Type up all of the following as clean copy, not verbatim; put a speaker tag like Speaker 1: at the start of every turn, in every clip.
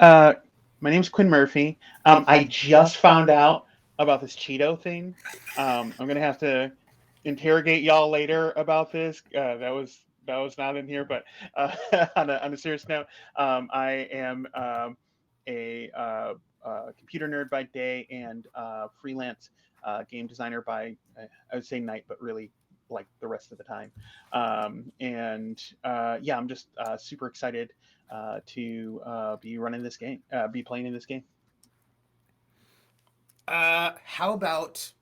Speaker 1: Uh, my name's Quinn Murphy. I just found out about this Cheeto thing. I'm gonna have to interrogate y'all later about this. That was not in here, but on a serious note, I am a computer nerd by day and freelance game designer by I would say night, but really like the rest of the time. And yeah, I'm just super excited to be running this game, be playing in this game.
Speaker 2: How about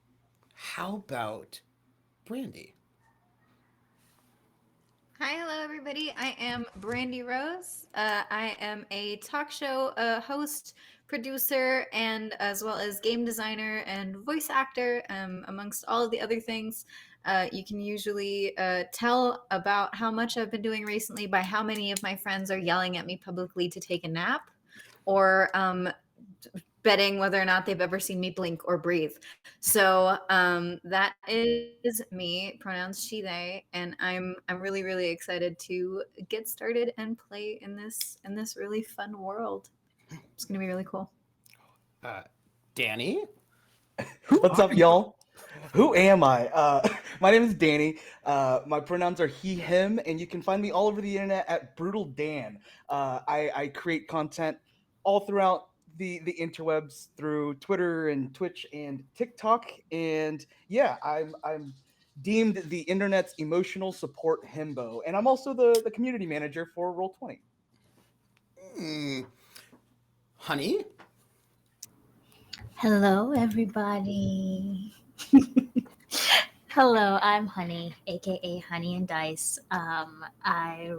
Speaker 2: Brandy?
Speaker 3: Hi, hello, everybody. I am Brandy Rose. I am a talk show host, producer, and as well as game designer and voice actor, amongst all of the other things. You can usually tell about how much I've been doing recently by how many of my friends are yelling at me publicly to take a nap or betting whether or not they've ever seen me blink or breathe. So that is me, pronouns she, they, and I'm really really excited to get started and play in this really fun world. It's gonna be really cool.
Speaker 2: Uh, Danny? Who
Speaker 4: What's
Speaker 2: are
Speaker 4: up,
Speaker 2: you?
Speaker 4: y'all? Who am I? My name is Danny. My pronouns are he, him, and you can find me all over the internet at Brutal Dan. I create content all throughout the interwebs through Twitter and Twitch and TikTok. And yeah, I'm deemed the internet's emotional support himbo. And I'm also the community manager for Roll20.
Speaker 2: Hmm, honey?
Speaker 5: Hello, everybody. Hello, I'm Honey, aka Honey and Dice. I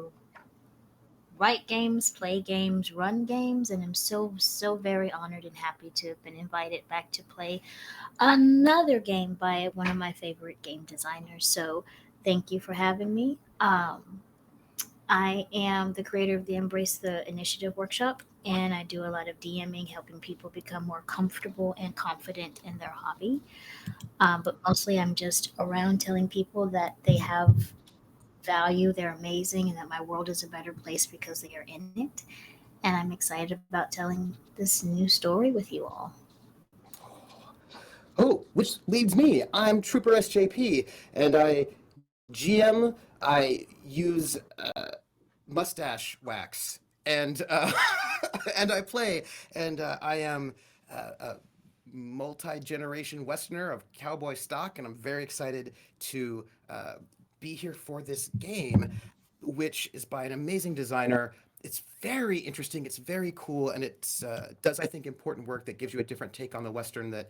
Speaker 5: write games, play games, run games, and I'm so very honored and happy to have been invited back to play another game by one of my favorite game designers. So, thank you for having me. I am the creator of the Embrace the Initiative workshop, and I do a lot of DMing, helping people become more comfortable and confident in their hobby. But mostly, I'm just around telling people that they have value, they're amazing, and that my world is a better place because they are in it. And I'm excited about telling this new story with you all.
Speaker 2: Oh, which leads me. I'm Trooper SJP, and I GM. I use mustache wax, and and I play, and I am a multi-generation Westerner of cowboy stock, and I'm very excited to be here for this game, which is by an amazing designer. It's very interesting. It's very cool, and it does, I think, important work that gives you a different take on the Western that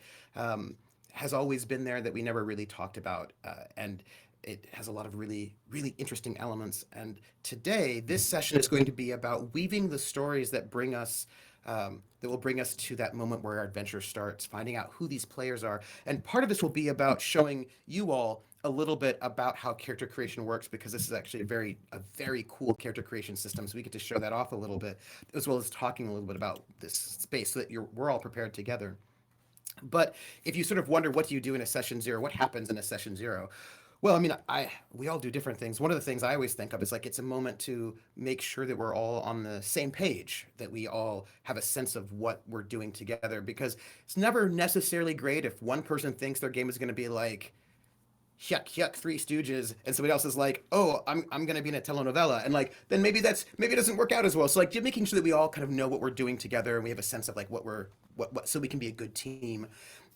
Speaker 2: has always been there that we never really talked about, and it has a lot of really, really interesting elements. And today, this session is going to be about weaving the stories that bring us, that will bring us to that moment where our adventure starts, finding out who these players are. And part of this will be about showing you all a little bit about how character creation works, because this is actually a very cool character creation system. So we get to show that off a little bit, as well as talking a little bit about this space so that we're all prepared together. But if you sort of wonder, what do you do in a session zero? What happens in a session zero? Well, I mean, we all do different things. One of the things I always think of is like it's a moment to make sure that we're all on the same page, that we all have a sense of what we're doing together. Because it's never necessarily great if one person thinks their game is going to be like yuck yuck Three Stooges, and somebody else is like, oh, I'm gonna be in a telenovela, and like then maybe it doesn't work out as well. So like just making sure that we all kind of know what we're doing together, and we have a sense of like what so we can be a good team,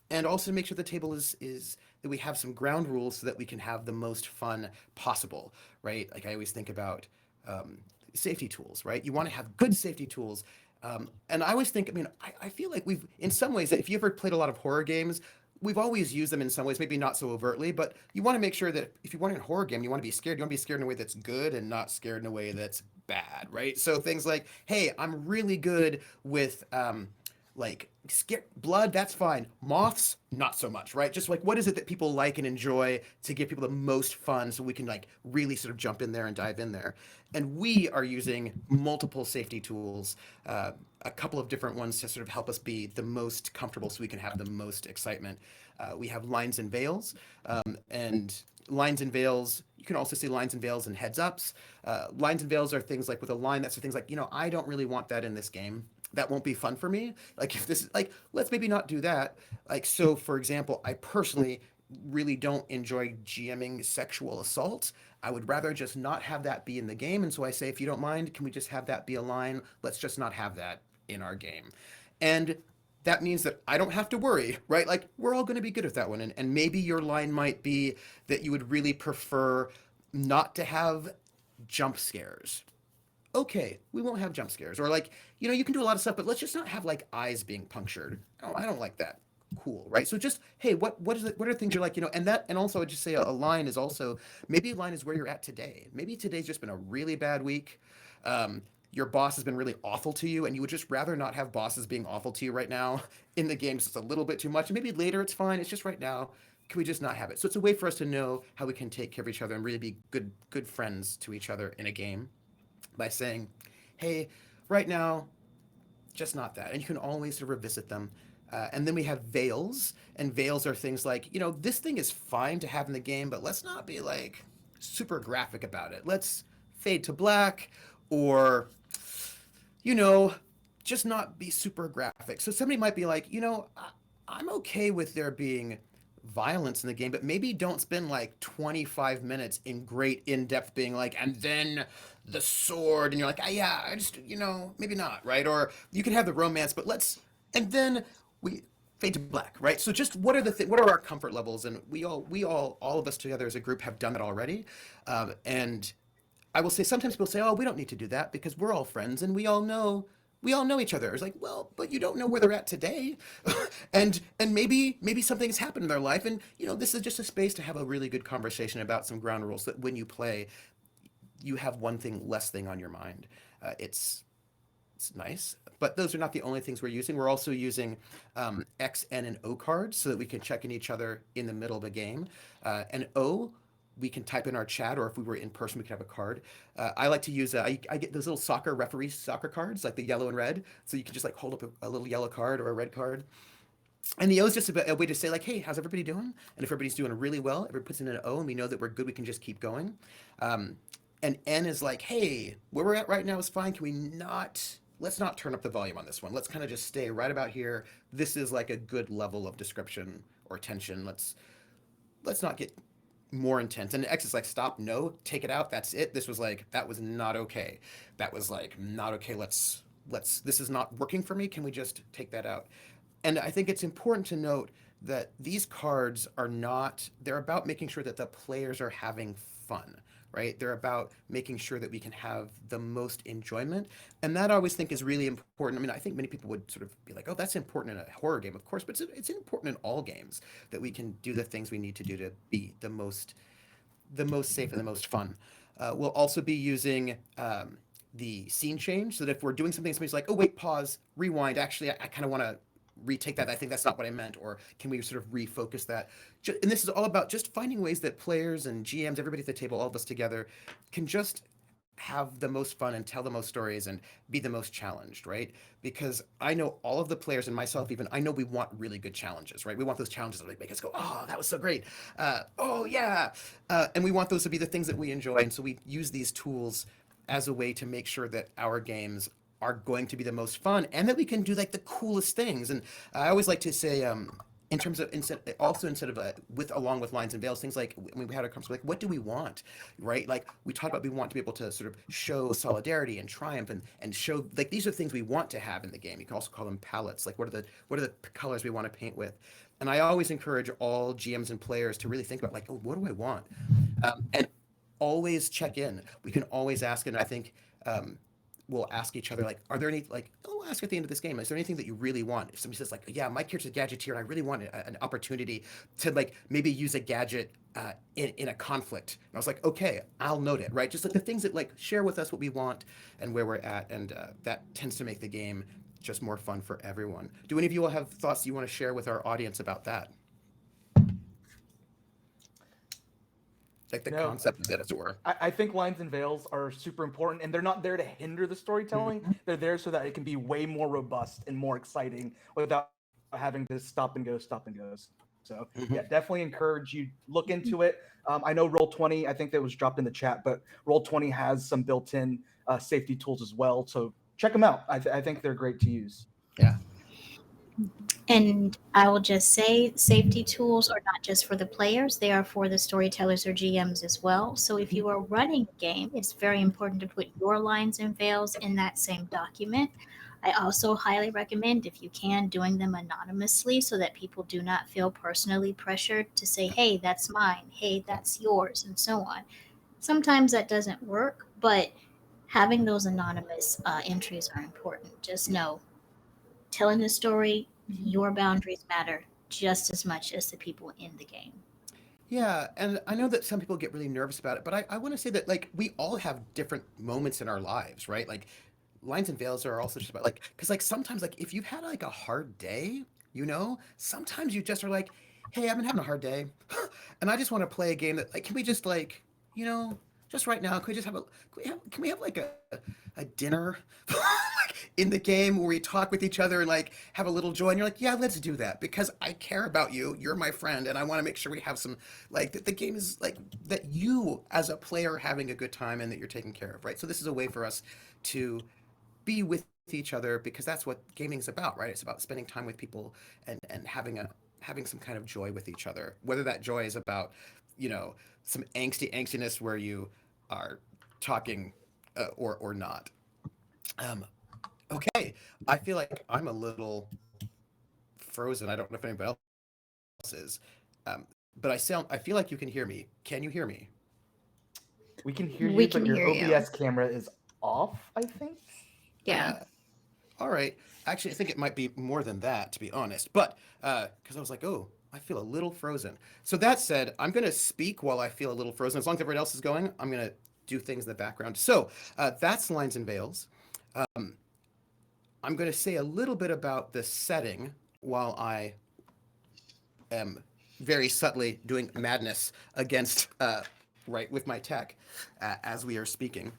Speaker 2: and also make sure the table is that we have some ground rules so that we can have the most fun possible, right? Like I always think about safety tools, right? You want to have good safety tools. And I always think, I mean, I feel like we've, in some ways, if you ever played a lot of horror games, we've always used them in some ways, maybe not so overtly, but you want to make sure that if you want a horror game, you want to be scared. You want to be scared in a way that's good and not scared in a way that's bad, right? So things like, hey, I'm really good with like skip blood, that's fine. Moths, not so much, right? Just like what is it that people like and enjoy to give people the most fun so we can like really sort of jump in there and dive in there. And we are using multiple safety tools, a couple of different ones to sort of help us be the most comfortable so we can have the most excitement. We have lines and veils, and lines and veils, you can also see lines and veils and heads ups. Lines and veils are things like with a line, that's the things like, I don't really want that in this game. that won't be fun for me. Like if this is like, let's maybe not do that. Like, so for example, I personally really don't enjoy GMing sexual assault. I would rather just not have that be in the game. And so I say, if you don't mind, can we just have that be a line? Let's just not have that in our game. And that means that I don't have to worry, right? Like we're all going to be good at that one. And maybe your line might be that you would really prefer not to have jump scares. Okay, we won't have jump scares. Or like, you can do a lot of stuff, but let's just not have like eyes being punctured. Oh, I don't like that. Cool, right? So just, hey, what is it? What are things you're like, and also I'd just say a line is also, maybe a line is where you're at today. Maybe today's just been a really bad week. Your boss has been really awful to you, and you would just rather not have bosses being awful to you right now in the game. It's a little bit too much. And maybe later it's fine. It's just right now. Can we just not have it? So it's a way for us to know how we can take care of each other and really be good friends to each other in a game by saying, hey, right now, just not that. And you can always sort of revisit them. And then we have veils, and veils are things like, this thing is fine to have in the game, but let's not be like super graphic about it. Let's fade to black, or, you know, just not be super graphic. So somebody might be like, I'm okay with there being violence in the game, but maybe don't spend like 25 minutes in great in-depth being like, and then the sword, and you're like, yeah, I just, maybe not, right? Or you can have the romance, but and then we fade to black, right? So just what are our comfort levels? And all of us together as a group have done that already. And I will say sometimes people say, oh, we don't need to do that because we're all friends and we all know each other. It's like, well, but you don't know where they're at today. and maybe something has happened in their life, and this is just a space to have a really good conversation about some ground rules, so that when you play, you have one thing less thing on your mind. It's nice, but those are not the only things we're using. We're also using X, N, and O cards so that we can check in each other in the middle of a game. And O, we can type in our chat, or if we were in person, we could have a card. I like to use, I get those little referee soccer cards, like the yellow and red. So you can just like hold up a little yellow card or a red card. And the O is just a way to say like, hey, how's everybody doing? And if everybody's doing really well, everybody puts in an O and we know that we're good, we can just keep going. And N is like, hey, where we're at right now is fine. Let's not turn up the volume on this one. Let's kind of just stay right about here. This is like a good level of description or tension. Let's not get more intense. And X is like, stop, no, take it out. That's it. This was like, that was not okay. That was like, not okay. Let's, this is not working for me. Can we just take that out? And I think it's important to note that these cards they're about making sure that the players are having fun, right? They're about making sure that we can have the most enjoyment. And that I always think is really important. I mean, I think many people would sort of be like, oh, that's important in a horror game, of course, but it's important in all games that we can do the things we need to do to be the most safe and the most fun. We'll also be using the scene change, so that if we're doing something, somebody's like, oh, wait, pause, rewind. Actually, I kind of want to retake that. I think that's not what I meant. Or can we sort of refocus that? And this is all about just finding ways that players and GMs, everybody at the table, all of us together, can just have the most fun and tell the most stories and be the most challenged, right? Because I know all of the players and myself even, I know we want really good challenges, right? We want those challenges that make us go, oh, that was so great. Oh, yeah. And we want those to be the things that we enjoy. And so we use these tools as a way to make sure that our games are going to be the most fun and that we can do like the coolest things. And I always like to say, in terms of instead of along with lines and veils, things like when we had our conversation, like what do we want, right? Like we talked about, we want to be able to sort of show solidarity and triumph and show like these are things we want to have in the game. You can also call them palettes, like what are the colors we want to paint with. And I always encourage all GMs and players to really think about like, oh, what do I want, and always check in. We can always ask, and I think we'll ask each other like, are there any like, we'll ask at the end of this game, is there anything that you really want? If somebody says like, yeah, my character's a gadgeteer and I really want an opportunity to like maybe use a gadget in a conflict. And I was like, okay, I'll note it, right? Just like the things that like share with us what we want and where we're at, and that tends to make the game just more fun for everyone. Do any of you all have thoughts you want to share with our audience about that? Like the concept of it, as it were.
Speaker 4: I think lines and veils are super important, and they're not there to hinder the storytelling. Mm-hmm. They're there so that it can be way more robust and more exciting without having to stop and go. So yeah, definitely encourage you look into it. I know Roll20, I think that was dropped in the chat, but Roll20 has some built-in safety tools as well. So check them out. I think they're great to use.
Speaker 2: Yeah.
Speaker 5: And I will just say safety tools are not just for the players, they are for the storytellers or GMs as well. So if you are running a game, it's very important to put your lines and veils in that same document. I also highly recommend, if you can, doing them anonymously so that people do not feel personally pressured to say, hey, that's mine, hey, that's yours, and so on. Sometimes that doesn't work, but having those anonymous entries are important. Just know, telling the story, your boundaries matter just as much as the people in the game.
Speaker 2: Yeah, and I know that some people get really nervous about it, but I want to say that like we all have different moments in our lives, right? Like lines and veils are also just about like because like sometimes like if you've had like a hard day, sometimes you just are like, hey, I've been having a hard day, and I just want to play a game that like can we just like just right now can we just have a can we have like a dinner like in the game where we talk with each other and like have a little joy and you're like, yeah, let's do that because I care about you, you're my friend, and I want to make sure we have some like that the game is like that you as a player are having a good time and that you're taken care of, right? So this is a way for us to be with each other because that's what gaming is about, right? It's about spending time with people and having some kind of joy with each other. Whether that joy is about, some angstiness where you are talking or not. Um, okay, I feel like I'm a little frozen. I don't know if anybody else is, but I feel like you can hear me. Can you hear me?
Speaker 4: We can hear
Speaker 3: We
Speaker 4: you,
Speaker 3: can
Speaker 4: but your
Speaker 3: hear you.
Speaker 4: OBS camera is off, I think.
Speaker 3: Yeah.
Speaker 2: All right. Actually, I think it might be more than that, to be honest. But because I was like, oh, I feel a little frozen. So that said, I'm going to speak while I feel a little frozen. As long as everyone else is going, I'm going to do things in the background. So that's Lines and Veils. Um, I'm going to say a little bit about the setting while I am very subtly doing madness against, right, with my tech as we are speaking.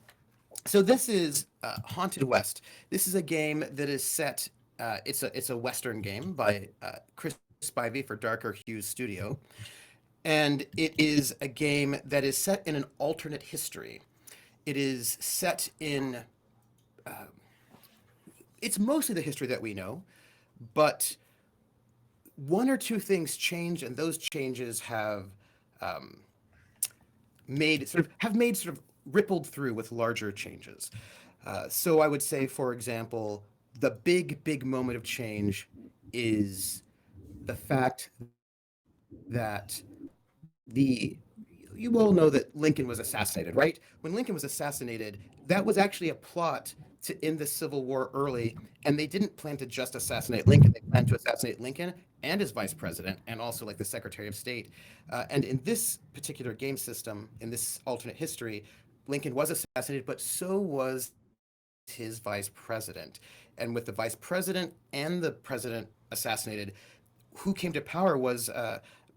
Speaker 2: So this is Haunted West. This is a game that is set. It's a Western game by Chris Spivey for Darker Hues Studio, and it is a game that is set in an alternate history. It is set in. It's mostly the history that we know, but one or two things change, and those changes um, made sort of rippled through with larger changes. So I would say, for example, the big moment of change is the fact that the you all know that Lincoln was assassinated, right? When Lincoln was assassinated, that was actually a plot to end the Civil War early, and they didn't plan to just assassinate Lincoln. They planned to assassinate Lincoln and his vice president, and also like the Secretary of State. And in this particular game system, in this alternate history, Lincoln was assassinated, but so was his vice president. And with the vice president and the president assassinated, who came to power was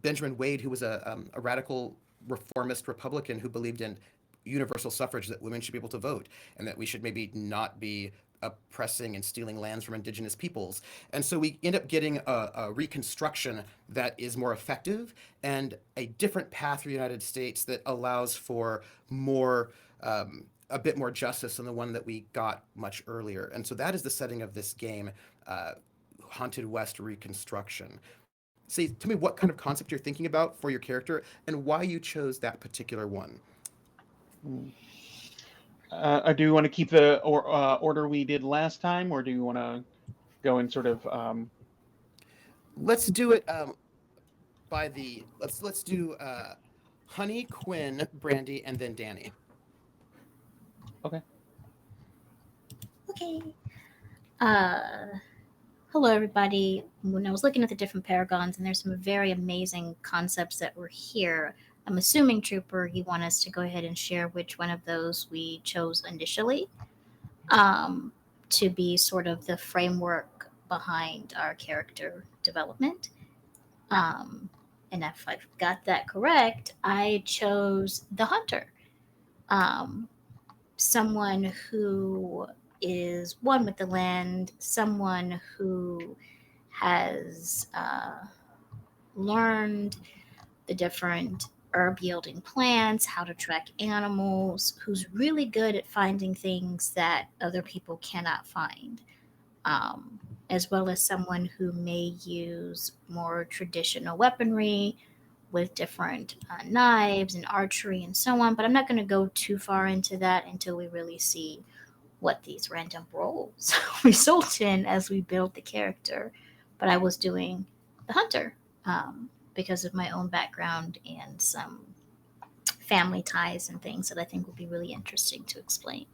Speaker 2: Benjamin Wade, who was a radical reformist Republican who believed in universal suffrage, that women should be able to vote, and that we should maybe not be oppressing and stealing lands from indigenous peoples. And so we end up getting a reconstruction that is more effective and a different path for the United States that allows for more. A bit more justice than the one that we got much earlier. And so that is the setting of this game, Haunted West Reconstruction. Say to me what kind of concept you're thinking about for your character and why you chose that particular one.
Speaker 1: Do you want to keep the order we did last time, or do you want to go in sort of?
Speaker 2: Let's do it by the let's do Honey, Quinn, Brandy, and then Danny.
Speaker 1: Okay.
Speaker 5: Okay. Uh, Hello, everybody. When I was looking at the different paragons, and there's some very amazing concepts that were here, I'm assuming, Trooper, you want us to go ahead and share which one of those we chose initially um, to be sort of the framework behind our character development. Um, and if I've got that correct, I chose the hunter, um, someone who is one with the land, someone who has learned the different herb yielding plants, how to track animals, who's really good at finding things that other people cannot find, um, as well as someone who may use more traditional weaponry with different knives and archery and so on. But I'm not going to go too far into that until we really see what these random roles result in as we build the character. But I was doing the hunter because of my own background and some family ties and things that I think would be really interesting to explain.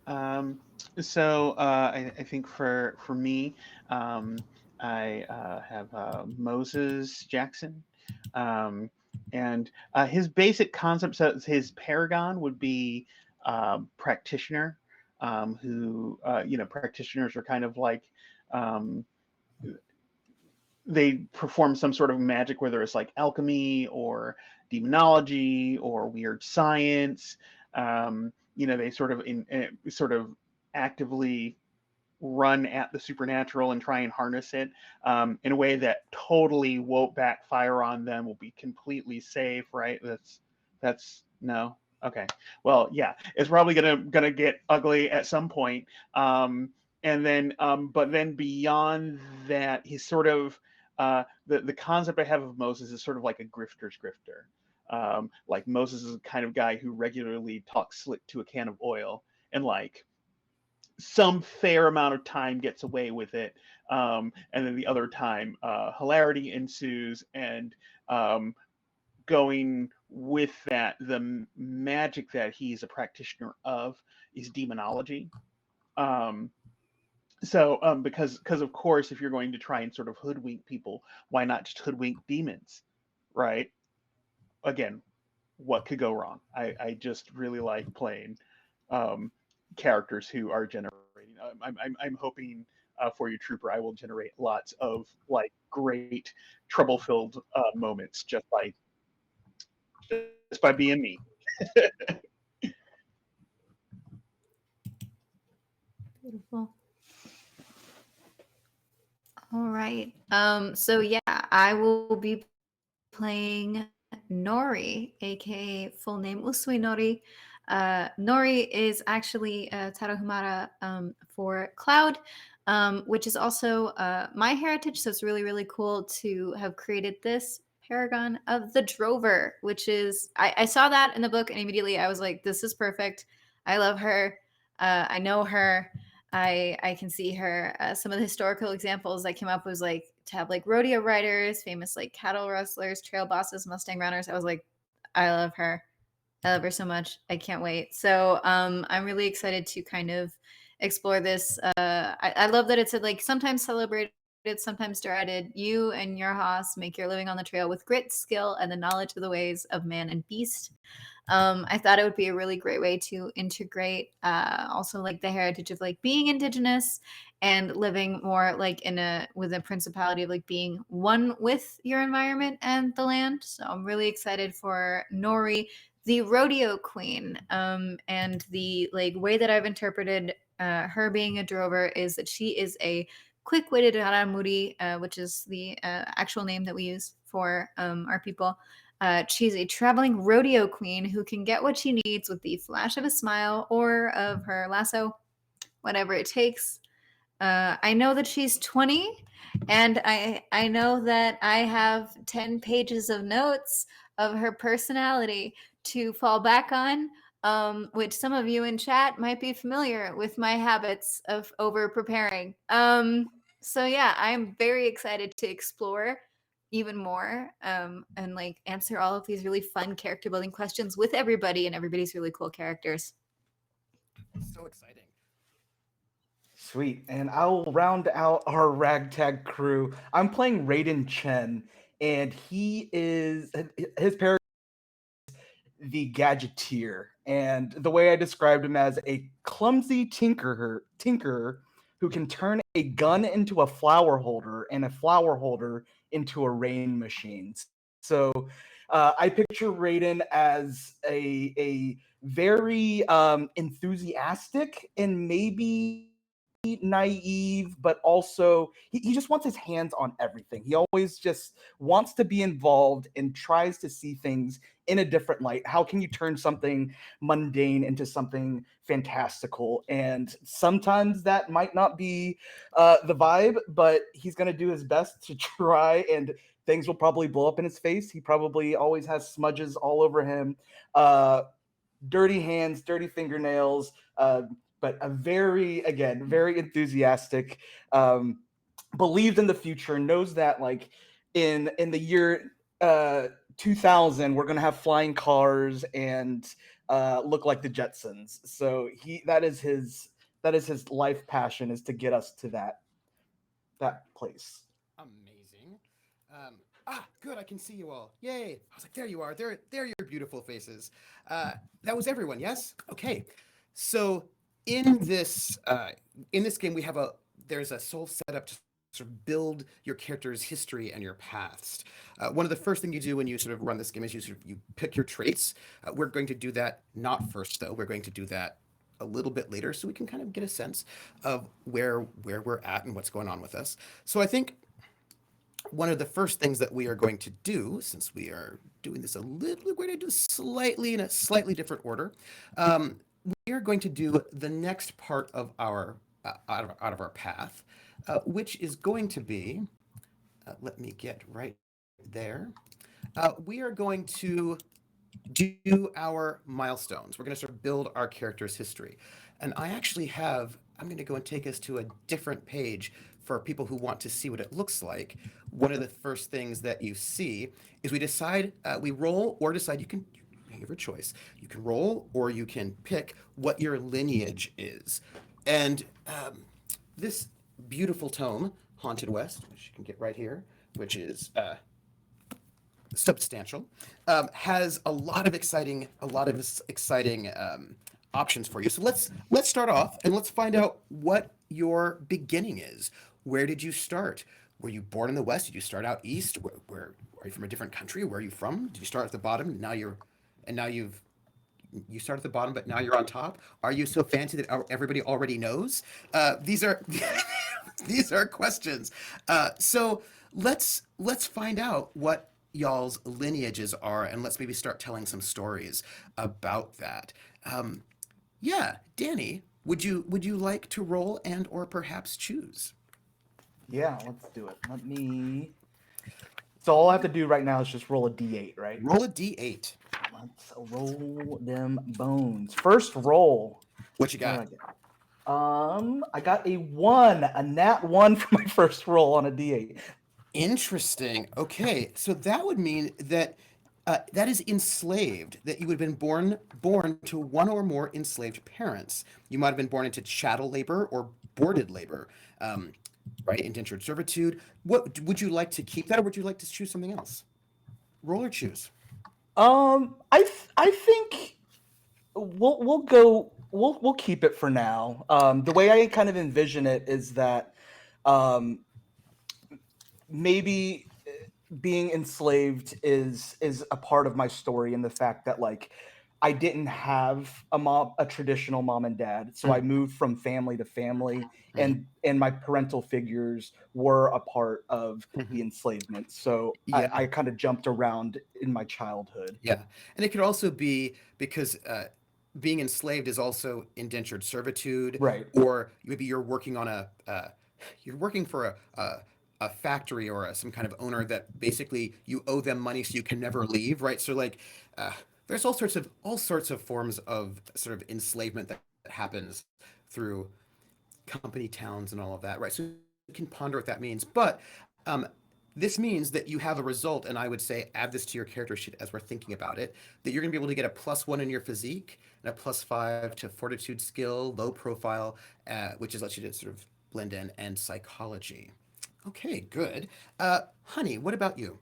Speaker 1: Um, so I think for me, um, I have Moses Jackson, um, and his basic concept. So his paragon would be practitioner, who practitioners are kind of like. Um, they perform some sort of magic, whether it's like alchemy or demonology or weird science. They sort of sort of actively run at the supernatural and try and harness it in a way that totally won't backfire on them. Will be completely safe, right? That's no. Okay. Well, yeah, it's probably gonna get ugly at some point. But then beyond that, he's sort of the concept I have of Moses is sort of like a grifter's grifter. Like Moses is the kind of guy who regularly talks slick to a can of oil and like some fair amount of time gets away with it, and then the other time hilarity ensues, and going with that, the magic that he's a practitioner of is demonology. Um, because of course, if you're going to try and sort of hoodwink people, why not just hoodwink demons, right? Again, what could go wrong? I just really like playing um, characters who are generating. I'm hoping for you, Trooper, I will generate lots of like great trouble-filled moments just by being me.
Speaker 3: Beautiful. All right. So yeah, I will be playing Nori, aka full name Usui Nori. Nori is actually Tarahumara for Cloud, which is also my heritage. So it's really, really cool to have created this paragon of the Drover, which is, I saw that in the book and immediately I was like, this is perfect. I love her. I know her. I can see her. Some of the historical examples that came up was like to have like rodeo riders, famous like cattle rustlers, trail bosses, Mustang runners. I was like, I love her. I love her so much. I can't wait. So I'm really excited to kind of explore this. I love that it's like sometimes celebrated, sometimes derided. You and your house make your living on the trail with grit, skill, and the knowledge of the ways of man and beast. I thought it would be a really great way to integrate also like the heritage of like being indigenous and living more like in a with a principality of like being one with your environment and the land. So I'm really excited for Nori, the rodeo queen. And the like way that I've interpreted her being a drover is that she is a quick-witted haramuri, which is the actual name that we use for our people. She's a traveling rodeo queen who can get what she needs with the flash of a smile or of her lasso, whatever it takes. I know that she's 20, and I know that I have 10 pages of notes of her personality to fall back on, which some of you in chat might be familiar with my habits of over preparing. So yeah, I'm very excited to explore even more and like answer all of these really fun character building questions with everybody and everybody's really cool characters.
Speaker 2: So exciting.
Speaker 4: Sweet. And I'll round out our ragtag crew. I'm playing Raiden Chen, and he is his character the gadgeteer. And the way I described him as a clumsy tinkerer who can turn a gun into a flower holder and a flower holder into a rain machine. So I picture Raiden as a very enthusiastic and maybe naive, but also he just wants his hands on everything. He always just wants to be involved and tries to see things in a different light. How can you turn something mundane into something fantastical? And sometimes that might not be the vibe, but he's going to do his best to try, and things will probably blow up in his face. He probably always has smudges all over him, dirty hands, dirty fingernails, but a very enthusiastic, believed in the future, knows that like in the year 2000 we're gonna have flying cars and look like the Jetsons. So that is his life passion, is to get us to that place.
Speaker 2: Amazing. Good. I can see you all. Yay! I was like, there you are. There are your beautiful faces. That was everyone. Yes. Okay. So in this game, there's a soul setup to sort of build your character's history and your past. One of the first things you do when you sort of run this game is you pick your traits. We're going to do that not first though. We're going to do that a little bit later, so we can kind of get a sense of where we're at and what's going on with us. So I think one of the first things that we are going to do, since we are doing this we're going to do slightly in a slightly different order. We are going to do the next part of our out of our path, which is going to be. Let me get right there. We are going to do our milestones. We're going to sort of build our character's history, and I'm going to go and take us to a different page for people who want to see what it looks like. One of the first things that you see is we roll or decide. You have your choice. You can roll or you can pick what your lineage is. And this beautiful tome, Haunted West, which you can get right here, which is substantial, has a lot of exciting options for you. So let's start off and let's find out what your beginning is. Where did you start? Were you born in the West? Did you start out East? Where are you from? A different country? Where are you from? Did you start at the bottom? You start at the bottom, but now you're on top. Are you so fancy that everybody already knows? These are these are questions. So let's find out what y'all's lineages are, and let's maybe start telling some stories about that. Yeah, Danny, would you like to roll and or perhaps choose?
Speaker 4: Yeah, let's do it. So all I have to do right now is just roll a d8, right?
Speaker 2: Roll a d8.
Speaker 4: Let's roll them bones. First roll.
Speaker 2: What you got?
Speaker 4: I got a 1, a nat 1 for my first roll on a d8.
Speaker 2: Interesting. Okay, so that would mean that that is enslaved, that you would have been born to one or more enslaved parents. You might have been born into chattel labor or boarded labor, right? Indentured servitude. What would you like to keep that, or would you like to choose something else? Roll or choose.
Speaker 4: I think we'll keep it for now. The way I kind of envision it is that maybe being enslaved is a part of my story, and the fact that like I didn't have a traditional mom and dad, so I moved from family to family, and my parental figures were a part of the enslavement. So
Speaker 2: Yeah.
Speaker 4: I kind of jumped around in my childhood.
Speaker 2: Yeah, and it could also be because being enslaved is also indentured servitude,
Speaker 4: Right.
Speaker 2: Or maybe you're working on you're working for a factory or some kind of owner that basically you owe them money so you can never leave, right? So like, there's all sorts of forms of sort of enslavement that happens through company towns and all of that, right? So you can ponder what that means, but this means that you have a result, and I would say add this to your character sheet as we're thinking about it, that you're going to be able to get a +1 in your physique and a +5 to fortitude skill, low profile, which lets you to sort of blend in, and psychology. Okay, good. Honey, what about you?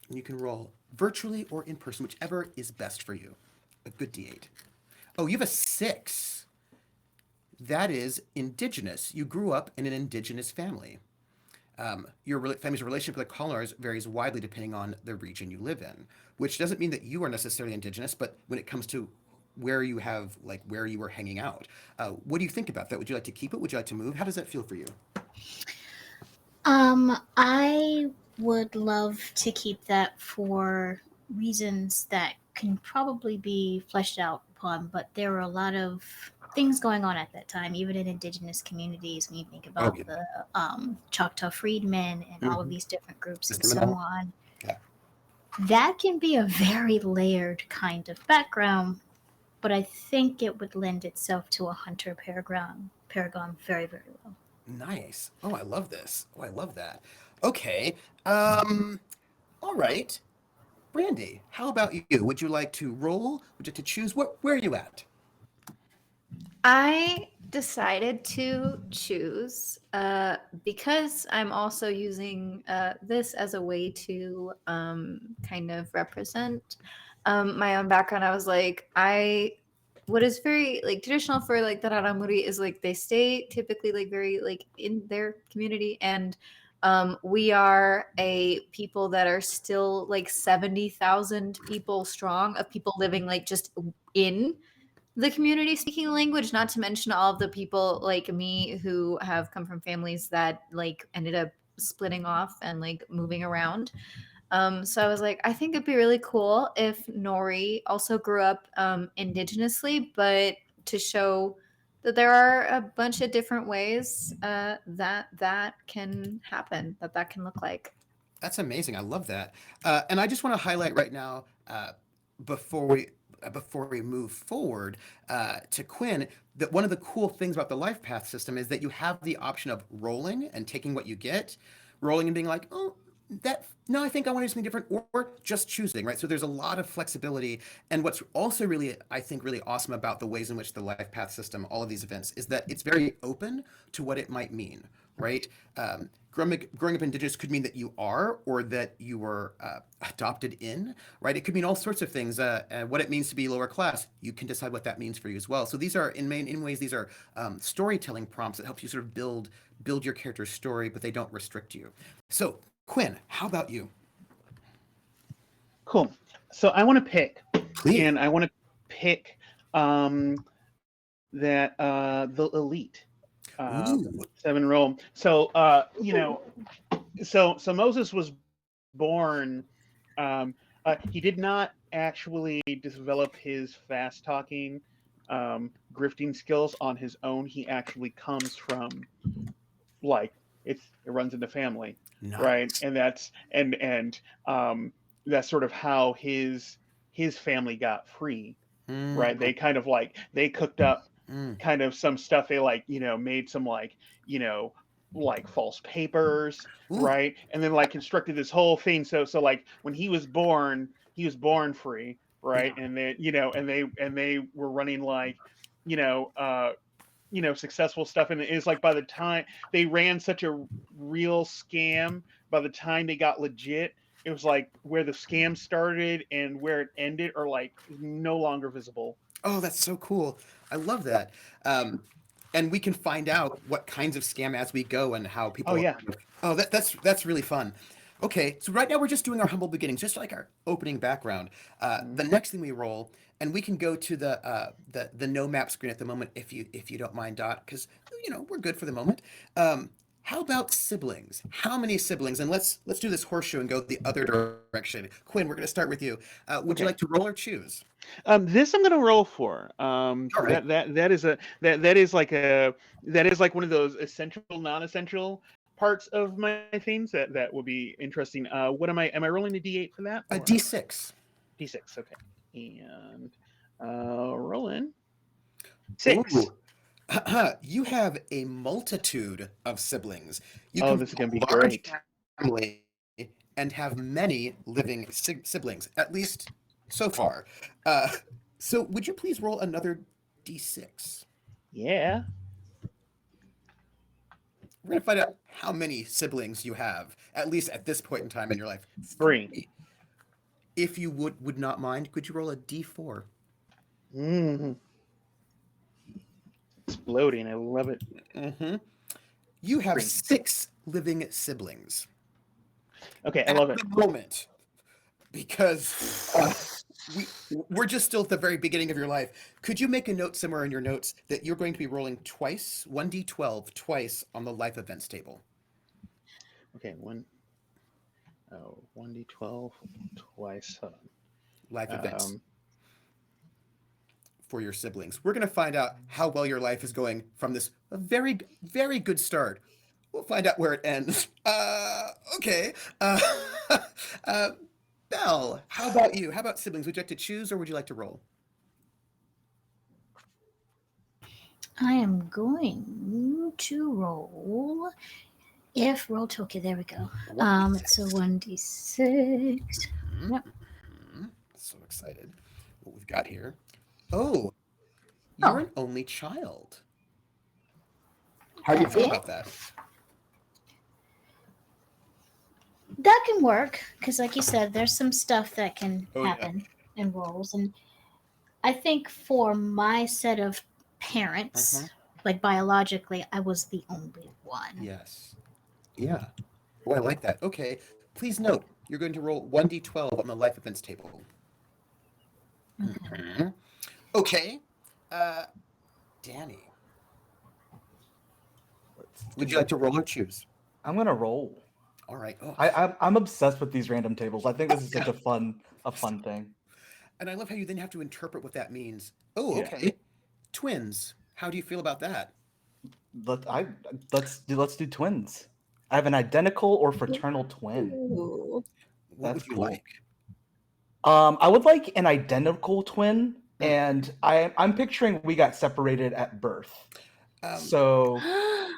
Speaker 2: You can roll virtually or in person, whichever is best for you. A good d8. Oh, you have a 6. That is indigenous. You grew up in an indigenous family. family's relationship with the colonizers varies widely depending on the region you live in, which doesn't mean that you are necessarily indigenous, but when it comes to where you have like where you were hanging out, what do you think about that? Would you like to keep it? Would you like to move? How does that feel for you?
Speaker 5: I would love to keep that for reasons that can probably be fleshed out upon, but there were a lot of things going on at that time, even in indigenous communities. When you think
Speaker 2: Oh,
Speaker 5: about
Speaker 2: yeah.
Speaker 5: the Choctaw freedmen and all of
Speaker 2: Mhm.
Speaker 5: these different groups
Speaker 2: The
Speaker 5: and so
Speaker 2: Seminole.
Speaker 5: on,
Speaker 2: Yeah.
Speaker 5: that can be a very layered kind of background. But I think it would lend itself to a hunter paragon very, very well.
Speaker 2: Nice. Oh, I love this. Oh, I love that. Okay. Um, all right. Brandy, how about you? Would you like to roll? Would you like to choose? Where are you at?
Speaker 3: I decided to choose because I'm also using this as a way to kind of represent my own background. I was like, what is very like traditional for like the Raramuri is like they stay typically like very like in their community, and we are a people that are still like 70,000 people strong of people living like just in the community speaking the language, not to mention all of the people like me who have come from families that like ended up splitting off and like moving around. So I was like, I think it'd be really cool if Nori also grew up indigenously, but to show that there are a bunch of different ways that can happen, that can look like.
Speaker 2: That's amazing. I love that. And I just want to highlight right now, before we before we move forward to Quinn, that one of the cool things about the life path system is that you have the option of rolling and taking what you get, rolling and being like, oh, that no, I think I want to do something different, or just choosing, right? So there's a lot of flexibility. And what's also really, I think, really awesome about the ways in which the life path system, all of these events, is that it's very open to what it might mean, right? Growing up indigenous could mean that you are, or that you were adopted in, right? It could mean all sorts of things. And what it means to be lower class, you can decide what that means for you as well. So these are, in ways, these are storytelling prompts that help you sort of build your character's story, but they don't restrict you. So Quinn, how about you?
Speaker 1: Cool. So I want to pick,
Speaker 2: Please.
Speaker 1: and I want to pick um, that the elite
Speaker 2: Ooh.
Speaker 1: 7 role. So so Moses was born. Um, he did not actually develop his fast talking, grifting skills on his own. He actually comes from like it runs in the family, right?
Speaker 2: Nice.
Speaker 1: And that's sort of how his family got free,
Speaker 2: Mm,
Speaker 1: right? They kind of like they cooked up
Speaker 2: mm,
Speaker 1: kind of some stuff. They like made some like like false papers,
Speaker 2: ooh.
Speaker 1: right? And then like constructed this whole thing. So like when he was born free, right?
Speaker 2: Yeah.
Speaker 1: And they and they were running like you know uh successful stuff, and it's like by the time they ran such a real scam, by the time they got legit, it was like where the scam started and where it ended are like no longer visible.
Speaker 2: Oh, that's so cool. I love that. Um, and we can find out what kinds of scam as we go and how
Speaker 1: Oh
Speaker 2: people.
Speaker 1: yeah.
Speaker 2: Oh, that's really fun. Okay, so right now we're just doing our humble beginnings, just like our opening background. The next thing we roll, and we can go to the no map screen at the moment if you don't mind, Dot, because we're good for the moment. How about siblings? How many siblings? And let's do this horseshoe and go the other direction. Quinn, we're going to start with you. Would you
Speaker 1: Okay.
Speaker 2: like to roll or choose?
Speaker 1: This I'm gonna roll for,
Speaker 2: All
Speaker 1: because
Speaker 2: right.
Speaker 1: that is a that is like a that is like one of those essential non-essential parts of my things that will be interesting. What am I rolling a d8 for that
Speaker 2: A
Speaker 1: or
Speaker 2: D6.
Speaker 1: d6? Okay, and rolling 6.
Speaker 2: Ooh. You have a multitude of siblings. You
Speaker 1: Oh,
Speaker 2: come
Speaker 1: this is
Speaker 2: from
Speaker 1: gonna be
Speaker 2: a large
Speaker 1: great.
Speaker 2: family and have many living siblings, at least so far. Uh, so, would you please roll another D6?
Speaker 1: Yeah,
Speaker 2: We're going to find out how many siblings you have, at least at this point in time in your life.
Speaker 1: 3.
Speaker 2: Three. If you would not mind, could you roll a D4?
Speaker 1: Mm, exploding. I love it.
Speaker 2: Mm-hmm. You have
Speaker 1: Green.
Speaker 2: 6 living siblings
Speaker 1: Okay, I
Speaker 2: at
Speaker 1: love it.
Speaker 2: the moment, because we're just still at the very beginning of your life. Could you make a note somewhere in your notes that you're going to be rolling twice, 1d12 twice on the life events table?
Speaker 1: Okay, 1d12 twice. Hold
Speaker 2: Life
Speaker 1: on.
Speaker 2: events for your siblings. We're going to find out how well your life is going from this very, very good start. We'll find out where it ends. Okay. Belle, how about you? How about siblings? Would you like to choose or would you like to roll?
Speaker 5: I am going to roll. If roll to, okay, there we go. So 1d6. Yep.
Speaker 2: So excited. What we've got here. Oh,
Speaker 5: Oh.
Speaker 2: you're an only child. How do you feel
Speaker 5: Yeah.
Speaker 2: about that?
Speaker 5: That can work because, like you said, there's some stuff that can
Speaker 2: Oh, yeah.
Speaker 5: happen in roles, and I think for my set of parents, like biologically, I was the only one.
Speaker 2: Yes. Yeah. Oh, I like that. Okay. Please note, you're going to roll 1d12 on the life events table. Okay. Danny, would you like to roll or choose?
Speaker 4: I'm gonna roll.
Speaker 2: All right. Oh,
Speaker 4: I'm obsessed with these random tables. I think this is such a fun thing.
Speaker 2: and I love how you then have to interpret what that means. Oh,
Speaker 4: Yeah.
Speaker 2: okay. Twins. How do you feel about that?
Speaker 4: Let's do twins. I have an identical or fraternal twin.
Speaker 3: Ooh.
Speaker 2: What
Speaker 4: That's
Speaker 2: would you
Speaker 4: cool.
Speaker 2: like?
Speaker 4: I would like an identical twin, and I'm picturing we got separated at birth. So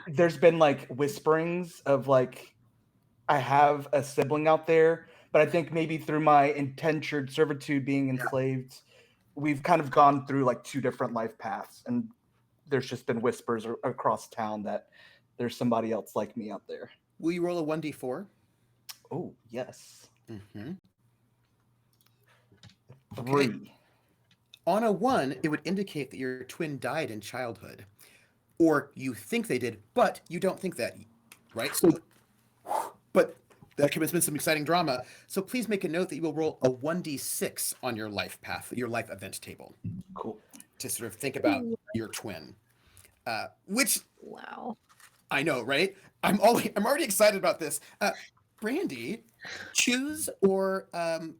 Speaker 4: there's been like whisperings of like I have a sibling out there, but I think maybe through my indentured servitude being enslaved, we've kind of gone through like 2 different life paths, and there's just been whispers across town that there's somebody else like me out there.
Speaker 2: Will you roll a 1d4?
Speaker 4: Oh, yes.
Speaker 2: Mm-hmm.
Speaker 4: 3.
Speaker 2: Okay. On a 1, it would indicate that your twin died in childhood. Or you think they did, but you don't think that, right? So, but there could have been some exciting drama. So please make a note that you will roll a 1d6 on your life path, your life event table.
Speaker 4: Cool.
Speaker 2: To sort of think about your twin. Which,
Speaker 3: Wow.
Speaker 2: I know, right? I'm already excited about this. Brandy, choose or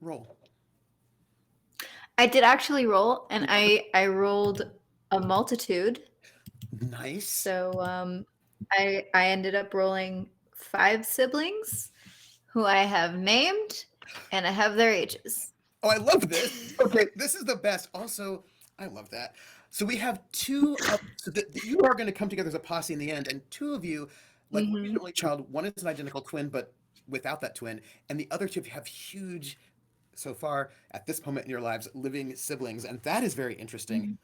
Speaker 2: roll.
Speaker 3: I did actually roll, and I rolled a multitude.
Speaker 2: Nice.
Speaker 3: So I ended up rolling 5 siblings who I have named, and I have their ages.
Speaker 2: Oh, I love this. Okay, this is the best. Also, I love that. So we have 2. So you are going to come together as a posse in the end, and 2 of you, like one is an only child, one is an identical twin, but without that twin, and the other 2 have huge, so far at this moment in your lives, living siblings, and that is very interesting.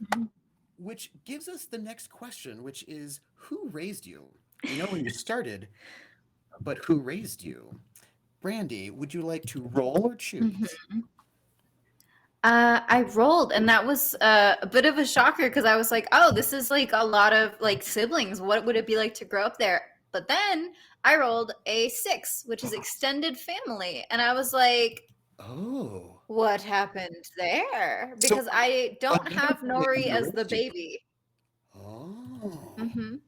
Speaker 2: Which gives us the next question, which is who raised you? We know when you started, but who raised you? Brandy, would you like to roll or choose?
Speaker 3: I rolled, and that was a bit of a shocker because I was like, "Oh, this is like a lot of like siblings. What would it be like to grow up there?" But then I rolled a 6, which is extended family, and I was like,
Speaker 2: Oh.
Speaker 3: "What happened there?"
Speaker 2: So,
Speaker 3: Because I don't
Speaker 2: another
Speaker 3: have
Speaker 2: family
Speaker 3: Nori
Speaker 2: member
Speaker 3: as the
Speaker 2: raised you.
Speaker 3: baby.
Speaker 2: Oh.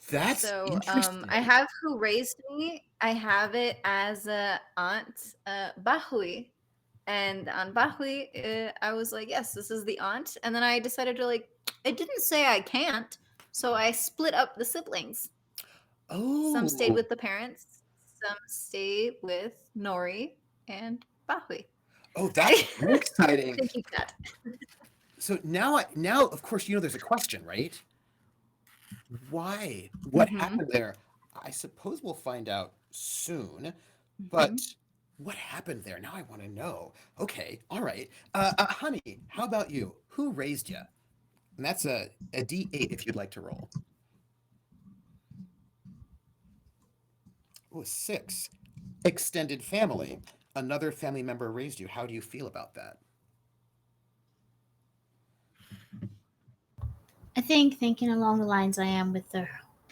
Speaker 2: That's
Speaker 3: So
Speaker 2: interesting.
Speaker 3: I have who raised me. I have it as aunt Bahui. And on Bahui, I was like, yes, this is the aunt. And then I decided to like, it didn't say I can't. So I split up the siblings. Some stayed
Speaker 2: Oh.
Speaker 3: with the parents, some stayed with Nori and Bahui.
Speaker 2: Oh, that's very exciting.
Speaker 3: To keep that.
Speaker 2: So now, of course, there's a question, right? Why? What happened there? I suppose we'll find out soon. But what happened there? Now I want to know. Okay, all right. Honey, how about you? Who raised you? And that's a D8 if you'd like to roll. Oh, 6. Extended family. Another family member raised you. How do you feel about that?
Speaker 5: I think thinking along the lines I am with the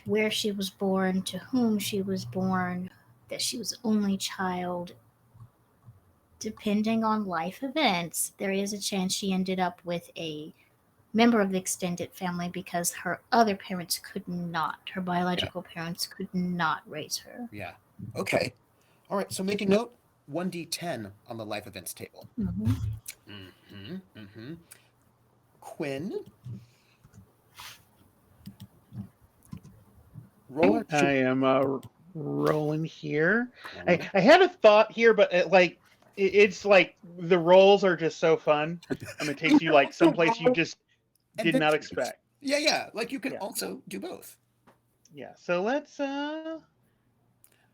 Speaker 5: where she was born, to whom she was born, that she was only child. Depending on life events, there is a chance she ended up with a member of the extended family because her other parents could not, her biological parents could not raise her.
Speaker 2: Yeah. Okay. All right. So make a note. 1d10 on the life events table.
Speaker 5: Hmm.
Speaker 2: Mm-hmm. Mm-hmm. Quinn, roll
Speaker 1: I
Speaker 2: or
Speaker 1: am rolling here.
Speaker 2: rolling.
Speaker 1: I had a thought here, but it's like the rolls are just so fun. It takes you like someplace you just did not
Speaker 2: Adventures.
Speaker 1: expect.
Speaker 2: Yeah, yeah. Like you can
Speaker 1: Yeah.
Speaker 2: also do both.
Speaker 1: Yeah. So let's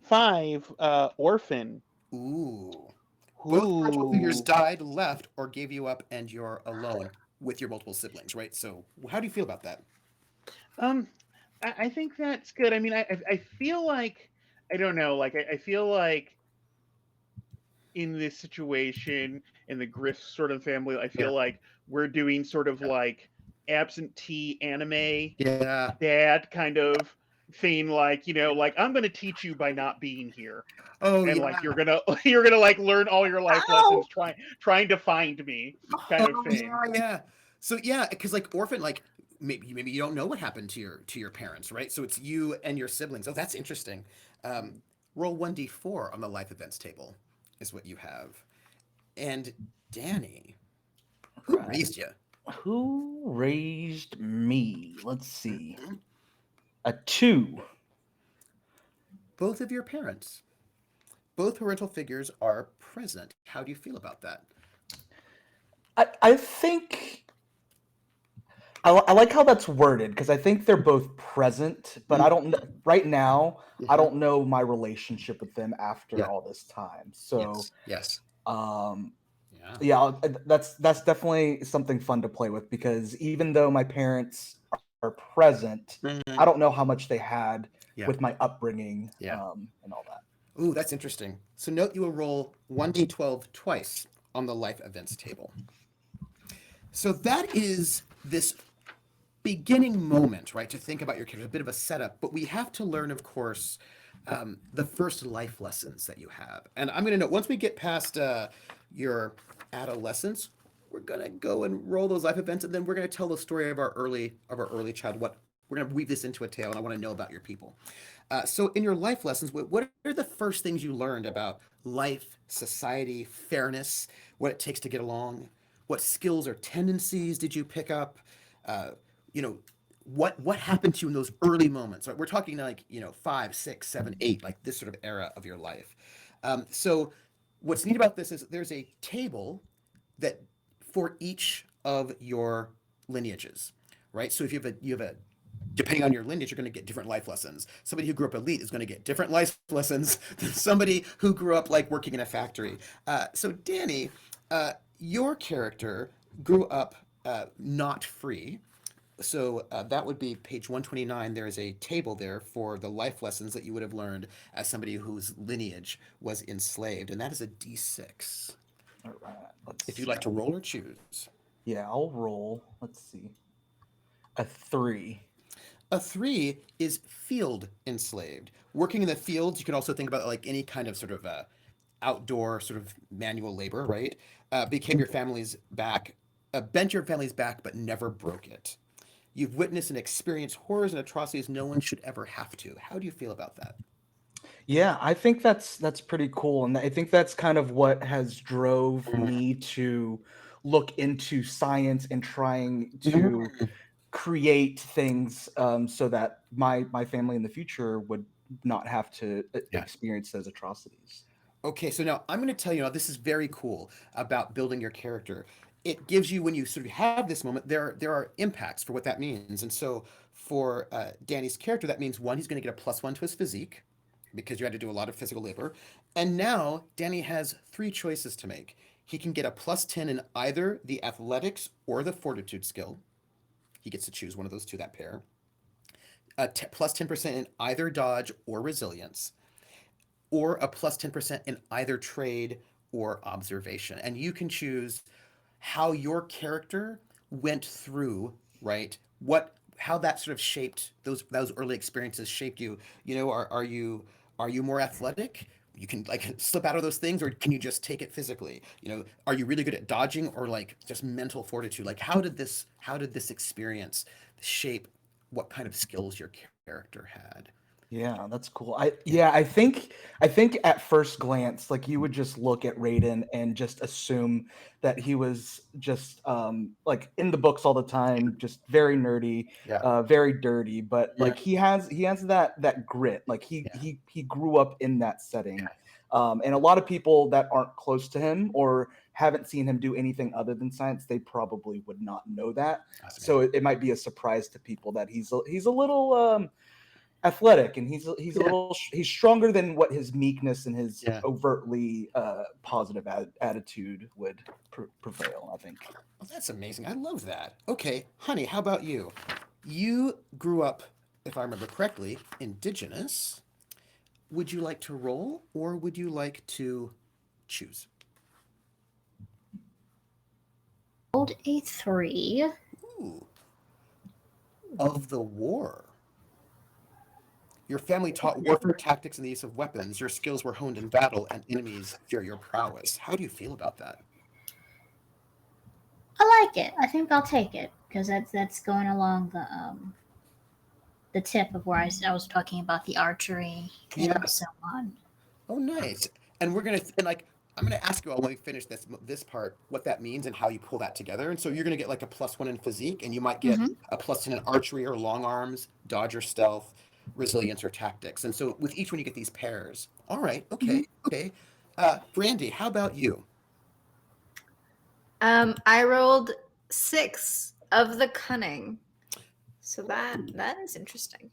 Speaker 1: 5 orphan.
Speaker 2: Ooh. Both parental figures
Speaker 1: Ooh.
Speaker 2: died, left, or gave you up, and you're alone with your multiple siblings, right? So, how do you feel about that?
Speaker 1: Um, I think that's good. I mean, I feel like I don't know. Like I feel like in this situation in the Griff sort of family, I
Speaker 2: Yeah.
Speaker 1: feel like we're doing sort of like absentee anime
Speaker 2: Yeah.
Speaker 1: dad kind of thing, like like I'm going to teach you by not being here,
Speaker 2: Oh,
Speaker 1: and
Speaker 2: yeah.
Speaker 1: like you're gonna you're gonna like learn all your life
Speaker 2: Ow!
Speaker 1: lessons trying to find me kind of
Speaker 2: Oh,
Speaker 1: thing.
Speaker 2: yeah, yeah. So yeah, because like orphan, like maybe you don't know what happened to your parents, right? So it's you and your siblings. Oh, that's interesting. Um, roll 1d4 on the life events table is what you have. And Danny, who
Speaker 4: Right.
Speaker 2: raised you?
Speaker 4: Who raised me? Let's see. A 2.
Speaker 2: Both of your parents. Both parental figures are present. How do you feel about that?
Speaker 4: I think I like how that's worded because I think they're both present, but I don't kn- right now. I don't know my relationship with them after
Speaker 2: Yeah.
Speaker 4: all this time. So,
Speaker 2: Yes.
Speaker 4: um,
Speaker 2: Yeah.
Speaker 4: yeah, that's definitely something fun to play with because even though my parents are present, I don't know how much they had
Speaker 2: Yeah.
Speaker 4: with my upbringing,
Speaker 2: Yeah.
Speaker 4: and all that.
Speaker 2: Ooh, that's interesting. So note you will roll 1d12 twice on the life events table. So that is this beginning moment, right, to think about your character, a bit of a setup, but we have to learn, of course, the first life lessons that you have. And I'm going to note, once we get past your adolescence, we're going to go and roll those life events, and then we're going to tell the story of our early child. What we're going to weave this into a tale, and I want to know about your people. So, in your life lessons, what are the first things you learned about life, society, fairness, what it takes to get along? What skills or tendencies did you pick up? Uh, you know, what happened to you in those early moments? Right? We're talking like 5, 6, 7, 8, like this sort of era of your life. So, what's neat about this is there's a table that for each of your lineages, right? So if you have a depending on your lineage, you're going to get different life lessons. Somebody who grew up elite is going to get different life lessons than somebody who grew up like working in a factory. So Danny, your character grew up not free. So that would be page 129. There is a table there for the life lessons that you would have learned as somebody whose lineage was enslaved, and that is a D6.
Speaker 4: All right, let's
Speaker 2: If you'd
Speaker 4: see.
Speaker 2: like to roll or choose.
Speaker 4: Yeah, I'll roll. Let's see. A 3.
Speaker 2: A 3 is field enslaved. Working in the fields, you can also think about like any kind of sort of outdoor sort of manual labor, right? Became your family's back, bent your family's back, but never broke it. You've witnessed and experienced horrors and atrocities no one should ever have to. How do you feel about that?
Speaker 4: Yeah, I think that's pretty cool, and I think that's kind of what has drove me to look into science and trying to create things so that my family in the future would not have to
Speaker 2: Yeah.
Speaker 4: experience those atrocities.
Speaker 2: Okay, so now I'm going to tell you now this is very cool about building your character. It gives you when you sort of have this moment, there are impacts for what that means. And so for Danny's character, that means one, he's going to get a +1 to his physique because you had to do a lot of physical labor. And now Danny has three choices to make. He can get a +10 in either the athletics or the fortitude skill. He gets to choose one of those two, that pair. +10% in either dodge or resilience, or a +10% in either trade or observation. And you can choose how your character went through, right? how that sort of shaped those early experiences shaped you. You know, are you more athletic? You can like slip out of those things, or can you just take it physically? You know, are you really good at dodging, or like just mental fortitude? Like how did this experience shape what kind of skills your character had?
Speaker 4: Yeah, that's cool. I think at first glance, like you would just look at Raiden and just assume that he was just like in the books all the time, just very nerdy,
Speaker 2: Yeah,
Speaker 4: very dirty, but
Speaker 2: yeah,
Speaker 4: like he has that grit. Like
Speaker 2: yeah,
Speaker 4: he grew up in that setting.
Speaker 2: yeah.
Speaker 4: And a lot of people that aren't close to him or haven't seen him do anything other than science, they probably would not know that.
Speaker 2: That's
Speaker 4: So
Speaker 2: amazing.
Speaker 4: it might be a surprise to people that he's a little athletic, and he's a
Speaker 2: Yeah,
Speaker 4: little he's stronger than what his meekness and his
Speaker 2: yeah.
Speaker 4: overtly positive attitude would prevail, I think.
Speaker 2: Well, that's amazing. I love that. Okay, honey, how about you? You grew up, if I remember correctly, indigenous. Would you like to roll, or would you like to choose?
Speaker 5: Rolled a 3.
Speaker 2: Ooh, of the war. Your family taught warfare tactics and the use of weapons. Your skills were honed in battle, and enemies fear your prowess. How do you feel about that?
Speaker 5: I like it. I think I'll take it because that's going along the tip of where I was talking about the archery and
Speaker 2: Yeah.
Speaker 5: so on.
Speaker 2: Oh, nice. And we're gonna and like I'm gonna ask you all when we finish this part what that means and how you pull that together. And so you're gonna get like a +1 in physique, and you might get
Speaker 5: Mm-hmm.
Speaker 2: a +10 in archery or long arms, dodge or stealth, resilience or tactics. And so with each one you get these pairs. All right.
Speaker 5: Mm-hmm.
Speaker 2: Okay. Okay. Brandy, how about you?
Speaker 3: I rolled 6 of the cunning. So that is interesting.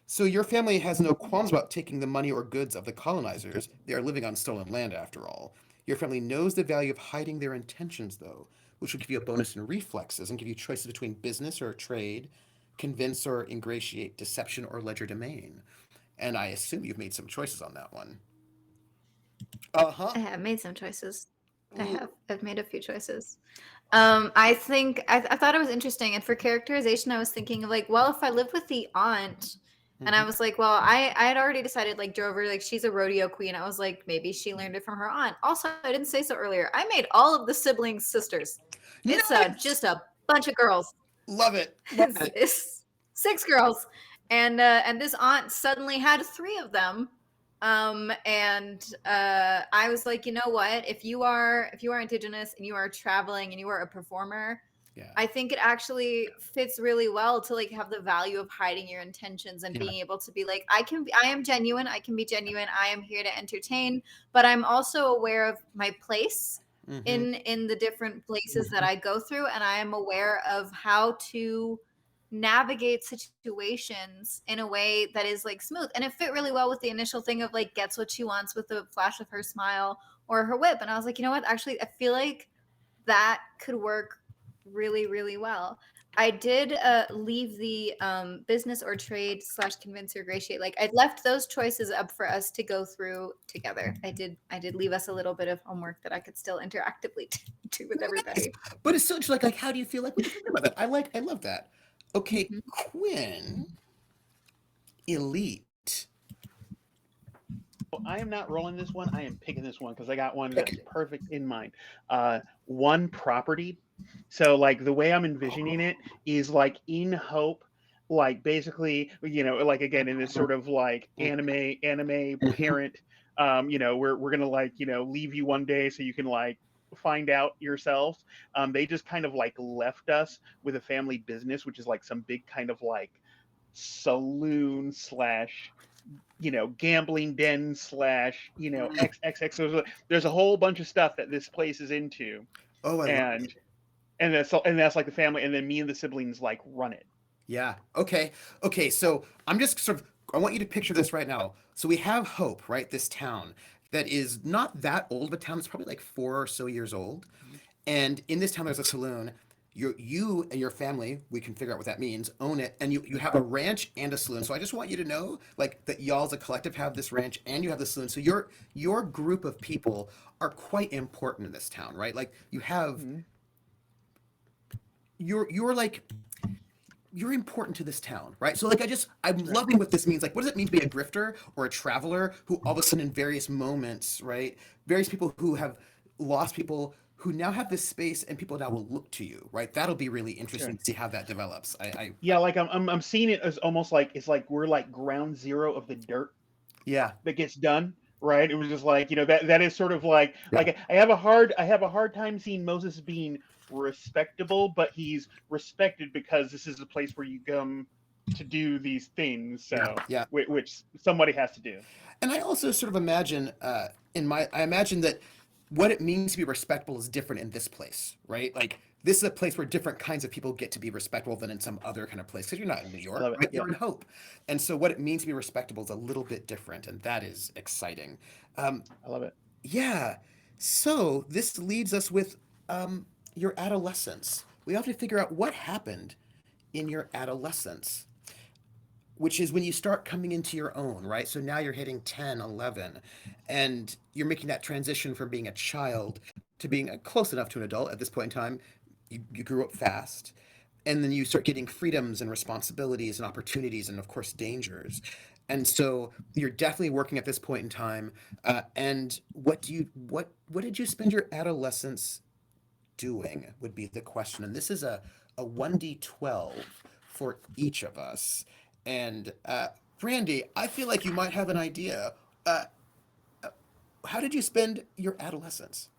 Speaker 2: So your family has no qualms about taking the money or goods of the colonizers. They are living on stolen land after all. Your family knows the value of hiding their intentions, though, which will give you a bonus in reflexes and give you choices between business or trade, convince or ingratiate, deception or legerdemain. And I assume you've made some choices on that one. Uh-huh.
Speaker 3: I have made some choices. I
Speaker 2: Ooh.
Speaker 3: have. I've made a few choices. I think I thought it was interesting, and for characterization, I was thinking of like, well, if I lived with the aunt, and I
Speaker 2: Mhm.
Speaker 3: was like, well, I had already decided like Drover, like she's a rodeo queen. I was like, maybe she learned it from her aunt. Also, I didn't say so earlier. I made all of the siblings sisters. It's
Speaker 2: Nice.
Speaker 3: just a bunch of girls.
Speaker 2: Love it. Love
Speaker 3: It's,
Speaker 2: it.
Speaker 3: it's 6 girls, and this aunt suddenly had 3 of them. I was like, you know what? If you are indigenous and you are traveling and you are a performer,
Speaker 2: Yeah.
Speaker 3: I think it actually fits really well to like have the value of hiding your intentions and
Speaker 2: Yeah.
Speaker 3: being able to be like, I am genuine. I can be genuine. I am here to entertain, but I'm also aware of my place
Speaker 2: Mm-hmm.
Speaker 3: in the different places that I go through, and I am aware of how to navigate situations in a way that is like smooth. And it fit really well with the initial thing of like gets what she wants with the flash of her smile or her whip. And I was like, you know what? Actually, I feel like that could work really, really well. I did leave the business or trade slash convince or gratiate. Like I left those choices up for us to go through together. I did leave us a little bit of homework that I could still interactively do with
Speaker 2: Nice.
Speaker 3: everybody.
Speaker 2: But it's still just like how do you feel like what do you think about that? I love that. Okay,
Speaker 3: Mhm.
Speaker 2: Quinn, elite.
Speaker 1: I am not rolling this one. I am picking this one because I got one
Speaker 2: Pick
Speaker 1: that's
Speaker 2: it.
Speaker 1: perfect in mind. One property. So like the way I'm envisioning
Speaker 2: Oh,
Speaker 1: it is like in hope, like basically, like again in this sort of like anime parent, we're gonna like, leave you one day so you can like find out yourself. They just kind of like left us with a family business, which is like some big kind of like saloon slash gambling den slash xxx. There's a whole bunch of stuff that this place is into,
Speaker 2: oh, I love it.
Speaker 1: and that's like the family, and then me and the siblings like run it.
Speaker 2: Yeah. Okay. Okay. So I'm just sort of, I want you to picture this right now. So we have Hope, right? This town that is not that old of a town. It's probably like 4 or so years old. And in this town, there's a saloon. You and your family, we can figure out what that means, own it. And you have a ranch and a saloon. So I just want you to know, like, that y'all as a collective have this ranch and you have the saloon. So your group of people are quite important in this town, right? Like you have
Speaker 1: Mhm.
Speaker 2: you're like you're important to this town, right? So like I'm loving what this means. Like, what does it mean to be a grifter or a traveler who all of a sudden in various moments, right? Various people who have lost people who now have this space and people now will look to you, right? That'll be really interesting
Speaker 1: Sure.
Speaker 2: to see how that develops.
Speaker 1: Yeah, like I'm seeing it as almost like it's like we're like ground zero of the dirt
Speaker 2: Yeah,
Speaker 1: that gets done, right? It was just like, that is sort of
Speaker 2: yeah,
Speaker 1: like I have a hard time seeing Moses being respectable, but he's respected because this is a place where you come to do these things.
Speaker 2: yeah,
Speaker 1: So
Speaker 2: yeah.
Speaker 1: which somebody has to do.
Speaker 2: And I also sort of imagine, I imagine that what it means to be respectable is different in this place, right? Like this is a place where different kinds of people get to be respectable than in some other kind of place. Because you're not in New
Speaker 1: I
Speaker 2: York,
Speaker 1: love it.
Speaker 2: right?
Speaker 1: Yeah.
Speaker 2: You're in Hope, and so what it means to be respectable is a little bit different, and that is exciting. Um,
Speaker 1: I love it.
Speaker 2: yeah. So this leads us with your adolescence. We have to figure out what happened in your adolescence, which is when you start coming into your own, right? So now you're hitting 10, 11, and you're making that transition from being a child to being close enough to an adult at this point in time. You grew up fast, and then you start getting freedoms and responsibilities and opportunities and, of course, dangers. And so you're definitely working at this point in time. And what did you spend your adolescence doing would be the question. And this is a 1d12 for each of us. And Brandy, I feel like you might have an idea. Uh, how did you spend your adolescence?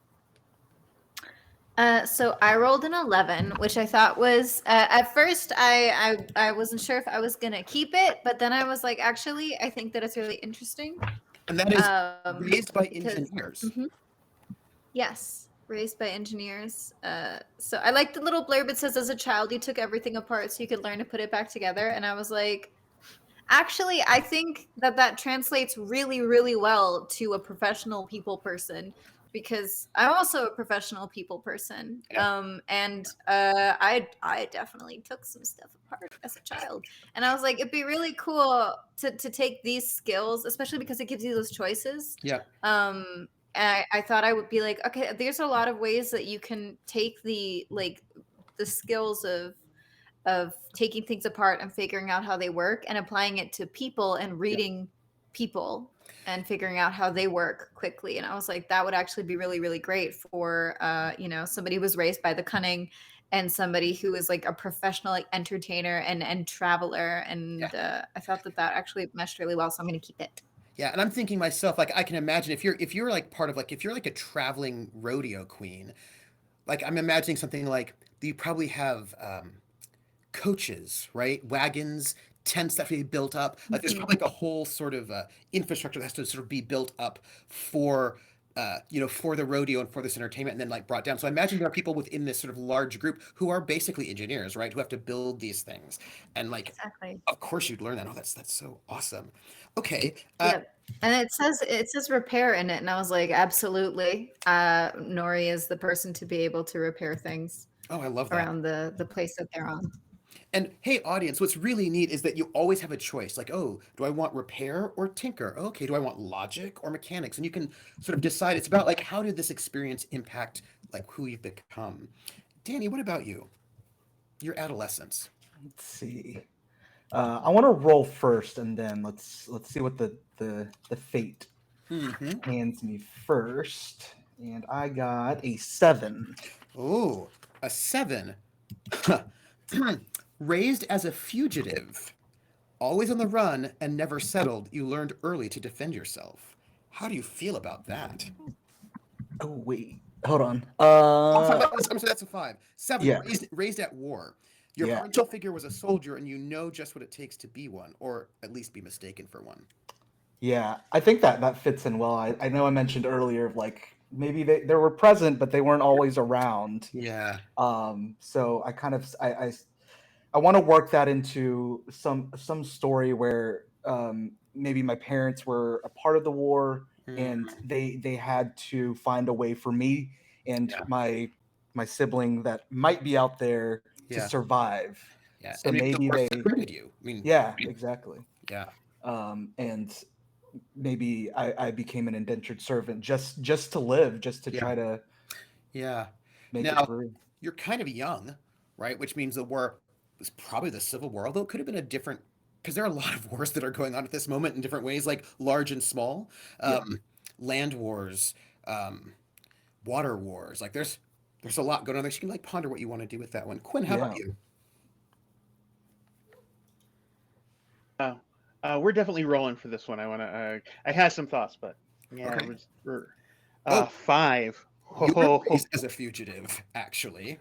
Speaker 3: So I rolled an 11, which I thought was at first I wasn't sure if I was gonna keep it, but then I was like, actually, I think that it's really interesting.
Speaker 2: And that is raised by
Speaker 3: Because
Speaker 2: engineers.
Speaker 3: yes, raised by engineers. So I like the little blurb. It says, as a child, you took everything apart so you could learn to put it back together. And I was like, actually, I think that translates really, really well to a professional people person because I'm also a professional people person.
Speaker 2: Yeah.
Speaker 3: I definitely took some stuff apart as a child, and I was like, it'd be really cool to take these skills, especially because it gives you those choices.
Speaker 2: Yeah.
Speaker 3: And I thought I would be like, okay, there's a lot of ways that you can take the skills of taking things apart and figuring out how they work and applying it to people and reading people and figuring out how they work quickly. And I was like, that would actually be really, really great for somebody who was raised by the cunning and somebody who is like a professional like entertainer and traveler. And I thought that actually meshed really well. So I'm going to keep it.
Speaker 2: Yeah, and I'm thinking myself, like I can imagine if you're like part of like if you're like a traveling rodeo queen, like I'm imagining something like you probably have coaches, right? Wagons, tents that have to be built up. Like there's probably like a whole sort of infrastructure that has to sort of be built up for for the rodeo and for this entertainment and then like brought down. So I imagine there are people within this sort of large group who are basically engineers, right? Who have to build these things. And like,
Speaker 3: Exactly.
Speaker 2: of course you'd learn that. Oh, that's so awesome. Okay.
Speaker 3: Yep. And it says repair in it, and I was like, absolutely. Nori is the person to be able to repair things
Speaker 2: Oh, I love that.
Speaker 3: around the place that they're on.
Speaker 2: And hey, audience, what's really neat is that you always have a choice. Like, oh, do I want repair or tinker? Okay, do I want logic or mechanics? And you can sort of decide. It's about like, how did this experience impact like who you've become? Danny, what about you? Your adolescence.
Speaker 4: Let's see. I want to roll first, and then let's see what the fate
Speaker 2: Mm-hmm.
Speaker 4: hands me first. And I got a 7.
Speaker 2: Oh, a 7. Raised as a fugitive, always on the run and never settled, you learned early to defend yourself. How do you feel about that?
Speaker 4: Oh wait, hold on.
Speaker 2: I'm sorry, that's a 5. 7.
Speaker 4: Yeah.
Speaker 2: Raised at war. Your
Speaker 4: Yeah.
Speaker 2: parental figure was a soldier, and you know just what it takes to be one, or at least be mistaken for one.
Speaker 4: Yeah, I think that fits in well. I know I mentioned earlier, like maybe they were present, but they weren't always around.
Speaker 2: Yeah.
Speaker 4: So I kind of I want to work that into some story where maybe my parents were a part of the war and they had to find a way for me and
Speaker 2: Yeah.
Speaker 4: my sibling that might be out there to
Speaker 2: Yeah.
Speaker 4: survive.
Speaker 2: Yeah.
Speaker 4: So
Speaker 2: And
Speaker 4: maybe
Speaker 2: the war
Speaker 4: they,
Speaker 2: separated you. I mean,
Speaker 4: yeah, exactly.
Speaker 2: yeah.
Speaker 4: And maybe I became an indentured servant just to live, just to
Speaker 2: Yeah.
Speaker 4: try to
Speaker 2: Yeah.
Speaker 4: make
Speaker 2: Now,
Speaker 4: it through.
Speaker 2: you're kind of young, right? Which means the war was probably the Civil War, although it could have been a different, because there are a lot of wars that are going on at this moment in different ways, like large and small,
Speaker 1: Yeah.
Speaker 2: land wars, water wars. Like there's a lot going on there. So you can like ponder what you want to do with that one. Quinn, how about
Speaker 4: Yeah.
Speaker 2: you?
Speaker 1: We're definitely rolling for this one. I want to. I had some thoughts, but yeah,
Speaker 2: Okay.
Speaker 1: we're
Speaker 2: Oh,
Speaker 1: 5.
Speaker 2: you were
Speaker 1: Oh,
Speaker 2: raised as a fugitive, actually,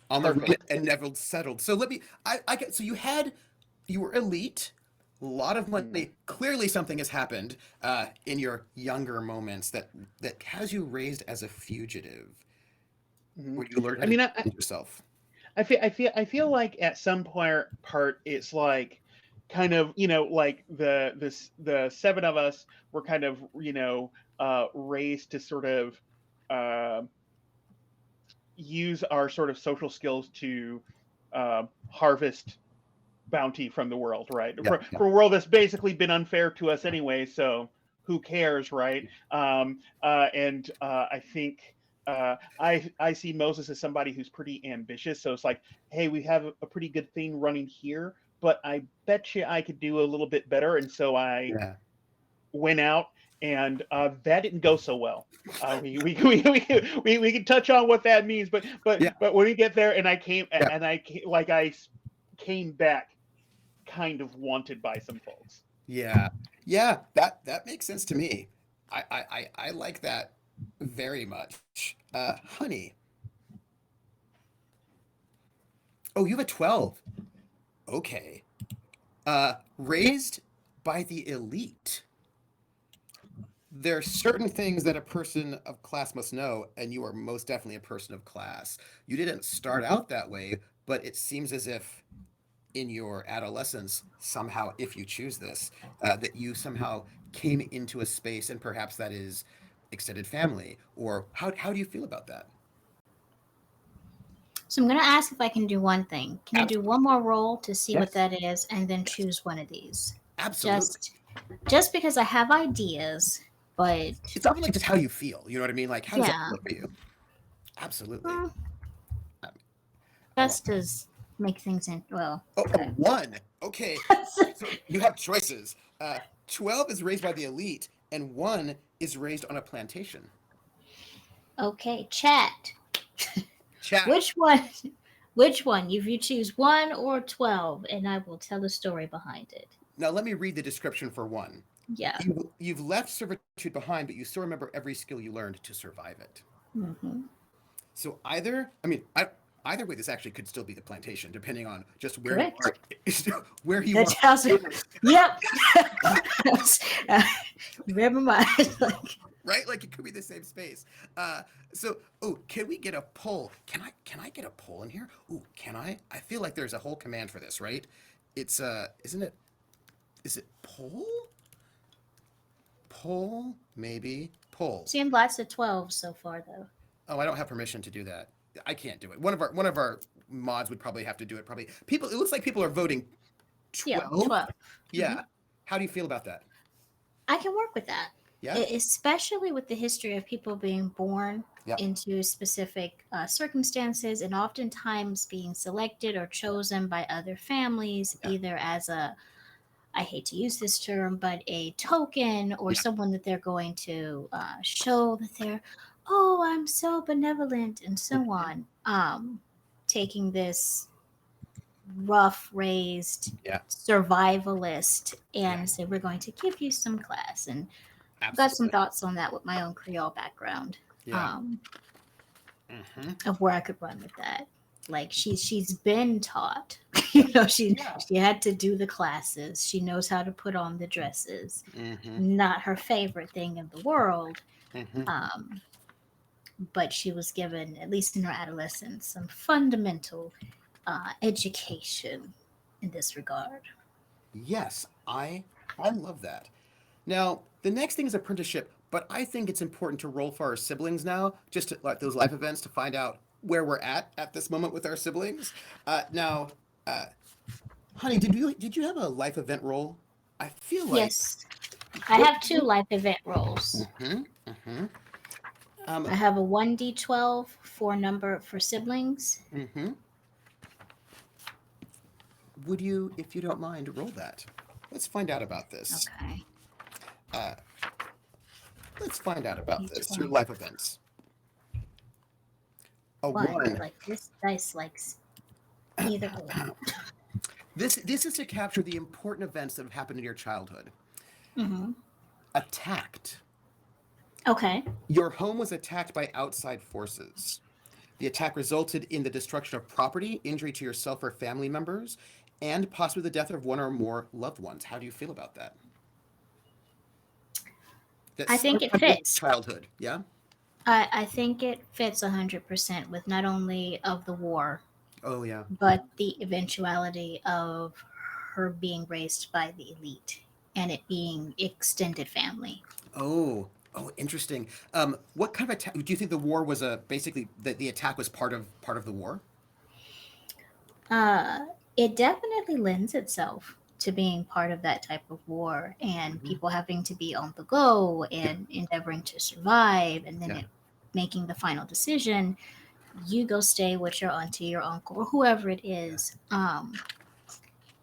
Speaker 2: on the run
Speaker 1: perfect.
Speaker 2: and never settled. So let me. I get. So you were elite, a lot of
Speaker 1: Mm.
Speaker 2: money. Clearly, something has happened in your younger moments that has you raised as a fugitive,
Speaker 1: Mhm.
Speaker 2: where you learned how
Speaker 1: I
Speaker 2: to
Speaker 1: mean,
Speaker 2: defend yourself.
Speaker 1: I feel like at some part it's like kind of like the 7 of us were kind of raised to sort of uh, use our sort of social skills to harvest bounty from the world, right?
Speaker 2: Yeah, yeah,
Speaker 1: For a world that's basically been unfair to us anyway, so who cares, right? And I think I see Moses as somebody who's pretty ambitious. So it's like, hey, we have a pretty good thing running here, but I bet you I could do a little bit better. And so I
Speaker 2: yeah,
Speaker 1: went out, and that didn't go so well. We can touch on what that means,
Speaker 2: yeah,
Speaker 1: but when we get there, and I came
Speaker 2: yeah,
Speaker 1: and I came, like I came back kind of wanted by some folks.
Speaker 2: yeah, yeah. That makes sense to me. I like that very much. Honey. Oh, you have a 12. Okay. Raised by the elite. There are certain things that a person of class must know, and you are most definitely a person of class. You didn't start out that way, but it seems as if in your adolescence, somehow, if you choose this, that you somehow came into a space, and perhaps that is extended family. Or how do you feel about that?
Speaker 5: So I'm going to ask if I can do one thing. Can I do
Speaker 2: Absolutely.
Speaker 5: one more roll to see what
Speaker 2: Yes.
Speaker 5: that is and then
Speaker 2: Yes.
Speaker 5: choose one of these?
Speaker 2: Absolutely.
Speaker 5: Just because I have ideas, but
Speaker 2: It's often like just how you feel. You know what I mean? Like, how does that
Speaker 5: yeah,
Speaker 2: feel for you? Absolutely.
Speaker 5: mm,
Speaker 2: Um, I love
Speaker 5: best does make things in well.
Speaker 2: Oh,
Speaker 5: Okay.
Speaker 2: 1. Okay. So you have choices. 12 is raised by the elite, and 1 is raised on a plantation.
Speaker 5: Okay, chat.
Speaker 2: Chat.
Speaker 5: Which one? Which one? If you choose 1 or 12, and I will tell the story behind it.
Speaker 2: Now, let me read the description for 1.
Speaker 5: Yeah.
Speaker 2: You've left servitude behind, but you still remember every skill you learned to survive it.
Speaker 5: Mm-hmm.
Speaker 2: So either way, this actually could still be the plantation, depending on just where you
Speaker 5: Correct.
Speaker 2: are, where you
Speaker 5: That's
Speaker 2: are.
Speaker 5: how's it. Yep. You read my mind. Like,
Speaker 2: Right? Like it could be the same space. Can we get a poll? Can I get a poll in here? Ooh, can I? I feel like there's a whole command for this, right? It's isn't it? Is it poll? Poll, maybe poll.
Speaker 5: seeing lots of 12 so far, though.
Speaker 2: Oh, I don't have permission to do that. I can't do it. One of our mods would probably have to do it. Probably people. It looks like people are voting
Speaker 5: Yeah,
Speaker 2: 12.
Speaker 5: 12.
Speaker 2: Yeah.
Speaker 5: Mhm.
Speaker 2: How do you feel about that?
Speaker 5: I can work with that,
Speaker 2: Yeah.
Speaker 5: especially with the history of people being born
Speaker 2: Yeah.
Speaker 5: into specific circumstances and oftentimes being selected or chosen by other families,
Speaker 2: Yeah.
Speaker 5: either as a, I hate to use this term, but a token or
Speaker 2: Yeah.
Speaker 5: someone that they're going to show that they're, oh, I'm so benevolent and so on. Taking this rough raised
Speaker 2: Yeah.
Speaker 5: survivalist
Speaker 2: Yeah.
Speaker 5: and say we're going to give you some class, and I've got some
Speaker 2: Absolutely.
Speaker 5: thoughts on that with my own Creole background,
Speaker 2: Yeah. Mm-hmm.
Speaker 5: of where I could run with that. Like she's been taught, she
Speaker 2: Yeah.
Speaker 5: she had to do the classes, she knows how to put on the dresses.
Speaker 2: Mm-hmm.
Speaker 5: Not her favorite thing in the world,
Speaker 2: Mm-hmm.
Speaker 5: but she was given, at least in her adolescence, some fundamental education in this regard.
Speaker 2: Yes, I love that. Now, the next thing is apprenticeship, but I think it's important to roll for our siblings now, just to, like those life events to find out where we're at this moment with our siblings. Now, uh, honey, did you have a life event roll? I feel like.
Speaker 5: Yes, I have 2 life event roles.
Speaker 2: Mm-hmm, mm-hmm.
Speaker 5: I have a 1d12 for number for siblings,
Speaker 2: Mm-hmm. would you, if you don't mind, roll that? Let's find out about this.
Speaker 5: Okay.
Speaker 2: Uh, let's find out about this. Your
Speaker 5: D12.
Speaker 2: life events. A
Speaker 5: One.
Speaker 2: one.
Speaker 5: Like this dice likes either or.
Speaker 2: This is to capture the important events that have happened in your childhood.
Speaker 5: Mm-hmm.
Speaker 2: Attacked.
Speaker 5: Okay.
Speaker 2: Your home was attacked by outside forces. The attack resulted in the destruction of property, injury to yourself or family members, and possibly the death of one or more loved ones. How do you feel about that?
Speaker 5: I think it
Speaker 2: happened in
Speaker 5: fits.
Speaker 2: Childhood, yeah?
Speaker 5: I think it fits 100% with not only of the war,
Speaker 2: Oh, yeah.
Speaker 5: but the eventuality of her being raised by the elite and it being extended family.
Speaker 2: Oh, interesting. What kind of attack? Do you think the war was basically the attack was part of the war?
Speaker 5: It definitely lends itself to being part of that type of war and
Speaker 2: Mhm.
Speaker 5: people having to be on the go and endeavoring to survive and then
Speaker 2: Yeah.
Speaker 5: making the final decision. You go stay with your auntie, your uncle, or whoever it is,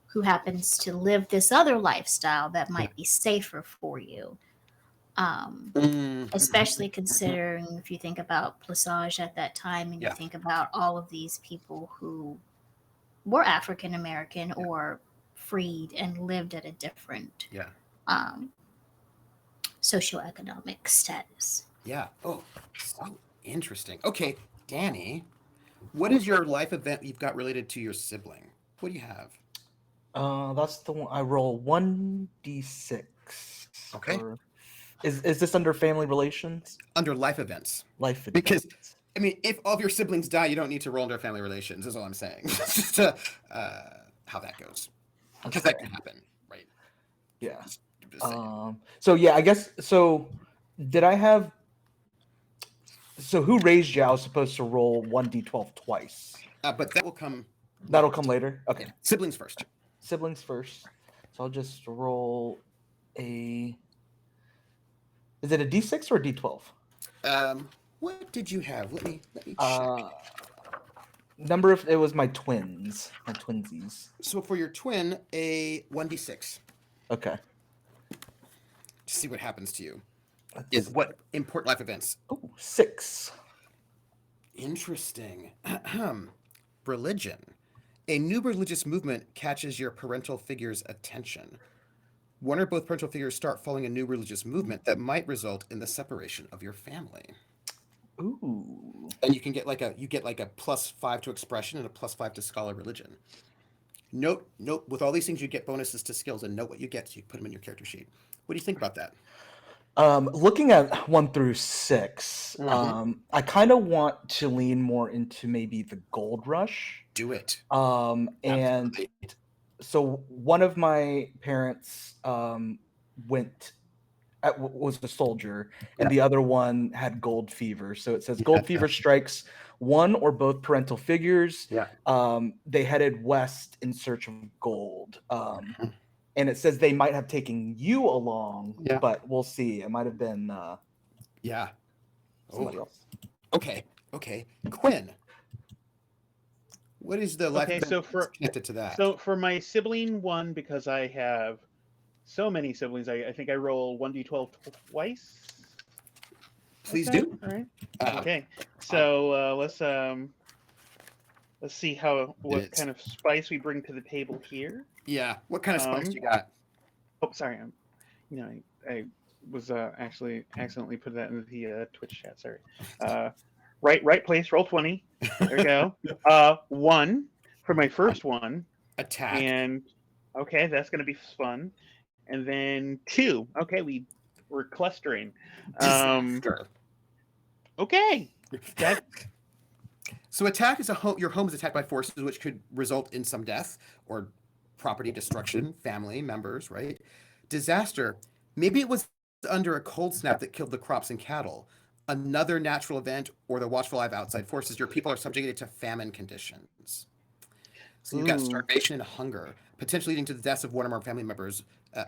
Speaker 5: who happens to live this other lifestyle that might be safer for you. Especially considering if you think about Plaçage at that time and you
Speaker 2: Yeah.
Speaker 5: think about all of these people who were African American or freed and lived at a different
Speaker 2: Yeah.
Speaker 5: socioeconomic status.
Speaker 2: Yeah. Oh, so interesting. Okay, Danny, what is your life event you've got related to your sibling? What do you have?
Speaker 4: That's the one I roll 1d6.
Speaker 2: Okay.
Speaker 4: Is this under family relations?
Speaker 2: Under life events.
Speaker 4: Life events.
Speaker 2: Because I mean, if all of your siblings die, you don't need to roll under family relations. Is all I'm saying. It's just how that goes, because that
Speaker 4: Okay.
Speaker 2: can happen, right?
Speaker 4: Yeah.
Speaker 2: Just saying.
Speaker 4: So yeah, I guess so. Did I have? So who raised you? I was supposed to roll 1d12 twice.
Speaker 2: But that will come.
Speaker 4: That'll come later. Okay.
Speaker 2: Yeah. Siblings first.
Speaker 4: Siblings first. So I'll just roll a. Is it a d6 or a d12?
Speaker 2: What did you have? Let me check.
Speaker 4: Number of it was my twins, my twinsies.
Speaker 2: So for your twin, a 1d6.
Speaker 4: Okay.
Speaker 2: To see what happens to you. Is what important life events?
Speaker 4: Oh, 6.
Speaker 2: Interesting. Religion. A new religious movement catches your parental figure's attention. One or both parental figures start following a new religious movement that might result in the separation of your family.
Speaker 4: Ooh.
Speaker 2: And you can get like a +5 to expression and a +5 to scholar religion. Note with all these things you get bonuses to skills, and note what you get so you put them in your character sheet. What do you think about that?
Speaker 4: Looking at 1 through 6, I kind of want to lean more into maybe the gold rush.
Speaker 2: Do it.
Speaker 4: And
Speaker 2: Absolutely.
Speaker 4: so one of my parents was a soldier, and the other one had gold fever. So it says gold fever strikes one or both parental figures.
Speaker 2: Yeah.
Speaker 4: They headed west in search of gold. And it says they might have taken you along, but we'll see. It might have been somebody else.
Speaker 2: Okay. Quinn, what is the life event
Speaker 1: so
Speaker 2: that's connected to that?
Speaker 1: So for my sibling one, because I have so many siblings, I think I roll 1d12 twice.
Speaker 2: Please
Speaker 1: Okay,
Speaker 2: do.
Speaker 1: all right. Okay. So let's see what kind of spice we bring to the table here.
Speaker 2: Yeah. What kind of spice you got?
Speaker 1: Oh, sorry. I was actually accidentally put that into the Twitch chat. Sorry. Right place. Roll 20. There we go. 1 for my first one.
Speaker 2: Attack.
Speaker 1: And okay, that's gonna be fun. And then 2. Okay, we're clustering.
Speaker 2: Disaster.
Speaker 1: Okay.
Speaker 2: So attack is your home is attacked by forces which could result in some death or property destruction, family members, right? Disaster. Maybe it was under a cold snap that killed the crops and cattle. Another natural event or the watchful eye of outside forces. Your people are subjugated to famine conditions. So you've got starvation and hunger, potentially leading to the deaths of one or more family members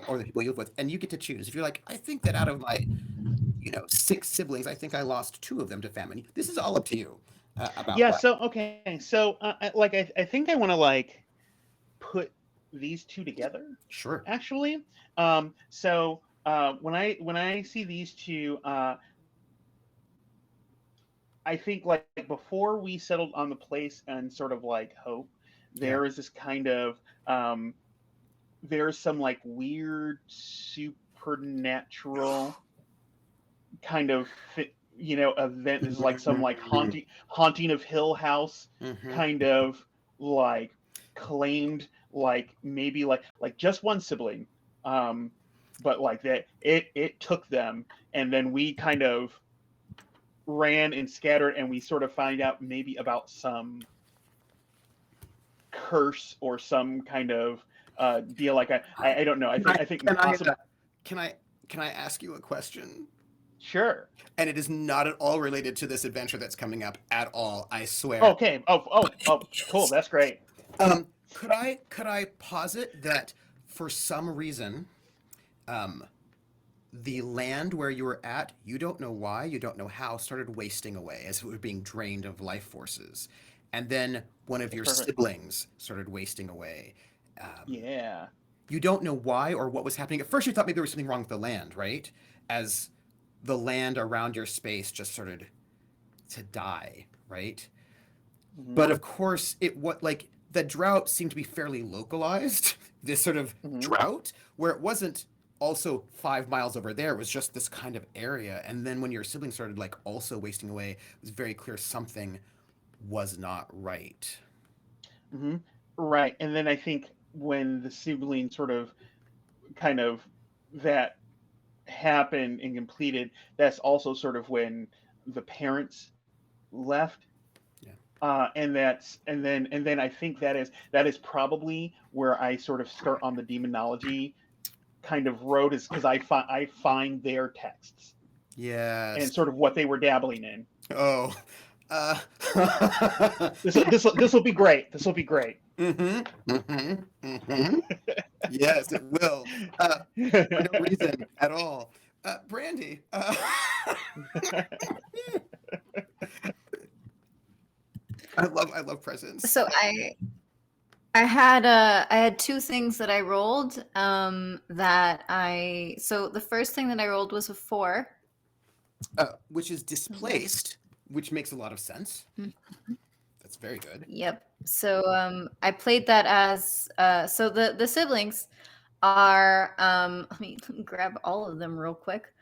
Speaker 2: or the people you live with. And you get to choose. If you're like, I think that out of my 6 siblings, I think I lost 2 of them to famine. This is all up to you. About
Speaker 1: yeah.
Speaker 2: that.
Speaker 1: So okay. So I think I want to put these two together,
Speaker 2: Sure.
Speaker 1: actually. When I see these two, I think like before we settled on the place and sort of like hope,
Speaker 2: Yeah.
Speaker 1: there is this kind of there's some like weird supernatural kind of event. Is like some like haunting of Hill House
Speaker 2: Mm-hmm.
Speaker 1: kind of like claimed, like maybe like just one sibling, but like that it took them, and then we kind of ran and scattered, and we sort of find out maybe about some curse or some kind of deal. Like I don't know. I think
Speaker 2: Can I,
Speaker 1: possibly.
Speaker 2: can I can I ask you a question?
Speaker 1: Sure.
Speaker 2: And it is not at all related to this adventure that's coming up at all. I swear.
Speaker 1: Okay. Oh, cool. That's great.
Speaker 2: Could I posit that for some reason, um, the land where you were at, you don't know why, you don't know how, started wasting away as if it were being drained of life forces, and then one of your
Speaker 1: Perfect.
Speaker 2: siblings started wasting away. Um,
Speaker 1: Yeah.
Speaker 2: you don't know why or what was happening. At first, you thought maybe there was something wrong with the land, right? As the land around your space just started to die, right?
Speaker 1: Hmm.
Speaker 2: But of course, it what like the drought seemed to be fairly localized. This sort of
Speaker 1: Hmm.
Speaker 2: drought where it wasn't also 5 miles over there. It was just this kind of area. And then when your siblings started like also wasting away, it was very clear something was not right.
Speaker 1: Hmm. Right. And then I think when the sibling sort of kind of that happened and completed, that's also sort of when the parents left.
Speaker 2: Yeah.
Speaker 1: And then I think that is probably where I sort of start on the demonology kind of road, is because I find their texts and
Speaker 2: Yes.
Speaker 1: sort of what they were dabbling in.
Speaker 2: Oh. Uh.
Speaker 1: This will be great. This will be great.
Speaker 2: Mm-hmm. Mm-hmm. Mm-hmm. Yes, it will. For no reason at all. Brandy. I love presents.
Speaker 3: So I had two things that I rolled. So the first thing that I rolled was a 4.
Speaker 2: Which is displaced, which makes a lot of sense.
Speaker 3: Mhm.
Speaker 2: That's very good.
Speaker 3: Yep. So I played that as so the siblings are let me grab all of them real quick.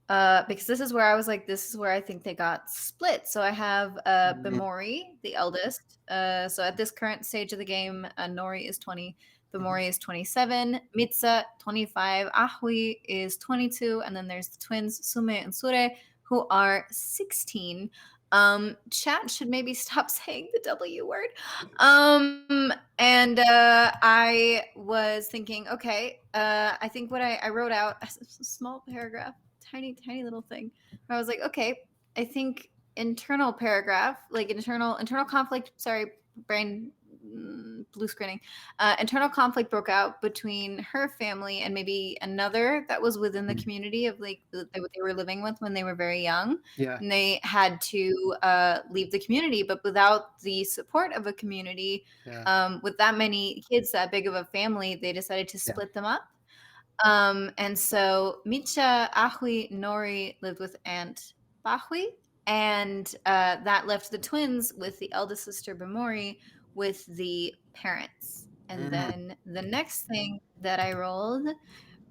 Speaker 3: Because this is where I was like, this is where I think they got split. So I have Bemori, the eldest. So at this current stage of the game, Nori is 20, Bemori is 27, Mitsa 25, Ahui is 22, and then there's the twins Sume and Sure, who are 16. Chat should maybe stop saying the W word. And I was thinking, okay, I think what I wrote out a small paragraph, tiny little thing. I was like, okay, I think internal paragraph, like internal conflict. Sorry, brain blue screening. Internal conflict broke out between her family and maybe another that was within the community of like they were living with when they were very young,
Speaker 2: Yeah.
Speaker 3: and they had to leave the community, but without the support of a community,
Speaker 2: Yeah.
Speaker 3: with that many kids, that big of a family, they decided to
Speaker 2: Yeah.
Speaker 3: split them up. And so Micha, Ahui, Nori lived with Aunt Bahui, and that left the twins with the eldest sister Bemori with the parents. And then the next thing that I rolled,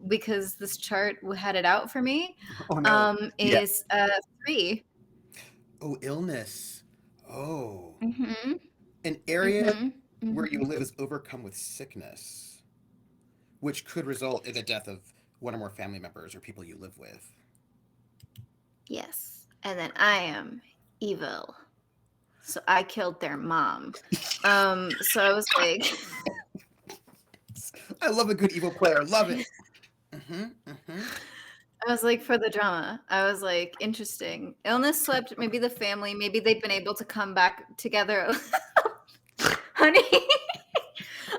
Speaker 3: because this chart had it out for me,
Speaker 2: Oh no. Yeah.
Speaker 3: is 3.
Speaker 2: Oh, illness. Oh.
Speaker 3: Mm-hmm.
Speaker 2: An area
Speaker 3: Mm-hmm.
Speaker 2: where
Speaker 3: Mm-hmm.
Speaker 2: you live is overcome with sickness, which could result in the death of one or more family members or people you live with.
Speaker 3: Yes. And then I am evil. So I killed their mom. So I was like,
Speaker 2: I love a good evil player. Love it. Mm-hmm. Mm-hmm.
Speaker 3: I was like, for the drama, I was like, interesting. Illness swept maybe the family. Maybe they've been able to come back together. Honey.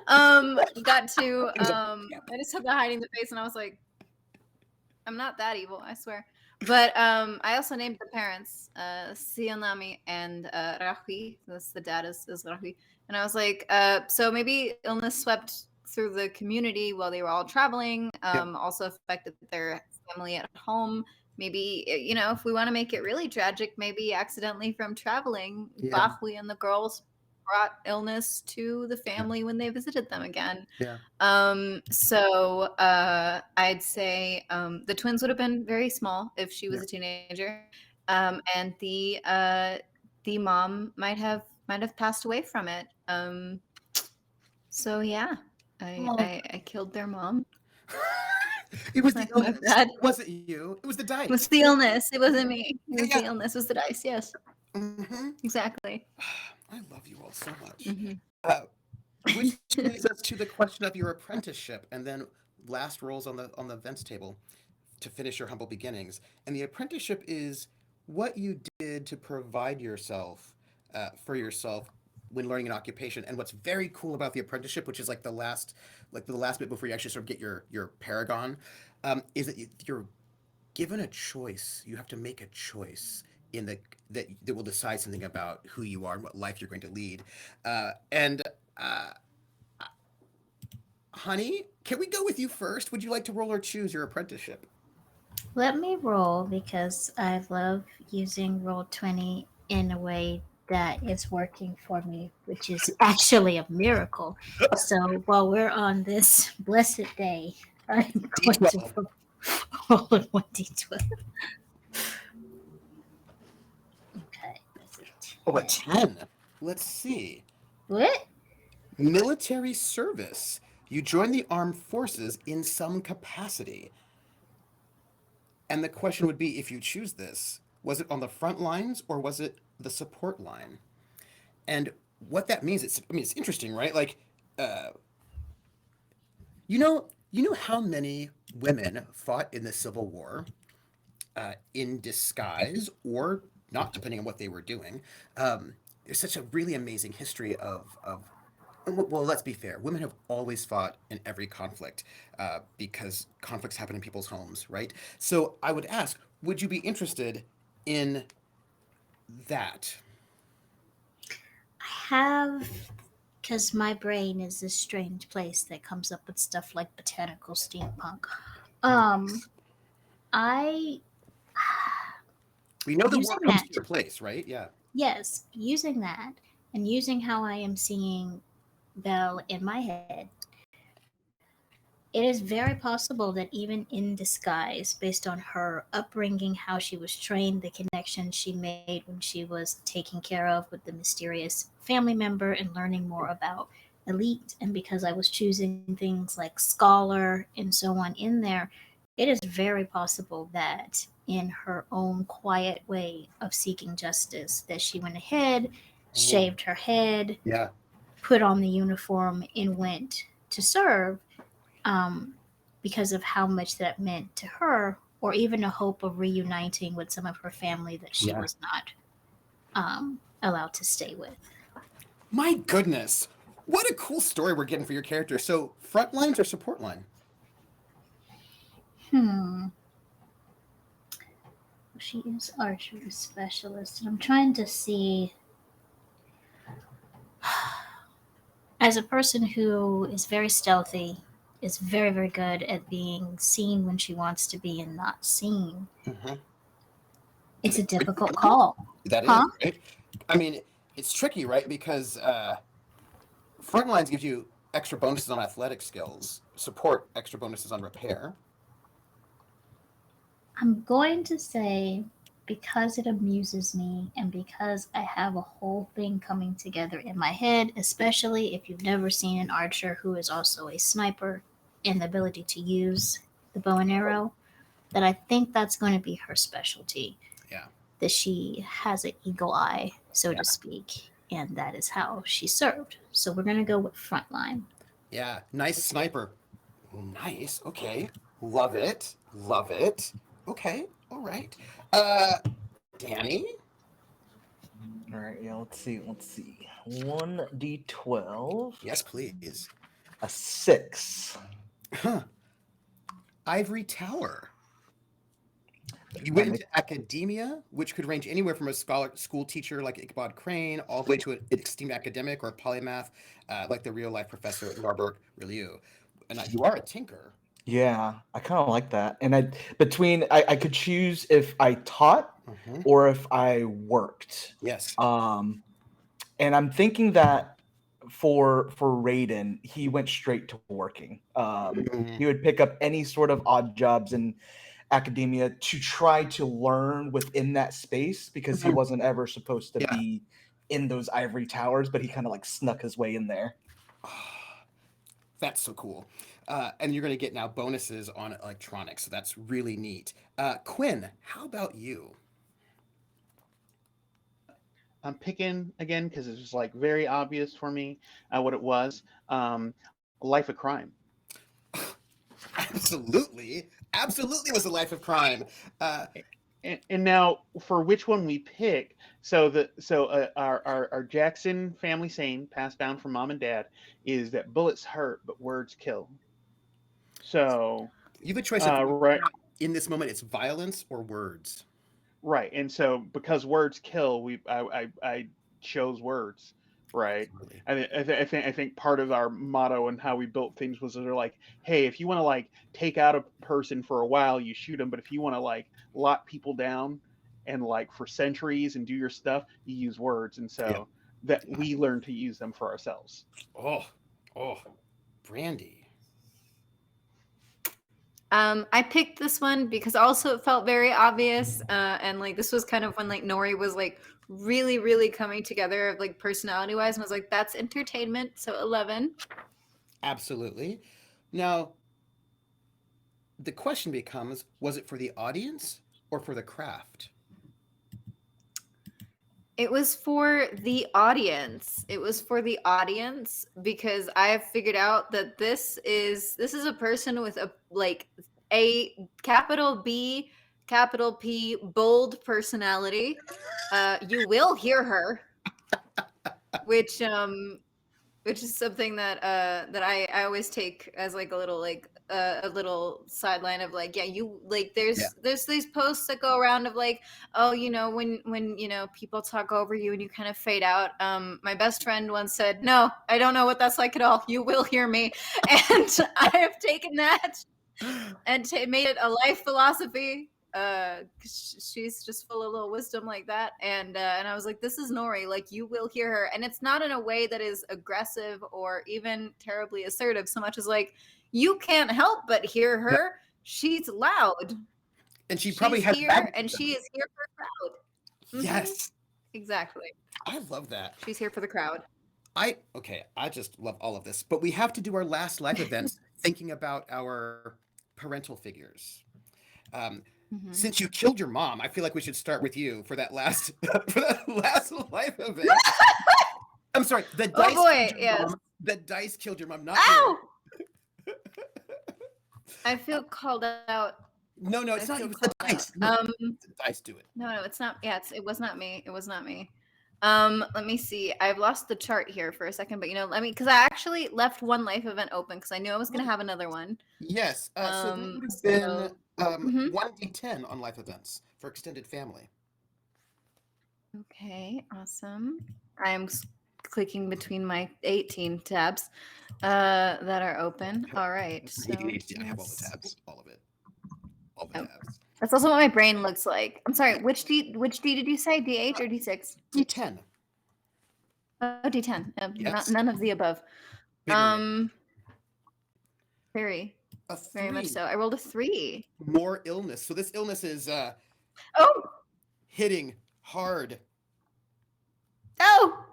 Speaker 3: Got to I just had the hiding the face, and I was like, I'm not that evil, I swear. But I also named the parents, Sionami and Rahui. That's the dad is Rahui. And I was like, so maybe illness swept through the community while they were all traveling. Also affected their family at home. Maybe, if we want to make it really tragic, maybe accidentally from traveling, Bachwi and the girls brought illness to the family when they visited them again. So I'd say the twins would have been very small if she was a teenager, and the mom might have passed away from it. So yeah, I killed their mom.
Speaker 2: It was the
Speaker 3: That's my
Speaker 2: illness.
Speaker 3: bad.
Speaker 2: It wasn't you. It was the dice.
Speaker 3: It was the illness. It wasn't me. It was
Speaker 2: Yeah.
Speaker 3: the illness. It was the dice. Yes,
Speaker 2: Mm-hmm.
Speaker 3: exactly.
Speaker 2: I love you all so much.
Speaker 3: Mm-hmm.
Speaker 2: Which leads us to the question of your apprenticeship, and then last rolls on the events table to finish your humble beginnings. And the apprenticeship is what you did to provide yourself for yourself when learning an occupation. And what's very cool about the apprenticeship, which is like the last bit before you actually sort of get your paragon, is that you're given a choice. You have to make a choice in that will decide something about who you are and what life you're going to lead. And honey, can we go with you first? Would you like to roll or choose your apprenticeship?
Speaker 5: Let me roll because I love using Roll20 in a way that is working for me, which is actually a miracle. So while we're on this blessed day, I'm going to
Speaker 2: D12.
Speaker 5: roll a 1d12. Okay, that's it.
Speaker 2: Oh, a 10. Let's see.
Speaker 5: What?
Speaker 2: Military service. You join the armed forces in some capacity. And the question would be, if you choose this, was it on the front lines or was it the support line? And what that means, it's interesting, right? Like, you know how many women fought in the Civil War in disguise or not, depending on what they were doing. There's such a really amazing history of well, let's be fair. Women have always fought in every conflict because conflicts happen in people's homes, right? So I would ask, would you be interested in that?
Speaker 5: I have, because my brain is this strange place that comes up with stuff like botanical steampunk. I
Speaker 2: We know the war
Speaker 5: using
Speaker 2: comes
Speaker 5: that.
Speaker 2: to your place, right? Yeah.
Speaker 5: Yes, using that and using how I am seeing Belle in my head, it is very possible that even in disguise, based on her upbringing, how she was trained, the connection she made when she was taken care of with the mysterious family member and learning more about elite, and because I was choosing things like scholar and so on in there, it is very possible that in her own quiet way of seeking justice, that she went ahead, shaved her head,
Speaker 2: Yeah.
Speaker 5: put on the uniform, and went to serve, because of how much that meant to her, or even a hope of reuniting with some of her family that she was not allowed to stay with.
Speaker 2: My goodness. What a cool story we're getting for your character. So, front lines or support line?
Speaker 5: She is archery specialist, and I'm trying to see, as a person who is very stealthy, is very, very good at being seen when she wants to be and not seen.
Speaker 2: Mm-hmm.
Speaker 5: It's a difficult call.
Speaker 2: That is,
Speaker 5: Huh?
Speaker 2: right? I mean, it's tricky, right? Because front lines gives you extra bonuses on athletic skills, support extra bonuses on repair.
Speaker 5: I'm going to say, because it amuses me and because I have a whole thing coming together in my head, especially if you've never seen an archer who is also a sniper and the ability to use the bow and arrow, that I think that's going to be her specialty.
Speaker 2: Yeah.
Speaker 5: That she has an eagle eye, so to speak, and that is how she served. So we're going to go with frontline.
Speaker 2: Yeah. Nice sniper. Nice. Okay. Love it. Love it. Okay. All right. Danny?
Speaker 4: All right, yeah, let's see. 1d12.
Speaker 2: Yes, please.
Speaker 4: A 6.
Speaker 2: Huh. Ivory Tower. You went into academia, which could range anywhere from a school teacher like Ichabod Crane, all the way to an esteemed academic or a polymath like the real-life professor Norbert Rilieu. And you are a tinker.
Speaker 4: Yeah, I kind of like that. And I could choose if I taught
Speaker 2: Mhm.
Speaker 4: or if I worked.
Speaker 2: Yes.
Speaker 4: And I'm thinking that for Raiden, he went straight to working.
Speaker 2: Mhm.
Speaker 4: He would pick up any sort of odd jobs in academia to try to learn within that space because he
Speaker 2: Mhm.
Speaker 4: wasn't ever supposed to
Speaker 2: Yeah.
Speaker 4: be in those ivory towers, but he kind of like snuck his way in there.
Speaker 2: That's so cool. And you're going to get now bonuses on electronics, so that's really neat. Quinn, how about you?
Speaker 1: I'm picking again because it's just like very obvious for me what it was. Life of Crime.
Speaker 2: Absolutely. Absolutely was a life of crime.
Speaker 1: And now for which one we pick, our Jackson family saying passed down from mom and dad is that bullets hurt but words kill. So
Speaker 2: You have a choice of
Speaker 1: right,
Speaker 2: in this moment, it's violence or words.
Speaker 1: right, and so because words kill, I chose words, right?
Speaker 2: Absolutely.
Speaker 1: I think part of our motto and how we built things was they're like, hey, if you want to like take out a person for a while, you shoot them, but if you want to like lock people down and like for centuries and do your stuff, you use words, and
Speaker 2: Yeah.
Speaker 1: so that we learn to use them for ourselves.
Speaker 2: Oh, Brandy.
Speaker 3: I picked this one because also it felt very obvious, and like this was kind of when like Nori was like really, really coming together of like personality wise, and I was like, that's entertainment. So 11.
Speaker 2: Absolutely. Now, the question becomes, was it for the audience or for the craft?
Speaker 3: It was for the audience. It was for the audience because I have figured out that this is a person with a capital B, capital P, bold personality. You will hear her, which is something that I always take as like a little sideline of like, yeah, you like
Speaker 2: Yeah.
Speaker 3: there's these posts that go around of like, oh, when people talk over you and you kind of fade out. My best friend once said, no, I don't know what that's like at all, you will hear me. And I have taken that and made it a life philosophy. 'Cause she's just full of little wisdom like that, and I was like, this is Nori, like you will hear her, and it's not in a way that is aggressive or even terribly assertive, so much as like you can't help but hear
Speaker 2: Yeah.
Speaker 3: her. She's loud.
Speaker 2: And she probably
Speaker 3: She's
Speaker 2: has
Speaker 3: here, and she is here for the crowd.
Speaker 2: Yes.
Speaker 3: Exactly.
Speaker 2: I love that.
Speaker 3: She's here for the crowd.
Speaker 2: I just love all of this. But we have to do our last life events thinking about our parental figures. Um,
Speaker 3: Mhm.
Speaker 2: Since you killed your mom, I feel like we should start with you for that last for that last life event. I'm sorry, the
Speaker 3: Oh
Speaker 2: dice
Speaker 3: boy,
Speaker 2: killed your
Speaker 3: yes.
Speaker 2: mom. The dice killed your mom, not
Speaker 3: Ow!
Speaker 2: you.
Speaker 3: I feel called out.
Speaker 2: No,
Speaker 3: I
Speaker 2: it's not you.
Speaker 3: feel
Speaker 2: It's the
Speaker 3: called out.
Speaker 2: dice. No, the dice do it.
Speaker 3: No, it's not. Yeah, it was not me. It was not me. Let me see. I've lost the chart here for a second, but because I actually left one life event open because I knew I was gonna have another one.
Speaker 2: Yes. So that would have
Speaker 3: So
Speaker 2: been 1d10 on life events for extended family.
Speaker 3: okay, awesome. I'm clicking between my 18 tabs that are open. All right. So
Speaker 2: ADHD, I have all the tabs, all of it, all the
Speaker 3: Oh.
Speaker 2: tabs.
Speaker 3: That's also what my brain looks like. I'm sorry. Which D did you say? D8 or D6?
Speaker 2: D10.
Speaker 3: Oh, D10.
Speaker 2: Yes.
Speaker 3: None of the above.
Speaker 2: Bigger
Speaker 3: Very,
Speaker 2: a
Speaker 3: very much
Speaker 2: 3.
Speaker 3: so. I rolled a 3.
Speaker 2: More illness. So this illness is
Speaker 3: Oh,
Speaker 2: hitting hard.
Speaker 3: oh,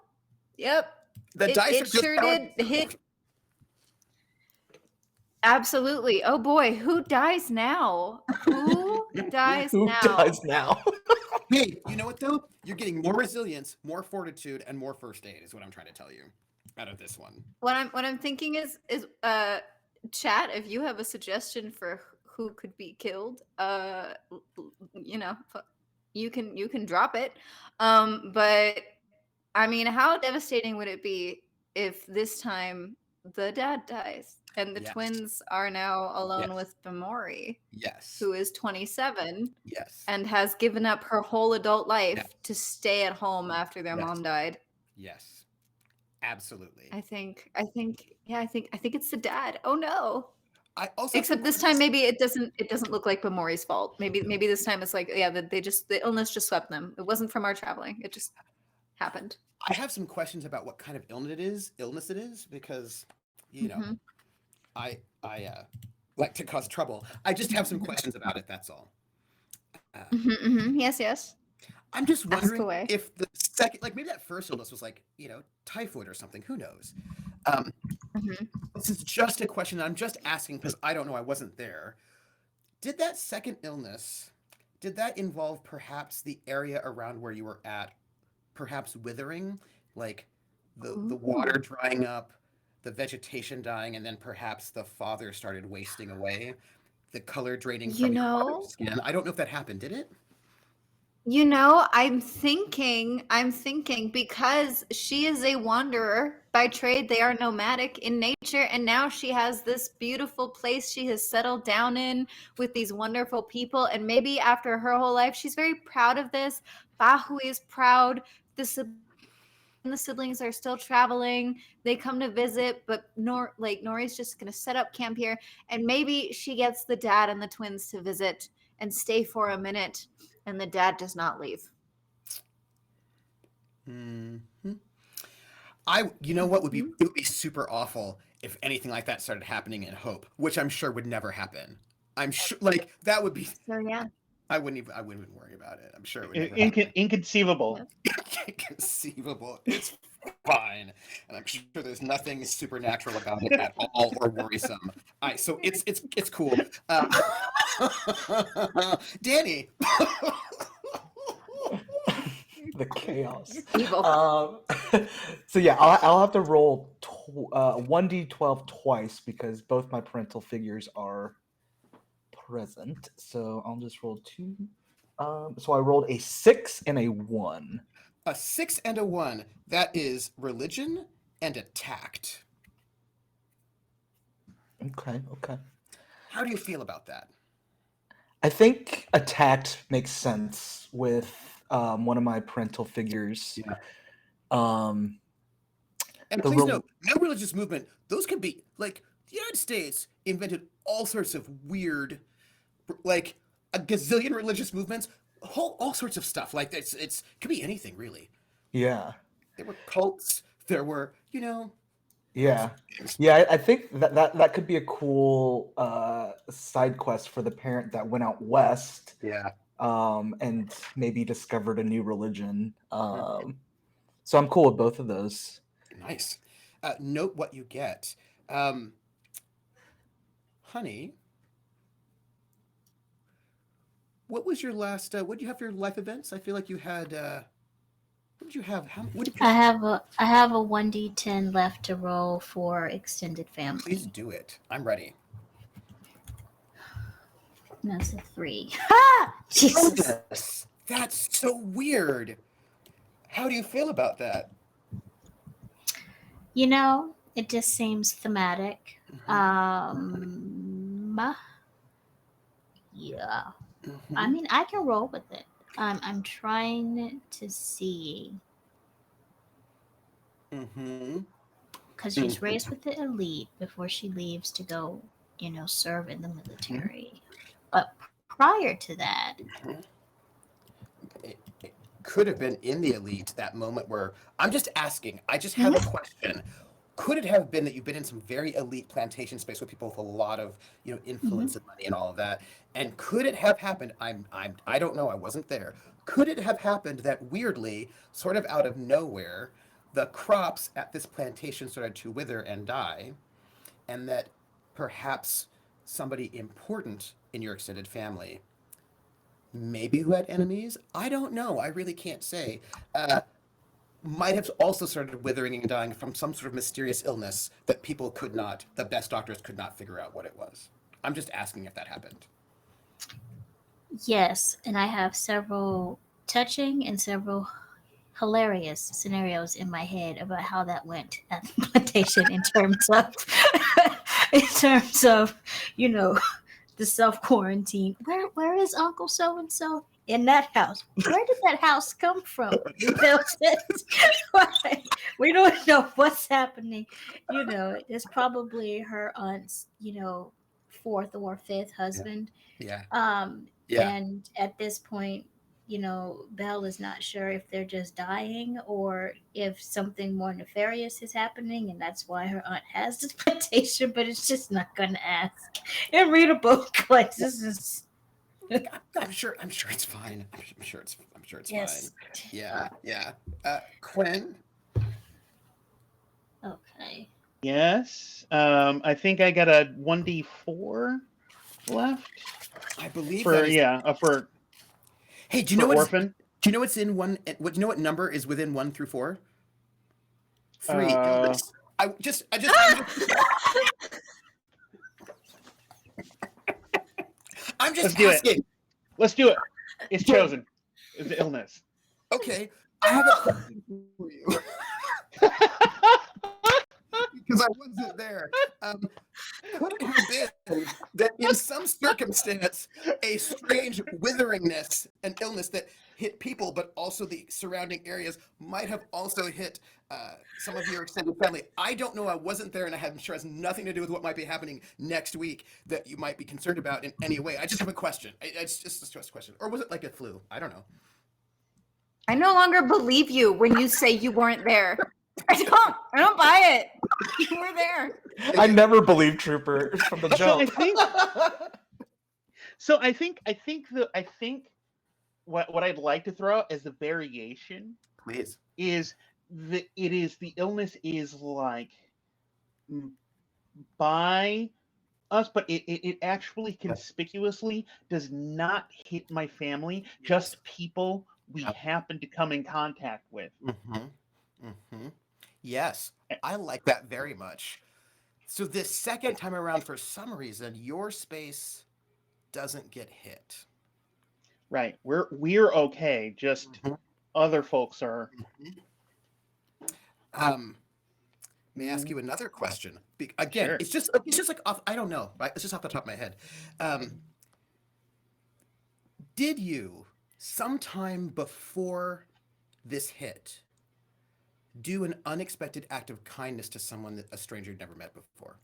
Speaker 3: yep.
Speaker 2: The
Speaker 3: It-
Speaker 2: dice
Speaker 3: it
Speaker 2: are just
Speaker 3: sure
Speaker 2: telling
Speaker 3: did
Speaker 2: you.
Speaker 3: hit. Absolutely. Oh boy, who dies now? Who dies
Speaker 4: Who
Speaker 3: now?
Speaker 4: dies now?
Speaker 2: Hey, you know what though? You're getting more resilience, more fortitude, and more first aid is what I'm trying to tell you out of this one.
Speaker 3: What I'm thinking is chat, if you have a suggestion for who could be killed, you can drop it. But I mean, how devastating would it be if this time the dad dies? And the
Speaker 2: Yes.
Speaker 3: twins are now alone
Speaker 2: Yes.
Speaker 3: with Bamori,
Speaker 2: Yes.
Speaker 3: who is 27
Speaker 2: Yes.
Speaker 3: and has given up her whole adult life
Speaker 2: Yes.
Speaker 3: to stay at home after their
Speaker 2: Yes.
Speaker 3: mom died.
Speaker 2: Yes. Absolutely.
Speaker 3: I think it's the dad. Oh no.
Speaker 2: I also have some
Speaker 3: Except this time
Speaker 2: questions.
Speaker 3: maybe it doesn't look like Bamori's fault. Maybe this time it's like, yeah, that the illness just swept them. It wasn't from our traveling. It just happened.
Speaker 2: I have some questions about what kind of illness it is, because, you know,
Speaker 3: Mhm.
Speaker 2: I like to cause trouble. I just have some questions about it. That's all.
Speaker 3: Yes, yes.
Speaker 2: I'm just
Speaker 3: Ask
Speaker 2: wondering
Speaker 3: away.
Speaker 2: if the second, like maybe that first illness was like, typhoid or something. Who knows? Um,
Speaker 3: Mhm.
Speaker 2: this is just a question. I'm just asking because I don't know. I wasn't there. Did that second illness, did that involve perhaps the area around where you were at, perhaps withering, like the water
Speaker 3: Ooh.
Speaker 2: drying up, the vegetation dying, and then perhaps the father started wasting away, the color draining
Speaker 3: You
Speaker 2: from your father's
Speaker 3: know,
Speaker 2: skin? I don't know if that happened. Did it?
Speaker 3: I'm thinking because she is a wanderer by trade, they are nomadic in nature, and now she has this beautiful place she has settled down in with these wonderful people, and maybe after her whole life, she's very proud of this. Bahu is proud. The siblings are still traveling. They come to visit, but Nori's just gonna set up camp here, and maybe she gets the dad and the twins to visit and stay for a minute, and the dad does not leave.
Speaker 2: Hmm. You know what would be,
Speaker 3: Mhm.
Speaker 2: it would be super awful if anything like that started happening in Hope, which I'm sure would never happen. I'm sure, like that would be.
Speaker 3: So yeah,
Speaker 2: I wouldn't even worry about it. I'm sure it would never happen.
Speaker 1: Inconceivable.
Speaker 2: Inconceivable. It's fine, and I'm sure there's nothing supernatural about it at all or worrisome. All right, so it's cool. Danny.
Speaker 4: The chaos.
Speaker 3: evil.
Speaker 4: So yeah, I'll have to roll 1d12 twice because both my parental figures are present. So I'll just roll two. So I rolled a 6 and a 1.
Speaker 2: A 6 and a 1. That is religion and a tact.
Speaker 4: Okay.
Speaker 2: How do you feel about that?
Speaker 4: I think attacked makes sense with one of my parental figures.
Speaker 2: Yeah.
Speaker 4: Um,
Speaker 2: And
Speaker 4: the
Speaker 2: please
Speaker 4: rel-
Speaker 2: note, no religious movement. Those can be like the United States invented all sorts of weird, like a gazillion religious movements, all sorts of stuff. Like it's could be anything really.
Speaker 4: yeah,
Speaker 2: There were cults. There were all
Speaker 4: yeah,
Speaker 2: sorts of things.
Speaker 4: yeah. I think that could be a cool side quest for the parent that went out west,
Speaker 2: Yeah.
Speaker 4: and maybe discovered a new religion. So I'm cool with both of those.
Speaker 2: Nice. Note what you get. Honey, what was your last? What did you have for your life events? I feel like you had. What did you have? What did you?
Speaker 5: I have a 1d10 left to roll for extended family.
Speaker 2: Please do it. I'm ready.
Speaker 5: That's a 3. Ha! Jesus.
Speaker 2: Yes. That's so weird. How do you feel about that?
Speaker 5: You know, it just seems thematic. Yeah. I mean, I can roll with it. I'm trying to see because she's raised with the elite before she leaves to go, serve in the military. But prior to that,
Speaker 2: It could have been in the elite, that moment where I'm just asking. I just have a question. Could it have been that you've been in some very elite plantation space with people with a lot of influence and money and all of that? And could it have happened? I don't know. I wasn't there. Could it have happened that weirdly, sort of out of nowhere, the crops at this plantation started to wither and die, and that perhaps somebody important in your extended family, maybe who had enemies, I don't know. I really can't say. Might have also started withering and dying from some sort of mysterious illness that the best doctors could not figure out what it was. I'm just asking if that happened.
Speaker 5: yes, and I have several touching and several hilarious scenarios in my head about how that went at the plantation in terms of in terms of, you know, the self quarantine. Where is Uncle so and so? In that house. Where did that house come from? You know, we don't know what's happening. You know, it's probably her aunt's, you know, fourth or fifth husband.
Speaker 2: Yeah. Yeah.
Speaker 5: And at this point, you know, Belle is not sure if they're just dying or if something more nefarious is happening, and that's why her aunt has this plantation, but it's just not going to ask and read a book. Like, this is.
Speaker 2: I'm sure it's fine. I'm sure it's
Speaker 5: Yes.
Speaker 2: fine. Yeah. Yeah. Quinn.
Speaker 5: Okay.
Speaker 1: Yes. I think I got a 1d4 left
Speaker 2: I believe
Speaker 1: for
Speaker 2: that is.
Speaker 1: for
Speaker 2: Hey, do you know
Speaker 1: orphan.
Speaker 2: Do you know what's in one? What do you know? What number is within 1 through 4? 3.
Speaker 1: Uh,
Speaker 2: I'm just
Speaker 1: Let's do it.
Speaker 2: asking.
Speaker 1: Let's do it. It's chosen. It's the illness.
Speaker 2: Okay, I have a question for you because I wasn't there. Could it have been that in some circumstance, a strange witheringness and illness that hit people, but also the surrounding areas, might have also hit some of your extended family? I don't know. I wasn't there, and I'm sure it has nothing to do with what might be happening next week that you might be concerned about in any way. I just have a question. It's just a question. Or was it like a flu? I don't know.
Speaker 3: I no longer believe you when you say you weren't there. I don't buy it. You were there.
Speaker 4: I never believed Trooper from the jump.
Speaker 1: I think what I'd like to throw out as the variation,
Speaker 2: Please.
Speaker 1: is the illness is like by us, but it actually conspicuously does not hit my family, just people we happen to come in contact with.
Speaker 2: Yes, I like that very much. So this second time around, for some reason, your space doesn't get hit.
Speaker 1: Right. We're okay. Just other folks are.
Speaker 2: May I ask you another question? Again,
Speaker 1: Sure.
Speaker 2: it's just like off. I don't know. Right? It's just off the top of my head. Did you sometime before this hit do an unexpected act of kindness to someone that a stranger you'd never met before?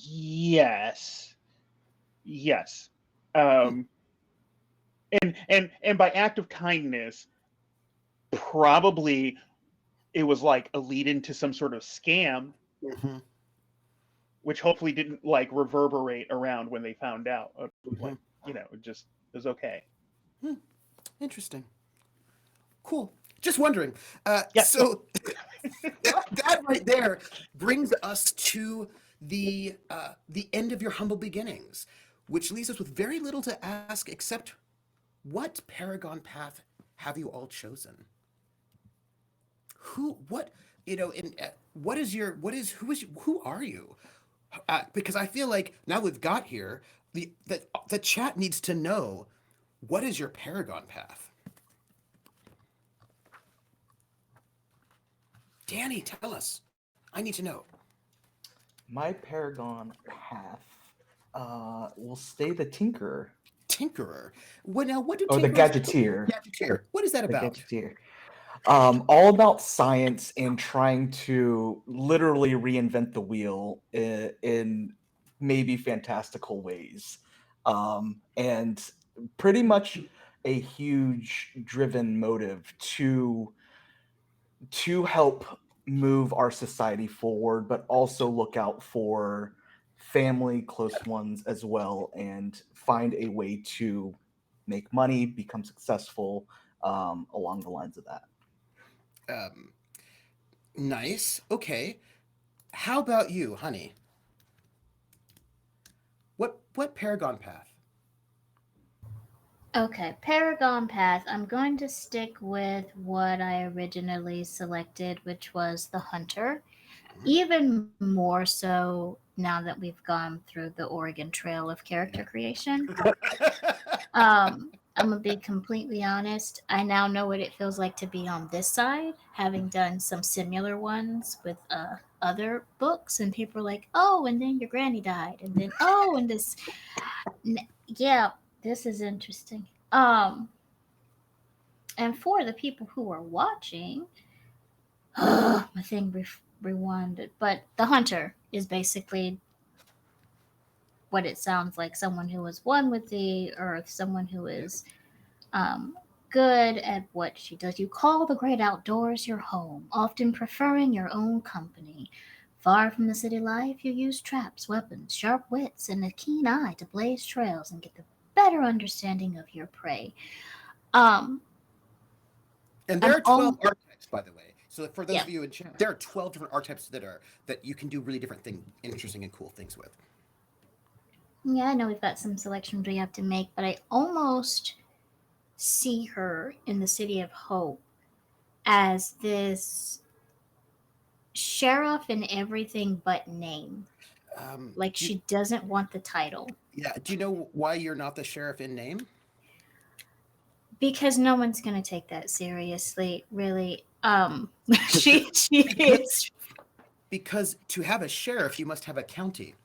Speaker 1: Yes. And by act of kindness, probably it was like a lead into some sort of scam, which hopefully didn't like reverberate around when they found out. Like, it just was okay.
Speaker 2: Interesting. Cool. Just wondering.
Speaker 1: Yeah.
Speaker 2: So that right there brings us to the end of your humble beginnings, which leaves us with very little to ask except, what paragon path have you all chosen? Who are you? Because I feel like now we've got here, the chat needs to know, what is your paragon path? Danny, tell us. I need to know.
Speaker 4: My paragon path will stay the Tinkerer.
Speaker 2: Tinkerer. What do
Speaker 4: Or the Gadgeteer.
Speaker 2: Gadgeteer. What is that
Speaker 4: The
Speaker 2: about?
Speaker 4: Gadgeteer. All about science and trying to literally reinvent the wheel in maybe fantastical ways. And pretty much a huge driven motive to help move our society forward, but also look out for family, close ones as well, and find a way to make money, become successful along the lines of that.
Speaker 2: Nice. Okay. How about you, honey? What paragon path?
Speaker 5: Okay, Paragon Path. I'm going to stick with what I originally selected, which was the Hunter. Even more so now that we've gone through the Oregon Trail of character creation. I'm gonna be completely honest. I now know what it feels like to be on this side, having done some similar ones with other books, and people are like, "Oh, and then your granny died, and then oh, and this, yeah, this is interesting." And for the people who are watching, my thing rewinded, but the hunter is basically what it sounds like: someone who is one with the earth, someone who is um, good at what she does. You call the great outdoors your home, often preferring your own company. Far from the city life, you use traps, weapons, sharp wits, and a keen eye to blaze trails and get the better understanding of your prey. Um,
Speaker 2: And there
Speaker 5: I'm
Speaker 2: are 12
Speaker 5: all
Speaker 2: archetypes, by the way. So for those
Speaker 5: yeah,
Speaker 2: of you in chat, there are 12 different archetypes that you can do really different interesting and cool things with.
Speaker 5: yeah. I know we've got some selections we have to make, but I almost see her in the City of Hope as this sheriff in everything but name. Like
Speaker 2: Do you,
Speaker 5: she doesn't want the title
Speaker 2: yeah, do you know why you're not the sheriff in name?
Speaker 5: because no one's gonna take that seriously, really.
Speaker 2: Because
Speaker 5: She
Speaker 2: because
Speaker 5: is
Speaker 2: because to have a sheriff, you must have a county,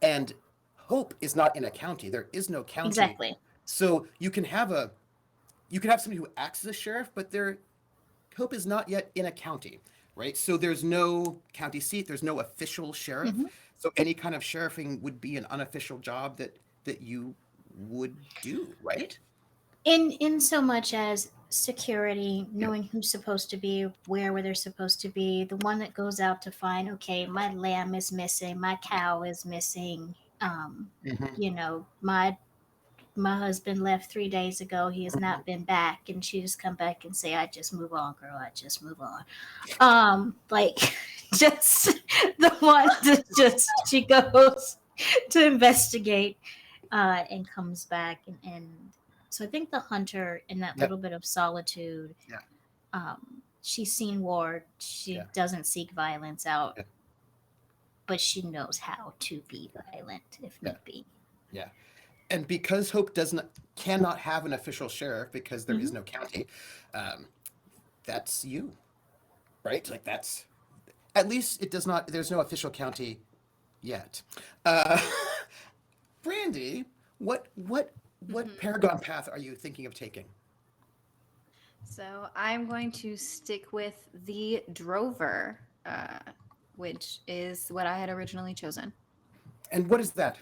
Speaker 2: and Hope is not in a county. There is no county,
Speaker 5: exactly.
Speaker 2: so you can have somebody who acts as a sheriff, but their Hope is not yet in a county, right? So there's no county seat. There's no official sheriff.
Speaker 5: Hmm.
Speaker 2: So any kind of sheriffing would be an unofficial job that you would do, right?
Speaker 5: In so much as security,
Speaker 2: Yeah.
Speaker 5: knowing who's supposed to be where they're supposed to be, the one that goes out to find, okay, my lamb is missing, my cow is missing,
Speaker 2: Hmm.
Speaker 5: you know, my husband left 3 days ago. He has not been back, and she just come back and say, "I just move on, girl. I just move on." Like just the one that just she goes to investigate, and comes back, and so I think the hunter in that
Speaker 2: Yep.
Speaker 5: little bit of solitude.
Speaker 2: Yeah.
Speaker 5: She's seen war. She
Speaker 2: Yeah.
Speaker 5: doesn't seek violence out,
Speaker 2: Yeah.
Speaker 5: but she knows how to be violent if
Speaker 2: Yeah.
Speaker 5: need be.
Speaker 2: Yeah. And because Hope doesn't cannot have an official sheriff because there is
Speaker 5: Hmm.
Speaker 2: no county, um, that's you, right? Like that's at least it does not. There's no official county yet. Uh, Brandy, what
Speaker 3: Mhm.
Speaker 2: Paragon path are you thinking of taking?
Speaker 3: So I'm going to stick with the Drover, which is what I had originally chosen.
Speaker 2: And what is that?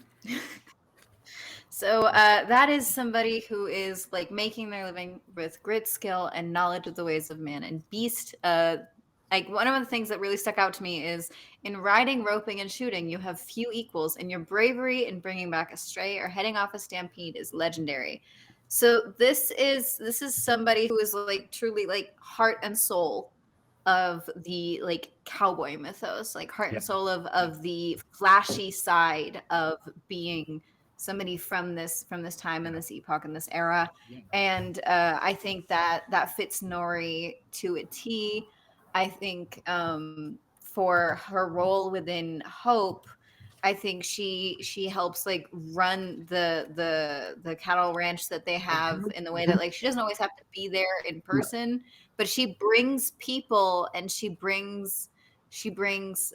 Speaker 3: So that is somebody who is like making their living with grit, skill, and knowledge of the ways of man and beast. Like one of the things that really stuck out to me is in riding, roping, and shooting, you have few equals, and your bravery in bringing back a stray or heading off a stampede is legendary. So this is somebody who is like truly like heart and soul of the like cowboy mythos, like heart
Speaker 2: Yeah.
Speaker 3: and soul of
Speaker 2: Yeah.
Speaker 3: the flashy side of being somebody from this time and
Speaker 2: Yeah.
Speaker 3: this epoch and this era.
Speaker 2: Yeah.
Speaker 3: And I think that that fits Nori to a T. I think for her role within Hope, I think she helps like run the cattle ranch that they have
Speaker 2: Mhm.
Speaker 3: in the way that
Speaker 2: Mhm.
Speaker 3: like she doesn't always have to be there in
Speaker 2: No.
Speaker 3: person, but she brings people and she brings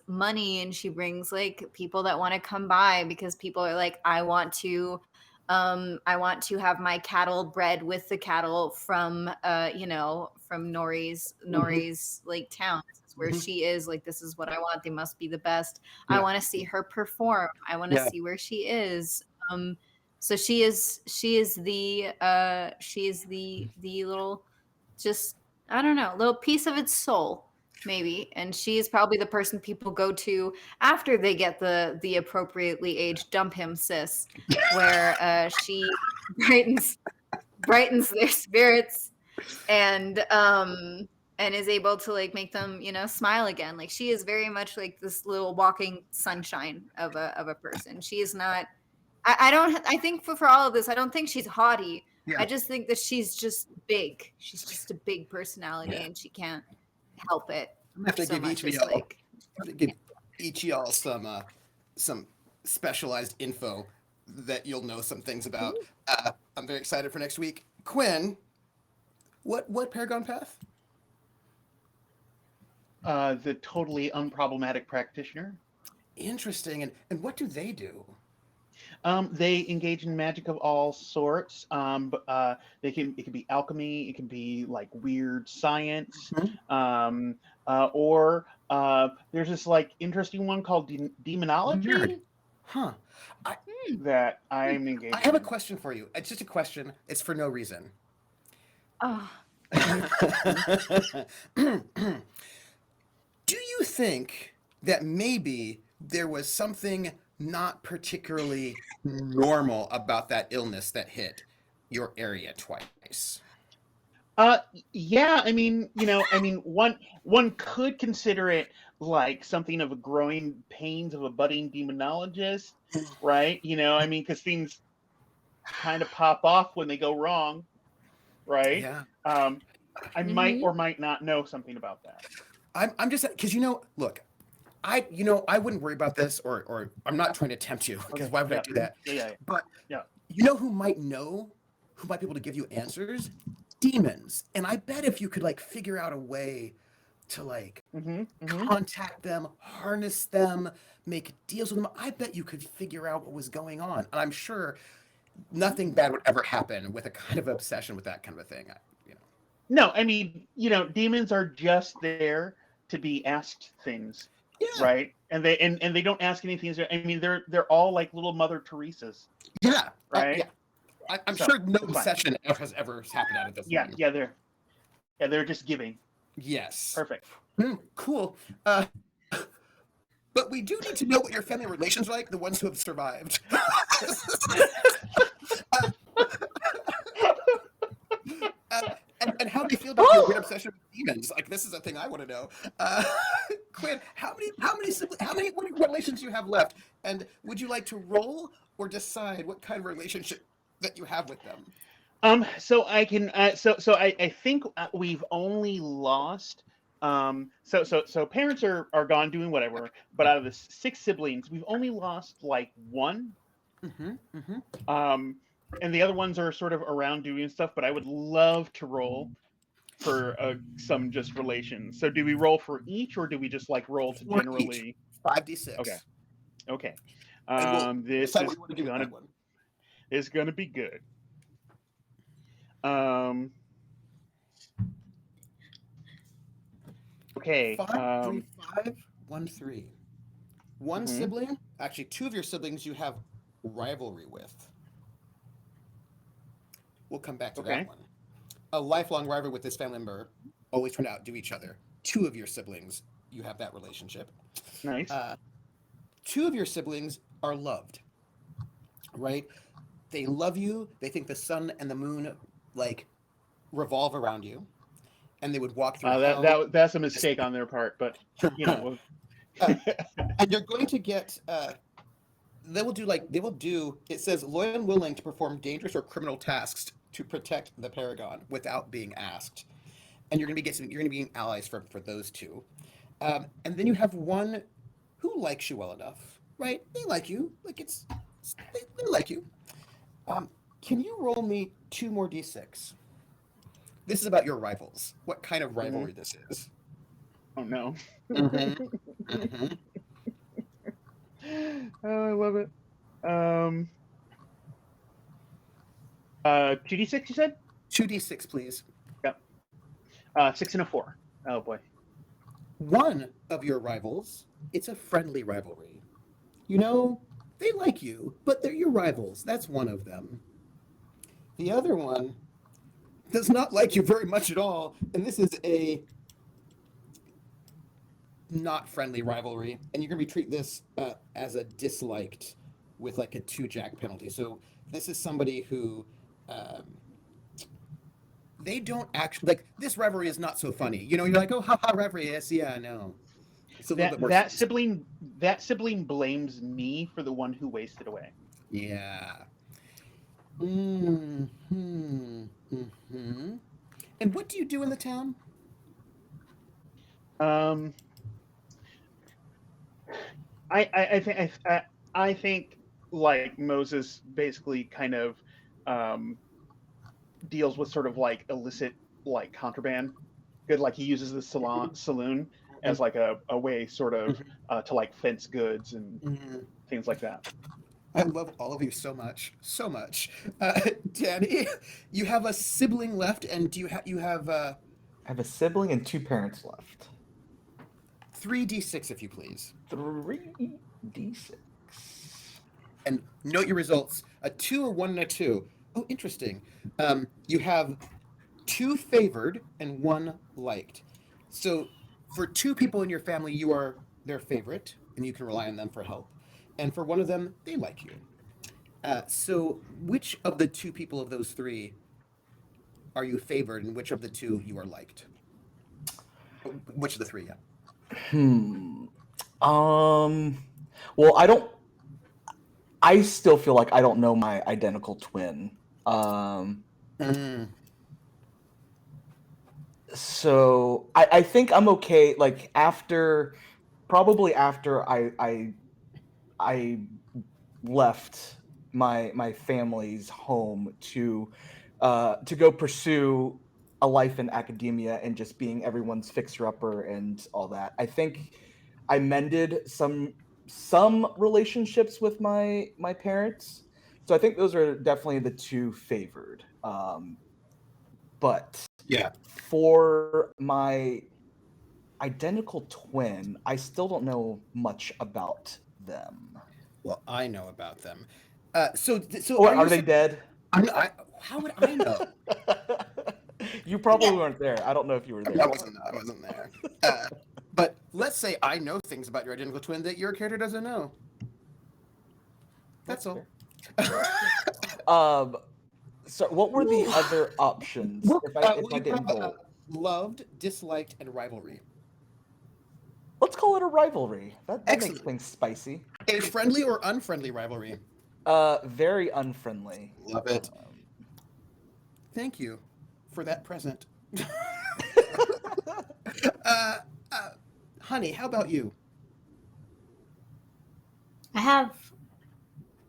Speaker 3: money and she brings like people that want to come by because people are like, I want to have my cattle bred with the cattle from from
Speaker 2: Mhm.
Speaker 3: Nori's like town. This is where
Speaker 2: Mhm.
Speaker 3: she is, like this is what I want. They must be the best. I
Speaker 2: Yeah.
Speaker 3: want to see her perform. I want to
Speaker 2: Yeah.
Speaker 3: see where she is. So she is the little, just, I don't know, little piece of its soul maybe, and she is probably the person people go to after they get the appropriately aged dump him sis, where she brightens brightens their spirits and is able to like make them smile again. Like she is very much like this little walking sunshine of a person. She is not, I don't, I think for all of this, I don't think she's haughty. I
Speaker 2: Yeah.
Speaker 3: just think that she's just big. She's just a big personality
Speaker 2: Yeah.
Speaker 3: and she can't help it
Speaker 2: I'm gonna have to
Speaker 3: so
Speaker 2: give
Speaker 3: much
Speaker 2: each of
Speaker 3: as
Speaker 2: y'all
Speaker 3: like,
Speaker 2: I'm gonna give each of y'all some specialized info that you'll know some things about. I'm very excited for next week. Quinn, what Paragon path?
Speaker 1: The totally unproblematic practitioner.
Speaker 2: Interesting. And what do they do?
Speaker 1: They engage in magic of all sorts. It can be alchemy, it can be like weird science,
Speaker 2: Mhm.
Speaker 1: or there's this like interesting one called
Speaker 2: Nerd.
Speaker 1: demonology
Speaker 2: Huh. I,
Speaker 1: that I'm
Speaker 2: I
Speaker 1: engaged
Speaker 2: have a
Speaker 1: in.
Speaker 2: question for you. It's just a question. It's for no reason.
Speaker 3: Oh,
Speaker 2: Do you think that maybe there was something not particularly normal about that illness that hit your area twice?
Speaker 1: Yeah, I mean, one could consider it like something of a growing pains of a budding demonologist, right? I mean, because things kind of pop off when they go wrong, right?
Speaker 2: Yeah.
Speaker 1: Um, I might
Speaker 3: mhm.
Speaker 1: or might not know something about that.
Speaker 2: I'm just because look, I wouldn't worry about this, or I'm not trying to tempt you because
Speaker 1: Okay.
Speaker 2: why would I
Speaker 1: Yeah.
Speaker 2: do that?
Speaker 1: Yeah. Yeah.
Speaker 2: But
Speaker 1: Yeah.
Speaker 2: you know who might be able to give you answers? Demons. And I bet if you could like figure out a way to like
Speaker 1: Mm-hmm. Mm-hmm.
Speaker 2: contact them, harness them, make deals with them, I bet you could figure out what was going on. And I'm sure nothing bad would ever happen with a kind of obsession with that kind of a thing. You know.
Speaker 1: No, I mean, demons are just there to be asked things,
Speaker 2: Yeah.
Speaker 1: right? And they don't ask anything. I mean, they're all like little Mother Teresa's,
Speaker 2: Yeah.
Speaker 1: right?
Speaker 2: Yeah. I'm
Speaker 1: So
Speaker 2: sure no
Speaker 1: it's fine.
Speaker 2: obsession has ever happened out of this
Speaker 1: Yeah.
Speaker 2: one.
Speaker 1: Yeah. They're just giving.
Speaker 2: Yes.
Speaker 1: Perfect.
Speaker 2: Cool. But we do need to know what your family relations are like, the ones who have survived. uh, and how do you feel about your weird obsession with demons? Like, this is a thing I want to know. Quinn, what relations do you have left? And would you like to roll or decide what kind of relationship that you have with them?
Speaker 1: So I can. I think we've only lost. So parents are gone doing whatever. But out of the six siblings, we've only lost like one.
Speaker 2: Mm-hmm, mm-hmm.
Speaker 1: Um, and the other ones are sort of around doing stuff. But I would love to roll for some just relations. So do we roll for each, or do we just like roll to
Speaker 2: For each,
Speaker 1: generally? Okay.
Speaker 2: 5d6.
Speaker 1: Okay.
Speaker 2: And we'll
Speaker 1: This
Speaker 2: decide what
Speaker 1: is
Speaker 2: you want to do with
Speaker 1: gonna
Speaker 2: that one.
Speaker 1: is gonna be good. Um. Okay.
Speaker 2: 5 3 5 1 3. One
Speaker 1: Mhm.
Speaker 2: sibling, actually, two of your siblings you have rivalry with. We'll come back to that
Speaker 1: Okay.
Speaker 2: one. A lifelong rivalry with this family member, always trying to outdo each other. Two of your siblings, you have that relationship.
Speaker 1: Nice.
Speaker 2: Uh, Two of your siblings are loved, right? They love you. They think the sun and the moon like revolve around you, and they would walk through hell.
Speaker 1: That's a mistake on their part, but
Speaker 2: uh, and you're going to get they will do it says loyal and willing to perform dangerous or criminal tasks to protect the paragon without being asked, and you're going to be getting allies for those two. And then you have one who likes you well enough, right? They like you, like they like you. um, can you roll me two more d6? This is about your rivals, what kind of
Speaker 1: Mhm.
Speaker 2: rivalry this is.
Speaker 1: Oh no.
Speaker 2: Mm-hmm. Mm-hmm.
Speaker 1: Oh, I love it. 2d6 you said?
Speaker 2: 2d6 please.
Speaker 1: Yep. 6 and a 4. Oh boy.
Speaker 2: One of your rivals, it's a friendly rivalry. You know, they like you, but they're your rivals. That's one of them. The other one does not like you very much at all, and this is a not friendly rivalry, and you're going to be treat this as a disliked with like a 2 jack penalty. So this is somebody who um, they don't actually like. This rivalry is not so funny. You know, you're like, oh, haha, rivalry. Yes, yeah, no. It's a little
Speaker 1: That
Speaker 2: bit more
Speaker 1: that
Speaker 2: serious.
Speaker 1: sibling that sibling blames me for the one who wasted away.
Speaker 2: Yeah. Hmm. Hmm. And what do you do in the town?
Speaker 1: Um I think like Moses basically kind of um deals with sort of like illicit like contraband. Good, like he uses the saloon as like a way sort of
Speaker 2: Mhm.
Speaker 1: to like fence goods and
Speaker 2: Mhm.
Speaker 1: things like that.
Speaker 2: I love all of you so much, so much. Danny, you have a sibling left, and do you have
Speaker 4: I have a sibling and 2 parents left.
Speaker 2: 3d6 if you please,
Speaker 4: 3d6.
Speaker 2: and note your results: a 2, a 1, and a 2. Oh, interesting. You have 2 favored and 1 liked. So for 2 people in your family, you are their favorite, and you can rely on them for help. And for one of them, they like you. So which of the 2 people of those 3 are you favored, and which of the 2 you are liked? Which of the 3? Yeah.
Speaker 4: Hmm. Well, I still feel like I don't know my identical twin. Um,
Speaker 2: Mm.
Speaker 4: so I think I'm okay. Like probably after I left my family's home to go pursue a life in academia and just being everyone's fixer upper and all that. I think I mended some relationships with my parents. So I think those are definitely the 2 favored. But
Speaker 2: Yeah.
Speaker 4: for my identical twin, I still don't know much about them.
Speaker 2: Well, I know about them. So
Speaker 4: Or
Speaker 2: are you?
Speaker 4: are they dead?
Speaker 2: How would I know?
Speaker 4: You probably weren't there. I don't know if you were there.
Speaker 2: I wasn't. I wasn't there. But let's say I know things about your identical twin that your character doesn't know. That's all.
Speaker 4: Um, so what were the other options
Speaker 2: Well,
Speaker 4: if I
Speaker 2: well, you
Speaker 4: didn't
Speaker 2: have
Speaker 4: roll?
Speaker 2: loved, disliked, and rivalry.
Speaker 4: Let's call it a rivalry. That makes
Speaker 2: Excellent.
Speaker 4: things spicy.
Speaker 2: A friendly or unfriendly rivalry.
Speaker 4: Very unfriendly.
Speaker 2: Love it. Thank you for that present. uh, uh, honey, how about you?
Speaker 5: I have,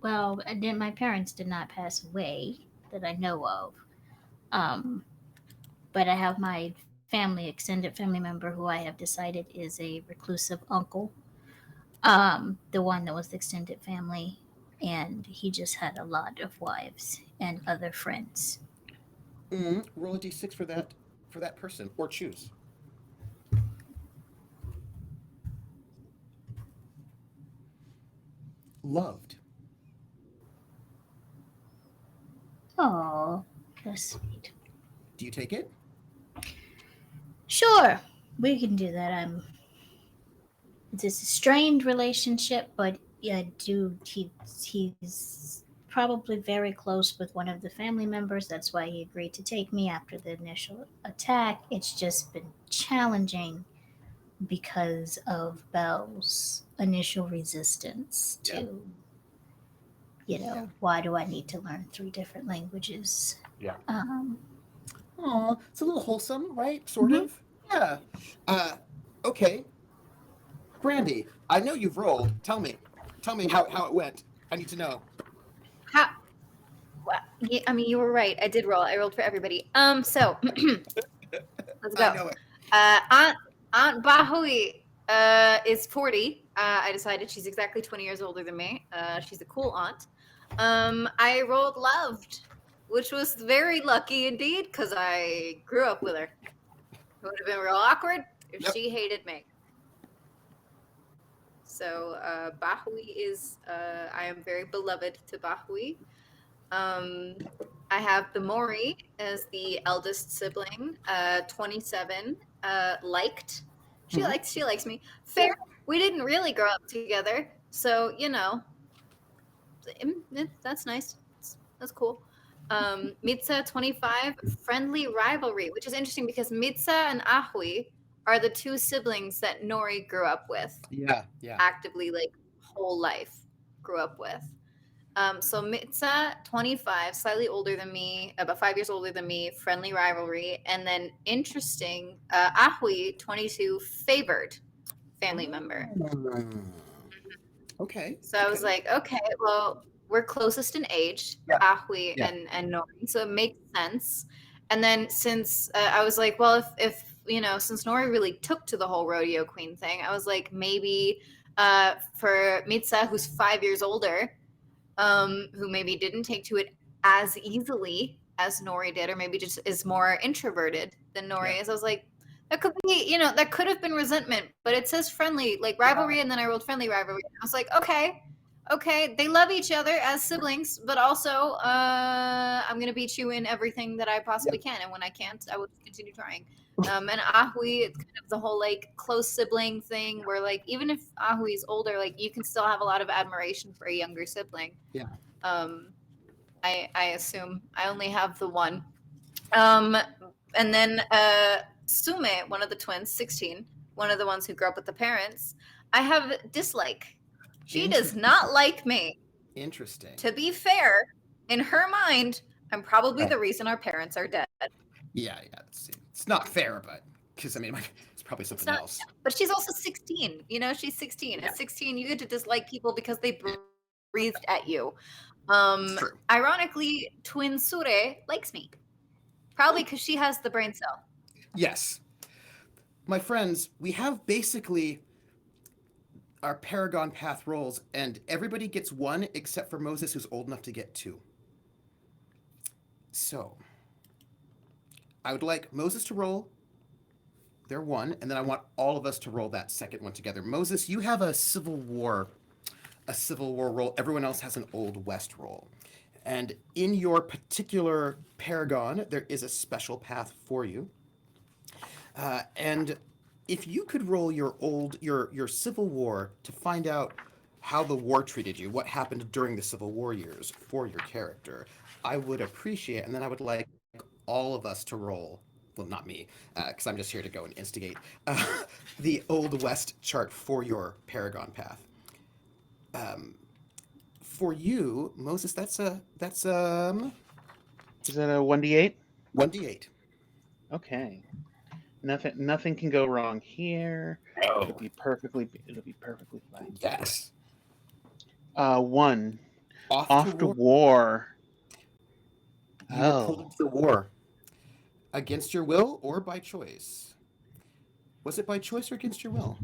Speaker 5: well, my parents did not pass away that I know of. Um, but I have my family, extended family member, who I have decided is a reclusive uncle. The one that was the extended family, and he just had a lot of wives and other friends.
Speaker 2: Roll a d6 for that person, or choose. Loved.
Speaker 5: Oh, that's sweet.
Speaker 2: Do you take it?
Speaker 5: Sure, we can do that. It's a strained relationship, but yeah, he's probably very close with one of the family members. That's why he agreed to take me after the initial attack. It's just been challenging because of Belle's initial resistance
Speaker 2: Yeah.
Speaker 5: to,
Speaker 2: Yeah.
Speaker 5: why do I need to learn 3 different languages?
Speaker 4: Yeah.
Speaker 2: Aw, it's a little wholesome, right? Sort
Speaker 5: Mhm.
Speaker 2: of. Yeah. Okay. Brandy, I know you've rolled. Tell me how it went. I need to know.
Speaker 3: How? Well, yeah, I mean, you were right. I did roll. I rolled for everybody. So let's
Speaker 2: I
Speaker 3: go.
Speaker 2: know it.
Speaker 3: Aunt Bahui is 40. I decided she's exactly 20 years older than me. She's a cool aunt. I rolled loved, which was very lucky indeed because I grew up with her. It would have been real awkward if
Speaker 2: Yep.
Speaker 3: she hated me. So Bahui is, I am very beloved to Bahui. I have the Mori as the eldest sibling, 27, liked. She likes me. Fair. We didn't really grow up together, so that's nice. That's cool. Mitsa, 25, friendly rivalry, which is interesting because Mitsa and Ahui are the 2 siblings that Nori grew up with,
Speaker 2: Yeah.
Speaker 3: actively, like, whole life grew up with. So Mitsa, 25, slightly older than me, about 5 years older than me, friendly rivalry. And then interesting, Ahui, 22, favored family member.
Speaker 2: Okay.
Speaker 3: So I was like, okay, well, we're closest in age,
Speaker 2: Yeah.
Speaker 3: Ahui
Speaker 2: Yeah.
Speaker 3: and Nori, so it makes sense. And then since I was like, well, if since Nori really took to the whole rodeo queen thing, I was like, maybe for Mitsa, who's 5 years older, who maybe didn't take to it as easily as Nori did, or maybe just is more introverted than Nori is. I was like, that could be, that could have been resentment, but it says friendly, like rivalry, and then I rolled friendly rivalry. I was like, okay, they love each other as siblings, but also I'm gonna beat you in everything that I possibly can, and when I can't, I will continue trying. And Ahui, it's kind of the whole like close sibling thing where like even if Ahui is older, like you can still have a lot of admiration for a younger sibling.
Speaker 2: Yeah.
Speaker 3: I assume I only have the one. And then Sume, one of the twins, 16, one of the ones who grew up with the parents, I have dislike. She does not like me.
Speaker 2: Interesting.
Speaker 3: To be fair, in her mind, I'm probably the reason our parents are dead.
Speaker 2: Yeah. It's not fair, but because it's probably something else.
Speaker 3: But she's also 16. She's 16.
Speaker 2: Yeah.
Speaker 3: At 16, you get to dislike people because they breathed at you.
Speaker 2: True.
Speaker 3: Ironically, twin Sure likes me. Probably because she has the brain cell.
Speaker 2: Yes. My friends, we have basically our Paragon Path rolls, and everybody gets one except for Moses, who's old enough to get two. So, I would like Moses to roll their one, and then I want all of us to roll that second one together. Moses, you have a Civil War roll. Everyone else has an Old West roll. And in your particular Paragon, there is a special path for you. And if you could roll your Civil War to find out how the war treated you, what happened during the Civil War years for your character, I would appreciate, and then I would like all of us to roll, well, not me, because I'm just here to go and instigate, the Old West chart for your Paragon Path. For you, Moses, that's
Speaker 1: Is that a 1d8?
Speaker 2: 1d8.
Speaker 1: Okay. Nothing can go wrong here.
Speaker 2: Oh.
Speaker 1: It'll be perfectly fine.
Speaker 2: Yes.
Speaker 1: 1. Off to war.
Speaker 2: You were pulled into the war. Against your will or by choice? Was it by choice or against your will?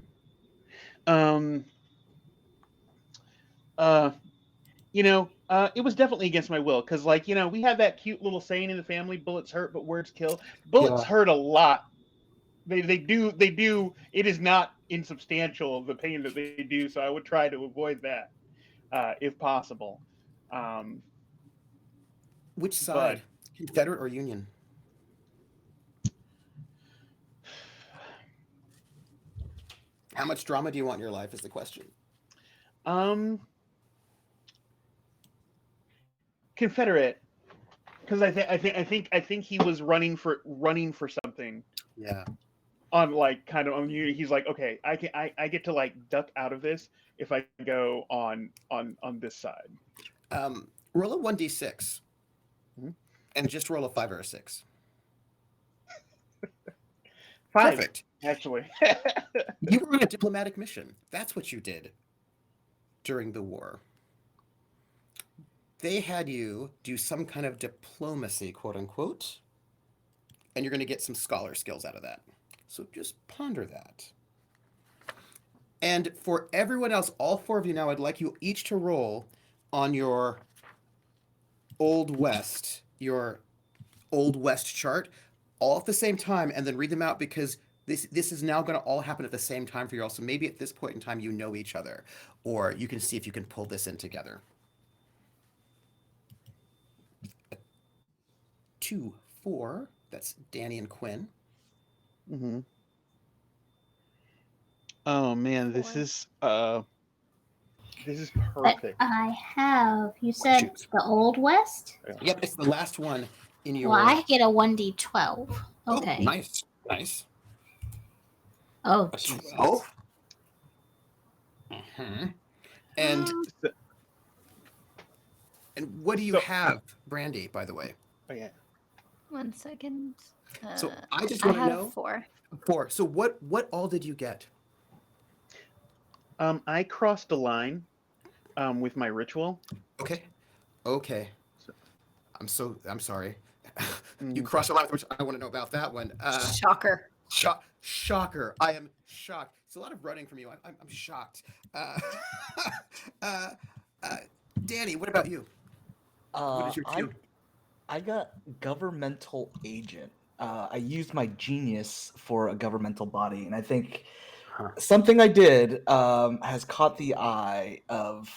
Speaker 1: It was definitely against my will, because we have that cute little saying in the family, bullets hurt but words kill. Bullets hurt a lot. They do. It is not insubstantial, the pain that they do, so I would try to avoid that if possible.
Speaker 2: Which side? Confederate or Union? How much drama do you want in your life is the question.
Speaker 1: Confederate, because I think he was running for something.
Speaker 2: Yeah.
Speaker 1: On Union, he's like, okay, I get to duck out of this if I go on this side.
Speaker 2: Roll a 1d6, and just roll a 5 or a 6.
Speaker 1: 5.
Speaker 2: Perfect.
Speaker 1: Actually.
Speaker 2: You were on a diplomatic mission. That's what you did during the war. They had you do some kind of diplomacy, quote unquote, and you're going to get some scholar skills out of that. So just ponder that. And for everyone else, all 4 of you now, I'd like you each to roll on your Old West chart, all at the same time, and then read them out, because this is now going to all happen at the same time for you all. So maybe at this point in time, you know each other, or you can see if you can pull this in together. 2, 4. That's Danny and Quinn.
Speaker 1: Mm-hmm. Oh man, this is perfect.
Speaker 5: But I have. You said the Old West?
Speaker 2: Yep, it's the last one in your.
Speaker 5: Well, I get a 1d12. Okay.
Speaker 2: Oh, nice.
Speaker 5: Oh,
Speaker 2: 12. Mm-hmm. And what do you have, Brandy, by the way?
Speaker 1: Oh yeah.
Speaker 3: 1 second.
Speaker 2: So I just want to know.
Speaker 3: 4.
Speaker 2: 4. So what all did you get?
Speaker 1: I crossed a line with my ritual.
Speaker 2: Okay. I'm sorry. You crossed a line, which I want to know about that one.
Speaker 3: Shocker.
Speaker 2: Shocker! I am shocked. It's a lot of running from you. I'm shocked. Uh, uh, uh, Danny, what about you? What
Speaker 4: Uh,
Speaker 2: is your
Speaker 4: I
Speaker 2: two?
Speaker 4: I got governmental agent. I used my genius for a governmental body, and I think
Speaker 2: Huh.
Speaker 4: something I did has caught the eye of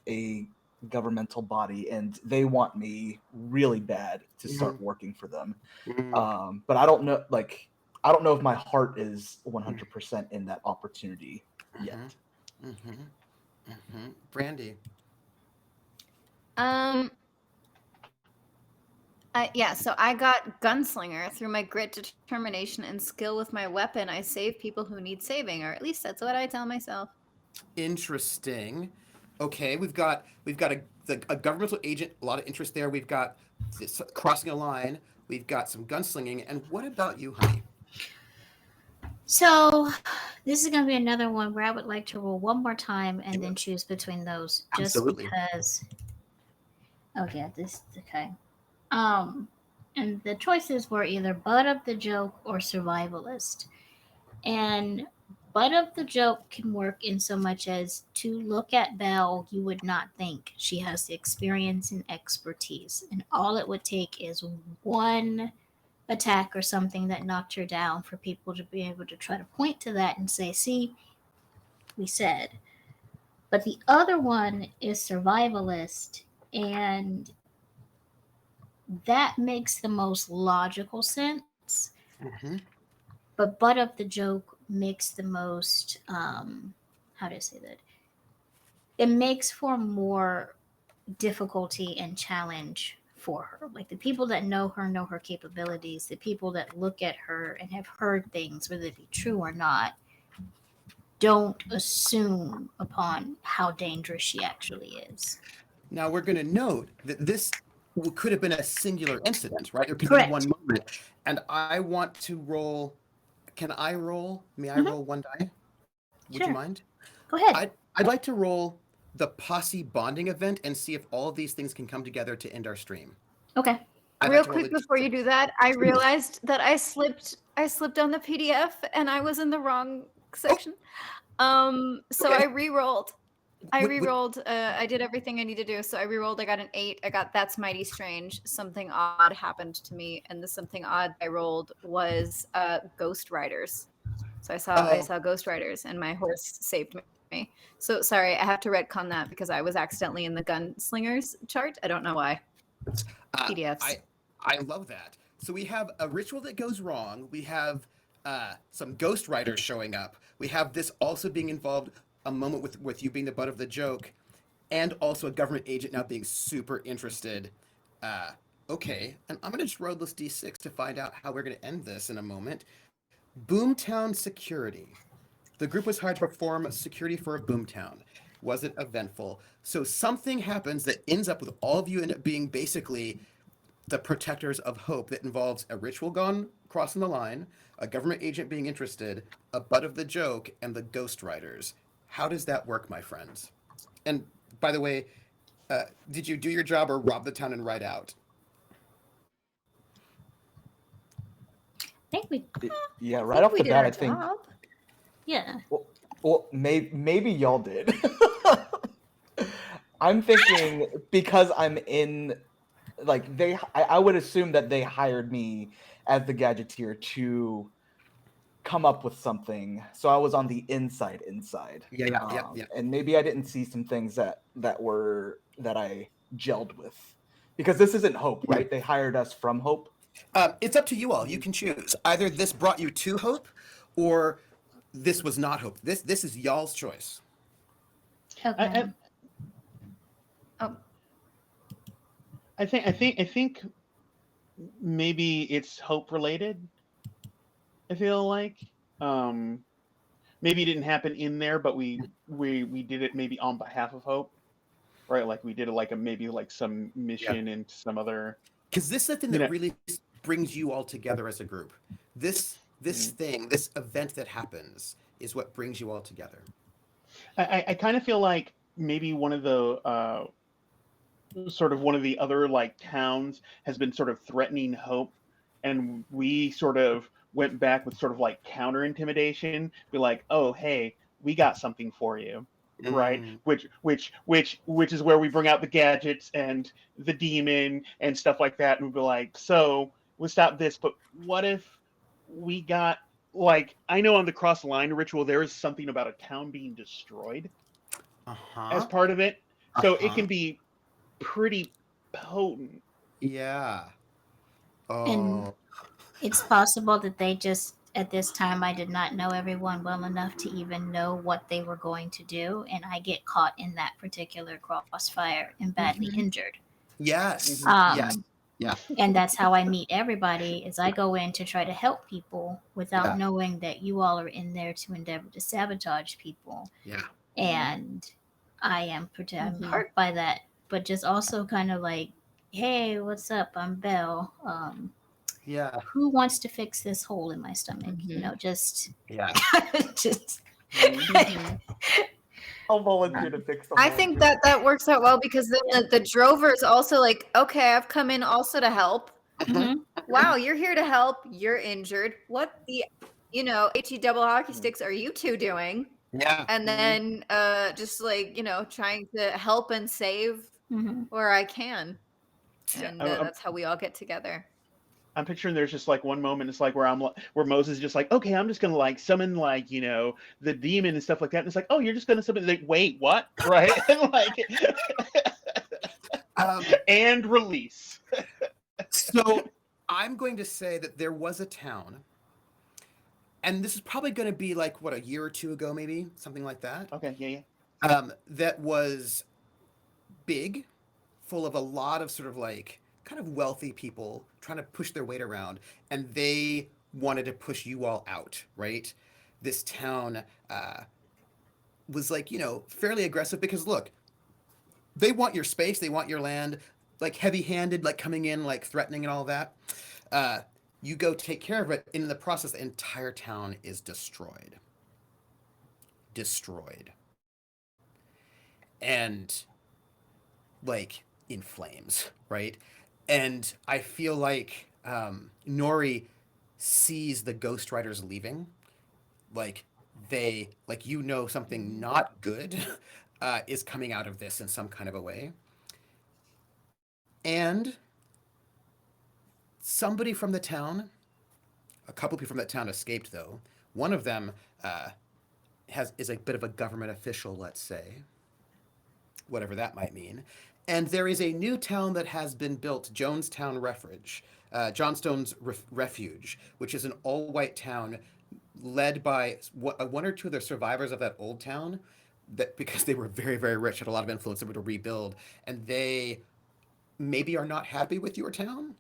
Speaker 4: a governmental body, and they want me really bad to start working for them.
Speaker 2: Mm,
Speaker 4: But I don't know, like I don't know if my heart is 100% in that opportunity yet.
Speaker 2: mhm, mhm, Brandy.
Speaker 3: Um, yeah, so I got gunslinger through my grit, determination, and skill with my weapon. I save people who need saving, or at least that's what I tell myself.
Speaker 2: Interesting. Okay, we've got a governmental agent. A lot of interest there. We've got this crossing a line. We've got some gunslinging. And what about you, honey?
Speaker 5: So this is going to be another one where I would like to roll one more time and then choose between those, just
Speaker 2: Absolutely.
Speaker 5: because. Oh yeah, this okay. Um, and the choices were either butt of the joke or survivalist. And butt of the joke can work in so much as to look at Belle, you would not think she has the experience and expertise, and all it would take is one attack or something that knocked her down for people to be able to try to point to that and say, see, we said. But the other one is survivalist, and that makes the most logical sense.
Speaker 2: Mm-hmm.
Speaker 5: But butt of the joke makes the most, how do I say that? It makes for more difficulty and challenge for her. Like the people that know her capabilities, the people that look at her and have heard things, whether they be true or not, don't assume upon how dangerous she actually is.
Speaker 2: Now we're going to note that this could have been a singular incident, right? There could have been
Speaker 5: Correct.
Speaker 2: one moment. And I want to roll. Can I roll? May I
Speaker 5: Mhm.
Speaker 2: roll one die? Would you
Speaker 5: Sure.
Speaker 2: mind?
Speaker 5: Go ahead.
Speaker 2: I'd like to roll the posse bonding event and see if all of these things can come together to end our stream.
Speaker 5: Okay.
Speaker 2: I'd
Speaker 3: Real
Speaker 2: like to roll
Speaker 3: quick
Speaker 2: the
Speaker 3: before you do that, I realized that I slipped on the PDF and I was in the wrong section. So
Speaker 2: Okay.
Speaker 3: I re-rolled. I
Speaker 2: Would-
Speaker 3: re-rolled. I did everything I need to do. So I re-rolled. I got an 8. I got That's Mighty Strange. Something odd happened to me, and the something odd I rolled was Ghost Riders. So I
Speaker 2: Oh,
Speaker 3: saw Ghost Riders, and my horse saved me. So sorry, I have to retcon that because I was accidentally in the gunslingers chart. I don't know why.
Speaker 2: uh,
Speaker 3: PDFs.
Speaker 2: I love that. So we have a ritual that goes wrong. We have some ghost riders showing up. We have this also being involved a moment with you being the butt of the joke, and also a government agent now being super interested. Uh, okay, and I'm gonna just roll this d6 to find out how we're gonna end this in a moment. Boomtown security. The group was hired to perform security for a boomtown. Was it eventful? So something happens that ends up with all of you end up being basically the protectors of hope that involves a ritual gone crossing the line, a government agent being interested, a butt of the joke, and the ghost riders. How does that work, my friends? And by the way, did you do your job or rob the town and ride out?
Speaker 5: I think we
Speaker 4: Yeah,
Speaker 3: I
Speaker 4: right
Speaker 3: think
Speaker 4: off
Speaker 3: we
Speaker 4: the
Speaker 3: did
Speaker 4: bat,
Speaker 3: our
Speaker 4: I think.
Speaker 3: job.
Speaker 5: yeah.
Speaker 4: Well, maybe y'all did. I'm thinking because I'm in, like I would assume that they hired me as the gadgeteer to come up with something. So I was on the inside,
Speaker 2: Yeah.
Speaker 4: and maybe I didn't see some things that I gelled with, because this isn't Hope, right? They hired us from Hope.
Speaker 2: It's up to you all. You can choose. Either this brought you to hope, or this was not hope. This is y'all's choice.
Speaker 5: Okay.
Speaker 3: Oh,
Speaker 1: I think maybe it's hope related. I feel like um, maybe it didn't happen in there, but we did it maybe on behalf of hope, right? Like we did it like maybe like some
Speaker 2: Yeah.
Speaker 1: mission into some other,
Speaker 2: Because this is the thing
Speaker 1: you
Speaker 2: that
Speaker 1: know.
Speaker 2: really brings you all together as a group. This thing, this event that happens, is what brings you all together.
Speaker 1: I kind of feel like maybe one of the sort of one of the other like towns has been sort of threatening hope, and we sort of went back with sort of like counter intimidation, be like, oh hey, we got something for you, right?
Speaker 2: Mm.
Speaker 1: Which is where we bring out the gadgets and the demon and stuff like that, and we'll be like, so we'll stop this, but what if we got, like, I know on the cross line ritual there is something about a town being destroyed as
Speaker 2: Uh-huh.
Speaker 1: part of it, so it
Speaker 2: Uh-huh.
Speaker 1: can be pretty potent.
Speaker 2: Yeah.
Speaker 5: And
Speaker 2: Oh.
Speaker 5: it's possible that they just, at this time, I did not know everyone well enough to even know what they were going to do. And I get caught in that particular crossfire and badly
Speaker 3: Mhm.
Speaker 5: injured.
Speaker 2: Yes.
Speaker 1: Mhm.
Speaker 2: Yes.
Speaker 5: Um,
Speaker 2: Yeah.
Speaker 5: and that's how I meet everybody is I go in to try to help people without
Speaker 2: Yeah.
Speaker 5: knowing that you all are in there to endeavor to sabotage people.
Speaker 2: Yeah.
Speaker 5: And I'm
Speaker 3: Mhm.
Speaker 5: hurt by that, but just also kind of like, hey, what's up? I'm Belle.
Speaker 2: Yeah.
Speaker 5: Who wants to fix this hole in my stomach? You
Speaker 3: Mhm.
Speaker 5: know, just
Speaker 2: Yeah.
Speaker 5: just
Speaker 1: Mhm.
Speaker 3: Mhm.
Speaker 4: I'll volunteer to fix the
Speaker 3: I
Speaker 4: hole,
Speaker 3: think
Speaker 4: too.
Speaker 3: that works out well because then the drover is also like, okay, I've come in also to help.
Speaker 5: Mhm.
Speaker 3: Wow, you're here to help. You're injured. What the, HE double hockey
Speaker 1: Mhm.
Speaker 3: sticks are you two doing?
Speaker 2: Yeah.
Speaker 3: And
Speaker 1: Mhm.
Speaker 3: then just like, trying to help and save
Speaker 5: Mhm.
Speaker 3: where I can.
Speaker 2: Yeah.
Speaker 3: And
Speaker 1: I'm,
Speaker 3: that's how we all get together.
Speaker 1: I'm picturing there's just like one moment it's like where where Moses is just like, okay, I'm just gonna like summon, like, the demon and stuff like that, and it's like, oh, you're just gonna summon, like, wait, what? Right? And like,
Speaker 2: Um,
Speaker 1: and release.
Speaker 2: so I'm going to say that there was a town, and this is probably going to be like what, a year or two ago, maybe something like that.
Speaker 1: Okay, yeah.
Speaker 2: That was big, full of a lot of sort of like kind of wealthy people trying to push their weight around, and they wanted to push you all out, right? This town was like, fairly aggressive because look, they want your space, they want your land, like heavy-handed, like coming in, like threatening and all that. Uh, you go take care of it, and in the process, the entire town is destroyed. Destroyed. And like in flames, right? And I feel like Nori sees the Ghost Riders leaving, like like something not good is coming out of this in some kind of a way, and somebody from the town, a couple people from that town escaped though. One of them uh, is a bit of a government official, let's say, whatever that might mean. And there is a new town that has been built, Jonestown Refuge, Johnstone's Refuge, which is an all-white town led by one or two of the survivors of that old town, that because they were very, very rich, had a lot of influence, able to rebuild, and they maybe are not happy with your town.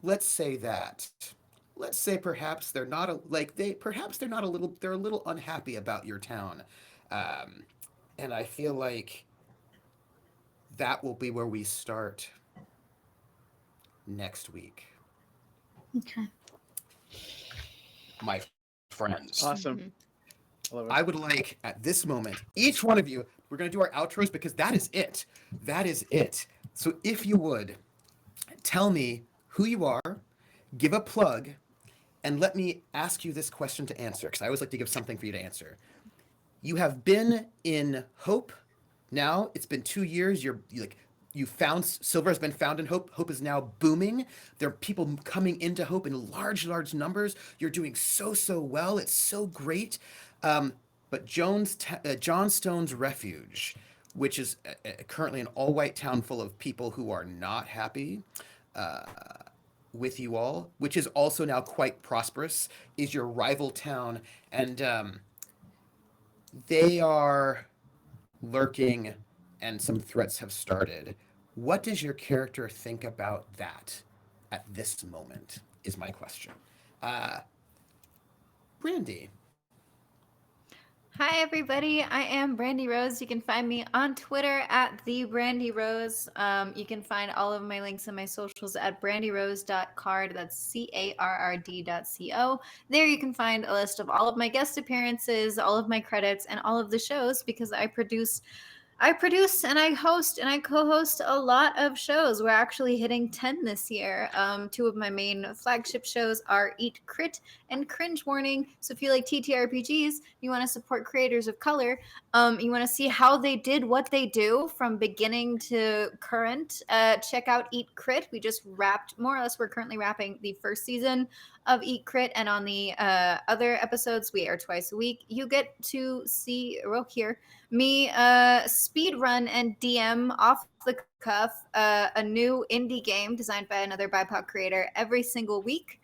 Speaker 2: Let's say that. Let's say perhaps they're not perhaps they're not a little they're a little unhappy about your town, um, and I feel like that will be where we start next week,
Speaker 5: Okay.
Speaker 2: my friends.
Speaker 1: Awesome.
Speaker 3: Mhm.
Speaker 1: I love it.
Speaker 2: I would like at this moment, each one of you, we're going to do our outros because that is it. That is it. So if you would tell me who you are, give a plug, and let me ask you this question to answer, because I always like to give something for you to answer. You have been in Hope. Now it's been 2 years. You found silver has been found in Hope. Hope is now booming. There are people coming into Hope in large, large numbers. You're doing so, so well. It's so great. But Johnstone's Refuge, which is currently an all-white town full of people who are not happy uh, with you all, which is also now quite prosperous, is your rival town, and they are lurking, and some threats have started. What does your character think about that at this moment? Is my question. Uh, Brandy.
Speaker 3: Hi, everybody. I am Brandy Rose. You can find me on Twitter at the Brandy Rose. You can find all of my links and my socials at brandyrose.card. That's CARRD.co. There you can find a list of all of my guest appearances, all of my credits, and all of the shows because I produce I produce and I host and I co-host a lot of shows. We're actually hitting 10 this year. Two of my main flagship shows are Eat Crit and Cringe Warning. So if you like TTRPGs, you want to support creators of color, you want to see how they did what they do from beginning to current, check out Eat Crit. We just wrapped, more or less, we're currently wrapping the first season of Eat Crit, and on the other episodes, we air twice a week. You get to see, well, hear me speed run and DM off the cuff a new indie game designed by another BIPOC creator every single week.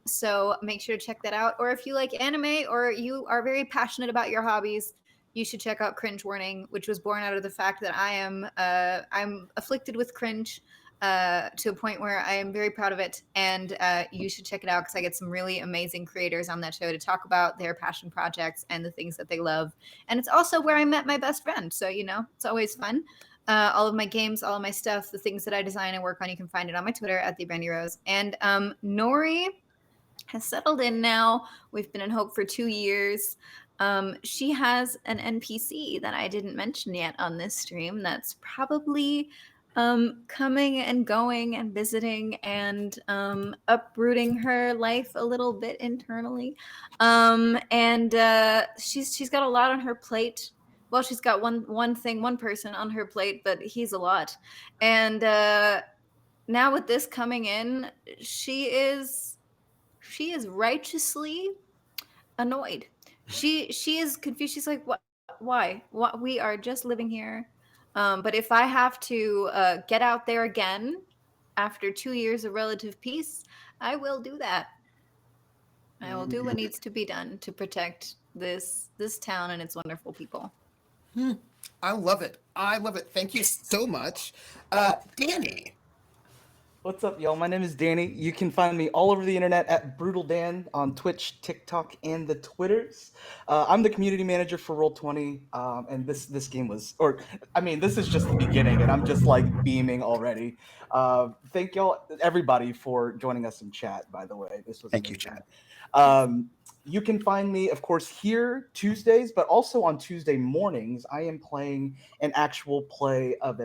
Speaker 3: So make sure to check that out. Or if you like anime or you are very passionate about your hobbies, you should check out Cringe Warning, which was born out of the fact that I'm afflicted with cringe to a point where I am very proud of it. And you should check it out because I get some really amazing creators on that show to talk about their passion projects and the things that they love. And it's also where I met my best friend. So, you know, it's always fun. All of my games, all of my stuff, the things that I design and work on, you can find it on my Twitter at the Brandy Rose. And Nori has settled in now. We've been in Hope for 2 years. She has an NPC that I didn't mention yet on this stream that's probably coming and going and visiting and uprooting her life a little bit internally. And she's got a lot on her plate. Well, she's got one person on her plate, but he's a lot. And now with this coming in, she is righteously annoyed. She is confused. She's like, what? Why? What? We are just living here. But if I have to get out there again after 2 years of relative peace, I will do that. I will do what needs to be done to protect this town and its wonderful people.
Speaker 2: I love it. I love it. Thank you so much. Danny.
Speaker 4: What's up, y'all? My name is Danny. You can find me all over the internet at Brutal Dan on Twitch, TikTok, and the Twitters. I'm the community manager for Roll20, and this game was, this is just the beginning, and I'm just like beaming already. Thank y'all, everybody, for joining us in chat. By the way, this was
Speaker 2: Thank you,
Speaker 4: amazing.
Speaker 2: chat.
Speaker 4: You can find me, of course, here Tuesdays, but also on Tuesday mornings. I am playing an actual play of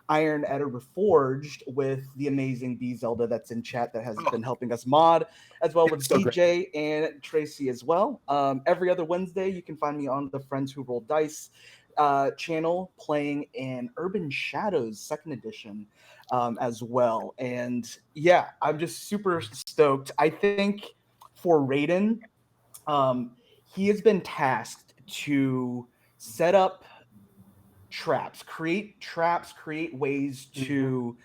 Speaker 4: Iron Edda Reforged with the amazing B Zelda that's in chat that has been helping us mod, as well with
Speaker 2: So
Speaker 4: DJ and Tracy as well. Every other Wednesday, you can find me on the Friends Who Roll Dice channel playing in Urban Shadows 2nd edition as well. And yeah, I'm just super stoked. I think for Raiden, he has been tasked to set up create ways to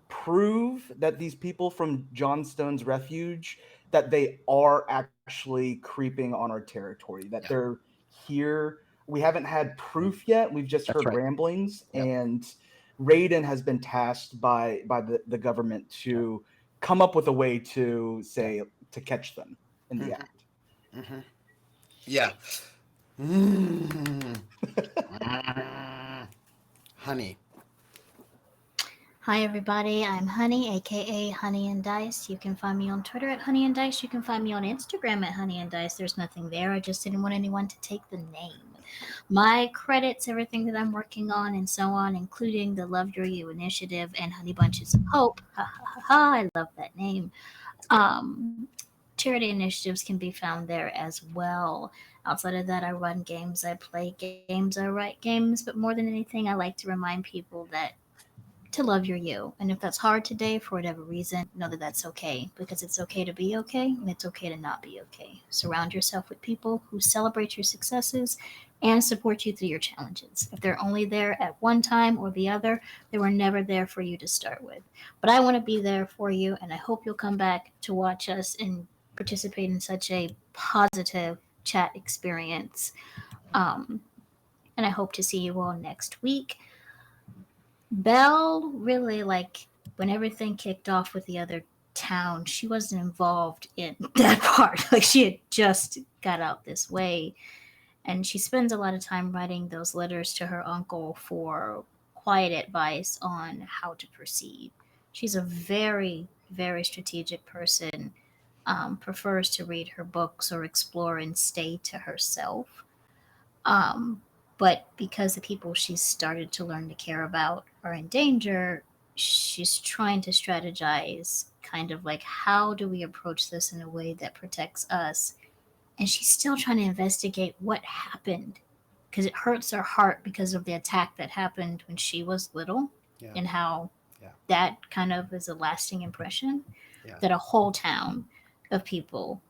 Speaker 4: prove that these people from Johnstone's Refuge, that they are actually creeping on our territory, that they're here. We haven't had proof yet. We've just heard ramblings. And Raiden has been tasked by the government to come up with a way to to catch them in the act.
Speaker 2: Yeah. Honey.
Speaker 5: Hi, everybody. I'm Honey, aka Honey and Dice. You can find me on Twitter at Honey and Dice. You can find me on Instagram at Honey and Dice. There's nothing there. I just didn't want anyone to take the name. My credits, everything that I'm working on, and so on, including the Love Your You initiative and Honey Bunches of Hope. Ha ha ha ha! I love that name. Charity initiatives can be found there as well. Outside of that, I run games, I play games, I write games, but more than anything, I like to remind people that to love your you. And if that's hard today for whatever reason, know that that's okay, because it's okay to be okay and it's okay to not be okay. Surround yourself with people who celebrate your successes and support you through your challenges. If they're only there at one time or the other, they were never there for you to start with. But I want to be there for you, and I hope you'll come back to watch us and participate in such a positive chat experience. And I hope to see you all next week. Belle really, like, when everything kicked off with the other town, she wasn't involved in that part. Like, she had just got out this way. And she spends a lot of time writing those letters to her uncle for quiet advice on how to proceed. She's a very, very strategic person, prefers to read her books or explore and stay to herself. But because the people she's started to learn to care about are in danger, she's trying to strategize kind of like, how do we approach this in a way that protects us? And she's still trying to investigate what happened, because it hurts her heart because of the attack that happened when she was little,
Speaker 2: Yeah.
Speaker 5: and how
Speaker 2: Yeah.
Speaker 5: that kind of is a lasting impression,
Speaker 2: Yeah.
Speaker 5: that a whole town of people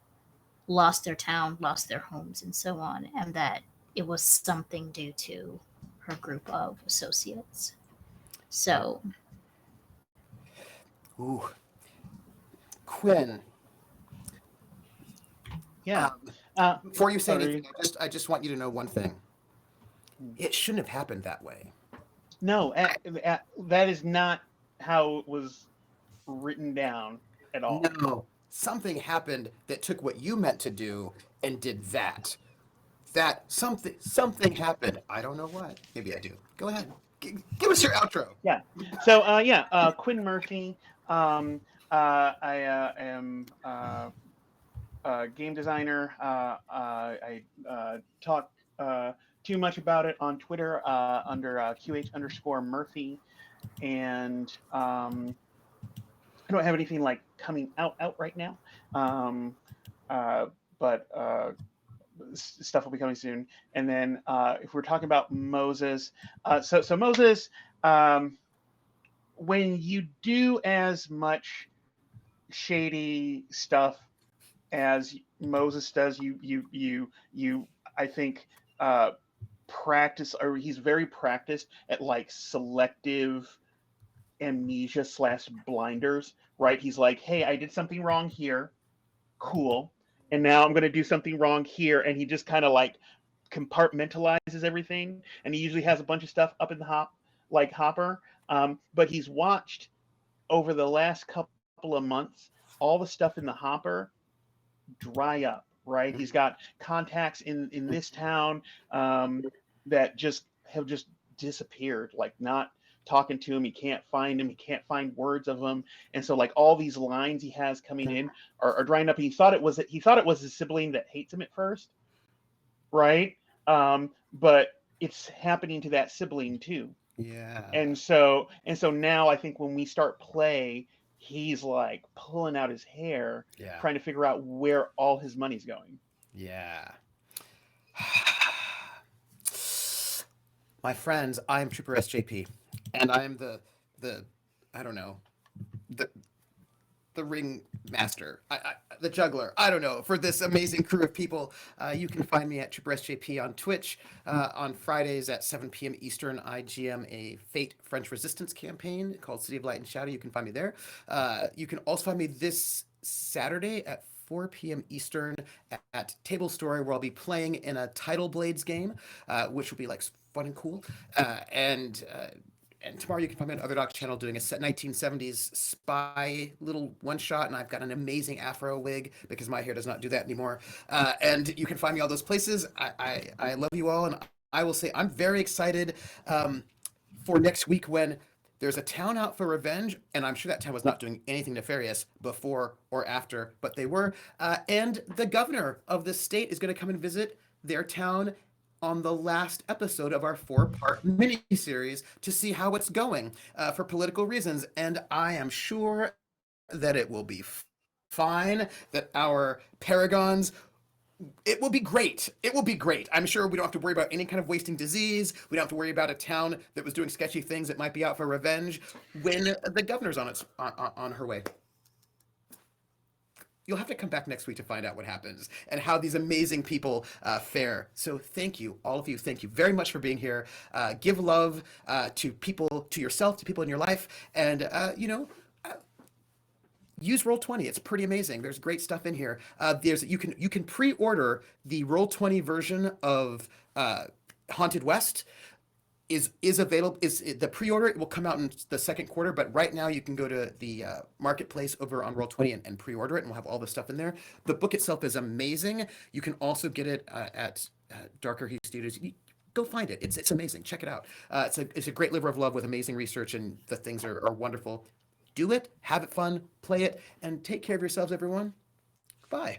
Speaker 5: lost their town, lost their homes, and so on, and that it was something due to her group of associates. So,
Speaker 2: Ooh. Quinn,
Speaker 1: Yeah.
Speaker 2: before you say
Speaker 1: Sorry.
Speaker 2: anything, I just want you to know one thing. It shouldn't have happened that way.
Speaker 1: No, that is not how it was written down at all.
Speaker 2: No, something happened that took what you meant to do and did that. That something happened. I don't know what. Maybe I do. Go ahead. Give us your outro.
Speaker 1: Yeah. So Quinn Murphy. I am a game designer. I talk too much about it on Twitter under QH_Murphy, and I don't have anything like coming out right now, but stuff will be coming soon. And then if we're talking about Moses, so Moses, when you do as much shady stuff as Moses does, you I think practice, or he's very practiced at like selective amnesia / blinders, right? He's like, hey, I did something wrong here, cool, and now I'm going to do something wrong here, and he just kind of like compartmentalizes everything, and he usually has a bunch of stuff up in the hopper, but he's watched over the last couple of months all the stuff in the hopper dry up, right? He's got contacts in this town that just have just disappeared, like not talking to him. He can't find him. He can't find words of him. And so like all these lines he has coming in are drying up. He thought it was his sibling that hates him at first, right? But it's happening to that sibling too.
Speaker 2: Yeah.
Speaker 1: And so now I think when we start play, he's like pulling out his hair,
Speaker 2: Yeah.
Speaker 1: trying to figure out where all his money's going.
Speaker 2: Yeah. My friends, I am Trooper SJP, and I am the I don't know, the ring master, the juggler. I don't know, for this amazing crew of people. You can find me at Trooper SJP on Twitch on Fridays at 7 p.m. Eastern. I GM a Fate French Resistance campaign called City of Light and Shadow. You can find me there. You can also find me this Saturday at 4 p.m. Eastern at Table Story, where I'll be playing in a Tidal Blades game, which will be like fun and cool. And tomorrow you can find me on Other Doc channel doing a 1970s spy little one shot, and I've got an amazing afro wig because my hair does not do that anymore. And you can find me all those places. I love you all, and I will say I'm very excited for next week when there's a town out for revenge, and I'm sure that town was not doing anything nefarious before or after, but they were. And the governor of the state is going to come and visit their town on the last episode of our 4-part mini-series to see how it's going for political reasons. And I am sure that it will be fine, that our paragons, it will be great. It will be great. I'm sure we don't have to worry about any kind of wasting disease. We don't have to worry about a town that was doing sketchy things that might be out for revenge when the governor's on her way. You'll have to come back next week to find out what happens and how these amazing people fare. So thank you, all of you. Thank you very much for being here. Give love to people, to yourself, to people in your life, and use Roll20. It's pretty amazing. There's great stuff in here. You can pre-order the Roll20 version of Haunted West. Is available. Is the pre-order? It will come out in the second quarter, but right now you can go to the marketplace over on Roll20 and pre-order it, and we'll have all the stuff in there. The book itself is amazing. You can also get it at Darker Heat Studios. Go find it. It's amazing. Check it out. It's a great labor of love with amazing research, and the things are wonderful. Do it, have it fun, play it, and take care of yourselves, everyone. Bye.